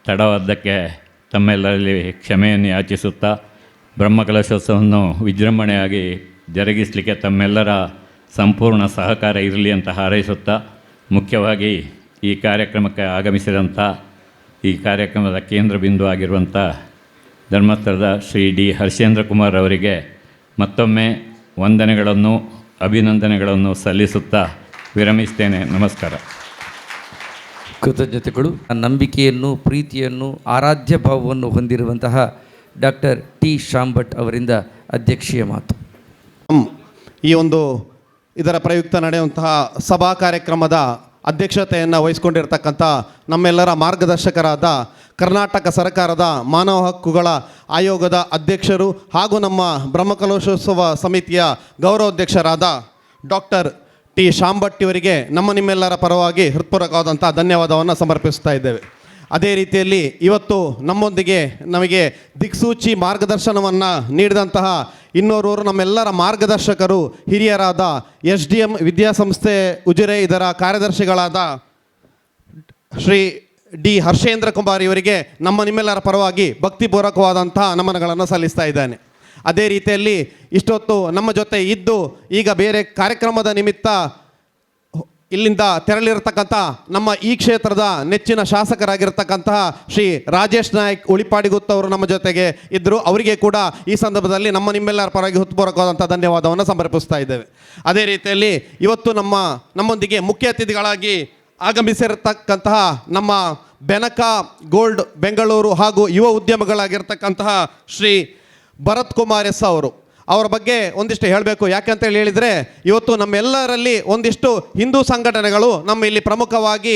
Speaker 12: ತಡವಾದ್ದಕ್ಕೆ ತಮ್ಮೆಲ್ಲರಲ್ಲಿ ಕ್ಷಮೆಯನ್ನು ಯಾಚಿಸುತ್ತಾ ಬ್ರಹ್ಮಕಲಶೋತ್ಸವವನ್ನು ವಿಜೃಂಭಣೆಯಾಗಿ ಜರುಗಿಸಲಿಕ್ಕೆ ತಮ್ಮೆಲ್ಲರ ಸಂಪೂರ್ಣ ಸಹಕಾರ ಇರಲಿ ಅಂತ ಹಾರೈಸುತ್ತಾ, ಮುಖ್ಯವಾಗಿ ಈ ಕಾರ್ಯಕ್ರಮಕ್ಕೆ ಆಗಮಿಸಿದಂಥ ಈ ಕಾರ್ಯಕ್ರಮದ ಕೇಂದ್ರ ಬಿಂದು ಆಗಿರುವಂಥ ಧರ್ಮಸ್ಥಳದ ಶ್ರೀ ಡಿ ಹರ್ಷೇಂದ್ರ ಕುಮಾರ್ ಅವರಿಗೆ ಮತ್ತೊಮ್ಮೆ ವಂದನೆಗಳನ್ನು ಅಭಿನಂದನೆಗಳನ್ನು ಸಲ್ಲಿಸುತ್ತಾ ವಿರಮಿಸ್ತೇನೆ. ನಮಸ್ಕಾರ.
Speaker 1: ಕೃತಜ್ಞತೆಗಳು. ನಂಬಿಕೆಯನ್ನು, ಪ್ರೀತಿಯನ್ನು, ಆರಾಧ್ಯ ಭಾವವನ್ನು ಹೊಂದಿರುವಂತಹ ಡಾಕ್ಟರ್ ಟಿ ಶಾಂಭಟ್ ಅವರಿಂದ ಅಧ್ಯಕ್ಷೀಯ ಮಾತು.
Speaker 13: ಈ ಒಂದು ಇದರ ಪ್ರಯುಕ್ತ ನಡೆಯುವಂತಹ ಸಭಾ ಕಾರ್ಯಕ್ರಮದ ಅಧ್ಯಕ್ಷತೆಯನ್ನು ವಹಿಸಿಕೊಂಡಿರ್ತಕ್ಕಂಥ ನಮ್ಮೆಲ್ಲರ ಮಾರ್ಗದರ್ಶಕರಾದ ಕರ್ನಾಟಕ ಸರ್ಕಾರದ ಮಾನವ ಹಕ್ಕುಗಳ ಆಯೋಗದ ಅಧ್ಯಕ್ಷರು ಹಾಗೂ ನಮ್ಮ ಬ್ರಹ್ಮಕಲಶೋತ್ಸವ ಸಮಿತಿಯ ಗೌರವಾಧ್ಯಕ್ಷರಾದ ಡಾಕ್ಟರ್ ಟಿ ಶಾಂಭಟ್ ಇವರಿಗೆ ನಿಮ್ಮೆಲ್ಲರ ಪರವಾಗಿ ಹೃತ್ಪೂರ್ವಕವಾದಂಥ ಧನ್ಯವಾದವನ್ನು ಸಮರ್ಪಿಸ್ತಾ ಇದ್ದೇವೆ. ಅದೇ ರೀತಿಯಲ್ಲಿ ಇವತ್ತು ನಮ್ಮೊಂದಿಗೆ ನಮಗೆ ದಿಕ್ಸೂಚಿ ಮಾರ್ಗದರ್ಶನವನ್ನು ನೀಡಿದಂತಹ ಇನ್ನೋರ್ವರು ನಮ್ಮೆಲ್ಲರ ಮಾರ್ಗದರ್ಶಕರು ಹಿರಿಯರಾದ SDM ವಿದ್ಯಾಸಂಸ್ಥೆ ಉಜಿರೆ ಇದರ ಕಾರ್ಯದರ್ಶಿಗಳಾದ ಶ್ರೀ ಡಿ ಹರ್ಷೇಂದ್ರ ಕುಮಾರ್ ಇವರಿಗೆ ನಿಮ್ಮೆಲ್ಲರ ಪರವಾಗಿ ಭಕ್ತಿಪೂರ್ವಕವಾದಂತಹ ನಮನಗಳನ್ನು ಸಲ್ಲಿಸ್ತಾ ಇದ್ದೇನೆ. ಅದೇ ರೀತಿಯಲ್ಲಿ ಇಷ್ಟೊತ್ತು ನಮ್ಮ ಜೊತೆ ಇದ್ದು ಈಗ ಬೇರೆ ಕಾರ್ಯಕ್ರಮದ ನಿಮಿತ್ತ ಇಲ್ಲಿಂದ ತೆರಳಿರತಕ್ಕಂಥ ನಮ್ಮ ಈ ಕ್ಷೇತ್ರದ ನೆಚ್ಚಿನ ಶಾಸಕರಾಗಿರ್ತಕ್ಕಂತಹ ಶ್ರೀ ರಾಜೇಶ್ ನಾಯ್ಕ್ ಉಳಿಪಾಡಿಗುತ್ ಅವರು ನಮ್ಮ ಜೊತೆಗೆ ಇದ್ದರು. ಅವರಿಗೆ ಕೂಡ ಈ ಸಂದರ್ಭದಲ್ಲಿ ನಿಮ್ಮೆಲ್ಲರ ಪರವಾಗಿ ಹೃತ್ಪೂರ್ವಕವಾದಂಥ ಧನ್ಯವಾದವನ್ನು ಸಮರ್ಪಿಸ್ತಾ ಇದ್ದೇವೆ. ಅದೇ ರೀತಿಯಲ್ಲಿ ಇವತ್ತು ನಮ್ಮೊಂದಿಗೆ ಮುಖ್ಯ ಅತಿಥಿಗಳಾಗಿ ಆಗಮಿಸಿರತಕ್ಕಂತಹ ನಮ್ಮ ಬೆನಕ ಗೋಲ್ಡ್ ಬೆಂಗಳೂರು ಹಾಗೂ ಯುವ ಉದ್ಯಮಗಳಾಗಿರ್ತಕ್ಕಂತಹ ಶ್ರೀ ಭರತ್ ಕುಮಾರ್ ಎಸ್ ಅವರ ಬಗ್ಗೆ ಒಂದಿಷ್ಟು ಹೇಳಬೇಕು. ಯಾಕೆಂತ ಹೇಳಿದರೆ ಇವತ್ತು ನಮ್ಮೆಲ್ಲರಲ್ಲಿ ಒಂದಿಷ್ಟು ಹಿಂದೂ ಸಂಘಟನೆಗಳು ನಮ್ಮ ಇಲ್ಲಿ ಪ್ರಮುಖವಾಗಿ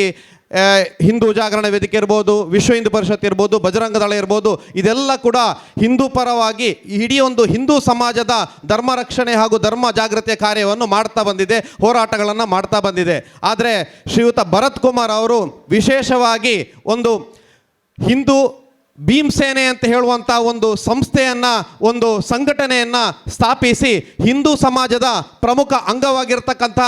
Speaker 13: ಹಿಂದೂ ಜಾಗರಣ ವೇದಿಕೆ ಇರ್ಬೋದು, ವಿಶ್ವ ಹಿಂದೂ ಪರಿಷತ್ ಇರ್ಬೋದು, ಬಜರಂಗ ದಳ ಇರ್ಬೋದು, ಇದೆಲ್ಲ ಕೂಡ ಹಿಂದೂ ಪರವಾಗಿ ಇಡೀ ಒಂದು ಹಿಂದೂ ಸಮಾಜದ ಧರ್ಮ ರಕ್ಷಣೆ ಹಾಗೂ ಧರ್ಮ ಜಾಗೃತಿಯ ಕಾರ್ಯವನ್ನು ಮಾಡ್ತಾ ಬಂದಿದೆ, ಹೋರಾಟಗಳನ್ನು ಮಾಡ್ತಾ ಬಂದಿದೆ. ಆದರೆ ಶ್ರೀಯುತ ಭರತ್ ಕುಮಾರ್ ಅವರು ವಿಶೇಷವಾಗಿ ಒಂದು ಹಿಂದೂ ಭೀಮಸೇನೆ ಅಂತ ಹೇಳುವಂಥ ಒಂದು ಸಂಸ್ಥೆಯನ್ನು, ಒಂದು ಸಂಘಟನೆಯನ್ನು ಸ್ಥಾಪಿಸಿ ಹಿಂದೂ ಸಮಾಜದ ಪ್ರಮುಖ ಅಂಗವಾಗಿರ್ತಕ್ಕಂಥ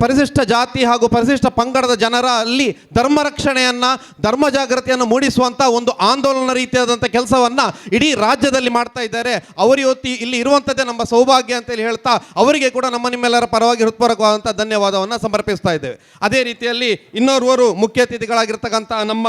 Speaker 13: ಪರಿಶಿಷ್ಟ ಜಾತಿ ಹಾಗೂ ಪರಿಶಿಷ್ಟ ಪಂಗಡದ ಜನರಲ್ಲಿ ಧರ್ಮ ರಕ್ಷಣೆಯನ್ನು, ಧರ್ಮ ಜಾಗೃತಿಯನ್ನು ಮೂಡಿಸುವಂಥ ಒಂದು ಆಂದೋಲನ ರೀತಿಯಾದಂಥ ಕೆಲಸವನ್ನು ಇಡೀ ರಾಜ್ಯದಲ್ಲಿ ಮಾಡ್ತಾ ಇದ್ದಾರೆ. ಅವರು ಇವತ್ತು ಇಲ್ಲಿ ಇರುವಂಥದ್ದೇ ನಮ್ಮ ಸೌಭಾಗ್ಯ ಅಂತೇಳಿ ಹೇಳ್ತಾ ಅವರಿಗೆ ಕೂಡ ನಿಮ್ಮೆಲ್ಲರ ಪರವಾಗಿ ಹೃತ್ಪೂರ್ವಕವಾದಂಥ ಧನ್ಯವಾದವನ್ನು ಸಮರ್ಪಿಸ್ತಾ ಇದ್ದೇವೆ. ಅದೇ ರೀತಿಯಲ್ಲಿ ಇನ್ನೋರ್ವರು ಮುಖ್ಯ ಅತಿಥಿಗಳಾಗಿರ್ತಕ್ಕಂಥ ನಮ್ಮ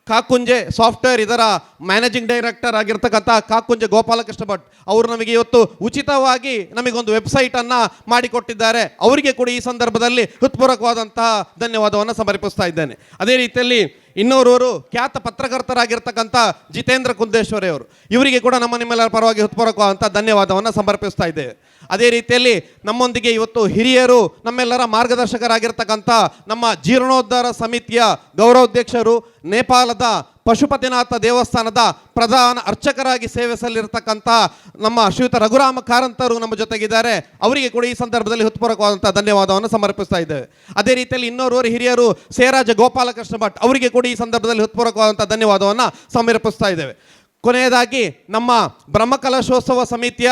Speaker 13: ಕಾಕುಂಜೆ ಸಾಫ್ಟ್ವೇರ್ ಇದರ ಮ್ಯಾನೇಜಿಂಗ್ ಡೈರೆಕ್ಟರ್ ಆಗಿರ್ತಕ್ಕಂಥ ಕಾಕುಂಜೆ ಗೋಪಾಲಕೃಷ್ಣ ಭಟ್ ಅವರು ನಮಗೆ ಇವತ್ತು ಉಚಿತವಾಗಿ ನಮಗೊಂದು ವೆಬ್ಸೈಟನ್ನು ಮಾಡಿಕೊಟ್ಟಿದ್ದಾರೆ. ಅವರಿಗೆ ಕೂಡ ಈ ಸಂದರ್ಭದಲ್ಲಿ ಹೃತ್ಪೂರ್ವಕವಾದಂತಹ ಧನ್ಯವಾದವನ್ನು ಸಮರ್ಪಿಸ್ತಾ ಇದ್ದೇನೆ. ಅದೇ ರೀತಿಯಲ್ಲಿ ಇನ್ನೋರ್ವರು ಖ್ಯಾತ ಪತ್ರಕರ್ತರಾಗಿರ್ತಕ್ಕಂಥ ಜಿತೇಂದ್ರ ಕುಂದೇಶ್ವರಿ ಅವರು, ಇವರಿಗೆ ಕೂಡ ನಿಮ್ಮೆಲ್ಲರ ಪರವಾಗಿ ಹೃತ್ಪೂರ್ವಕವಾದಂಥ ಧನ್ಯವಾದವನ್ನು ಸಮರ್ಪಿಸ್ತಾ ಇದ್ದೇವೆ. ಅದೇ ರೀತಿಯಲ್ಲಿ ನಮ್ಮೊಂದಿಗೆ ಇವತ್ತು ಹಿರಿಯರು ನಮ್ಮೆಲ್ಲರ ಮಾರ್ಗದರ್ಶಕರಾಗಿರ್ತಕ್ಕಂಥ ನಮ್ಮ ಜೀರ್ಣೋದ್ಧಾರ ಸಮಿತಿಯ ಗೌರವಾಧ್ಯಕ್ಷರು, ನೇಪಾಳದ ಪಶುಪತಿನಾಥ ದೇವಸ್ಥಾನದ ಪ್ರಧಾನ ಅರ್ಚಕರಾಗಿ ಸೇವೆ ಸಲ್ಲಿರತಕ್ಕಂಥ ನಮ್ಮ ಶ್ರೀಯುತ ರಘುರಾಮ ಕಾರಂತರು ನಮ್ಮ ಜೊತೆಗಿದ್ದಾರೆ. ಅವರಿಗೆ ಕೂಡ ಈ ಸಂದರ್ಭದಲ್ಲಿ ಹೃತ್ಪೂರ್ವಕವಾದಂಥ ಧನ್ಯವಾದವನ್ನು ಸಮರ್ಪಿಸ್ತಾ ಇದ್ದೇವೆ. ಅದೇ ರೀತಿಯಲ್ಲಿ ಇನ್ನೋರ್ವರು ಹಿರಿಯರು ಸೇರಾಜ ಗೋಪಾಲಕೃಷ್ಣ ಭಟ್ ಅವರಿಗೆ ಕೂಡ ಈ ಸಂದರ್ಭದಲ್ಲಿ ಹೃತ್ಪೂರ್ವಕವಾದಂಥ ಧನ್ಯವಾದವನ್ನು ಸಮರ್ಪಿಸ್ತಾ ಇದ್ದೇವೆ. ಕೊನೆಯದಾಗಿ ನಮ್ಮ ಬ್ರಹ್ಮಕಲಶೋತ್ಸವ ಸಮಿತಿಯ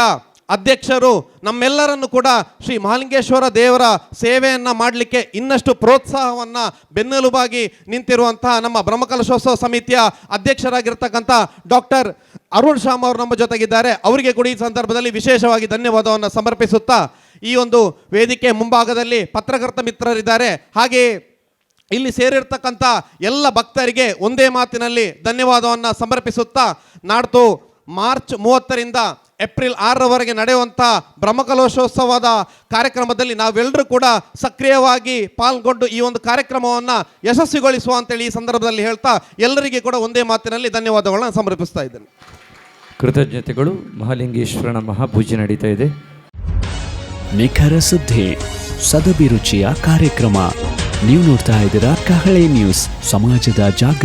Speaker 13: ಅಧ್ಯಕ್ಷರು ನಮ್ಮೆಲ್ಲರನ್ನು ಕೂಡ ಶ್ರೀ ಮಹಾಲಿಂಗೇಶ್ವರ ದೇವರ ಸೇವೆಯನ್ನು ಮಾಡಲಿಕ್ಕೆ ಇನ್ನಷ್ಟು ಪ್ರೋತ್ಸಾಹವನ್ನು ಬೆನ್ನೆಲುಬಾಗಿ ನಿಂತಿರುವಂತಹ ನಮ್ಮ ಬ್ರಹ್ಮಕಲಶೋತ್ಸವ ಸಮಿತಿಯ ಅಧ್ಯಕ್ಷರಾಗಿರ್ತಕ್ಕಂಥ ಡಾಕ್ಟರ್ ಅರುಣ್ ಶ್ಯಾಮ್ ಅವರು ನಮ್ಮ ಜೊತೆಗಿದ್ದಾರೆ. ಅವರಿಗೆ ಕೂಡ ಈ ಸಂದರ್ಭದಲ್ಲಿ ವಿಶೇಷವಾಗಿ ಧನ್ಯವಾದವನ್ನು ಸಮರ್ಪಿಸುತ್ತಾ ಈ ಒಂದು ವೇದಿಕೆ ಮುಂಭಾಗದಲ್ಲಿ ಪತ್ರಕರ್ತ ಮಿತ್ರರಿದ್ದಾರೆ. ಹಾಗೆಯೇ ಇಲ್ಲಿ ಸೇರಿರ್ತಕ್ಕಂಥ ಎಲ್ಲ ಭಕ್ತರಿಗೆ ಒಂದೇ ಮಾತಿನಲ್ಲಿ ಧನ್ಯವಾದವನ್ನು ಸಮರ್ಪಿಸುತ್ತಾ, ನಾಡ್ದು ಮಾರ್ಚ್ 30ರಿಂದ ಏಪ್ರಿಲ್ 6ರವರೆಗೆ ನಡೆಯುವಂಥ ಬ್ರಹ್ಮಕಲಶೋತ್ಸವದ ಕಾರ್ಯಕ್ರಮದಲ್ಲಿ ನಾವೆಲ್ಲರೂ ಕೂಡ ಸಕ್ರಿಯವಾಗಿ ಪಾಲ್ಗೊಂಡು ಈ ಒಂದು ಕಾರ್ಯಕ್ರಮವನ್ನು ಯಶಸ್ವಿಗೊಳಿಸುವ ಅಂತೇಳಿ ಈ ಸಂದರ್ಭದಲ್ಲಿ ಹೇಳ್ತಾ ಎಲ್ಲರಿಗೆ ಕೂಡ ಒಂದೇ ಮಾತಿನಲ್ಲಿ ಧನ್ಯವಾದಗಳನ್ನು ಸಮರ್ಪಿಸ್ತಾ ಇದ್ದೇನೆ.
Speaker 1: ಕೃತಜ್ಞತೆಗಳು. ಮಹಾಲಿಂಗೇಶ್ವರನ ಮಹಾಪೂಜೆ ನಡೀತಾ ಇದೆ.
Speaker 14: ನಿಖರ ಸುದ್ದಿ, ಸದಭಿರುಚಿಯ ಕಾರ್ಯಕ್ರಮ. ನೀವು ನೋಡ್ತಾ ಇದ್ದೀರಾ ಕಹಳೆ ನ್ಯೂಸ್, ಸಮಾಜದ ಜಾಗೃತಿ.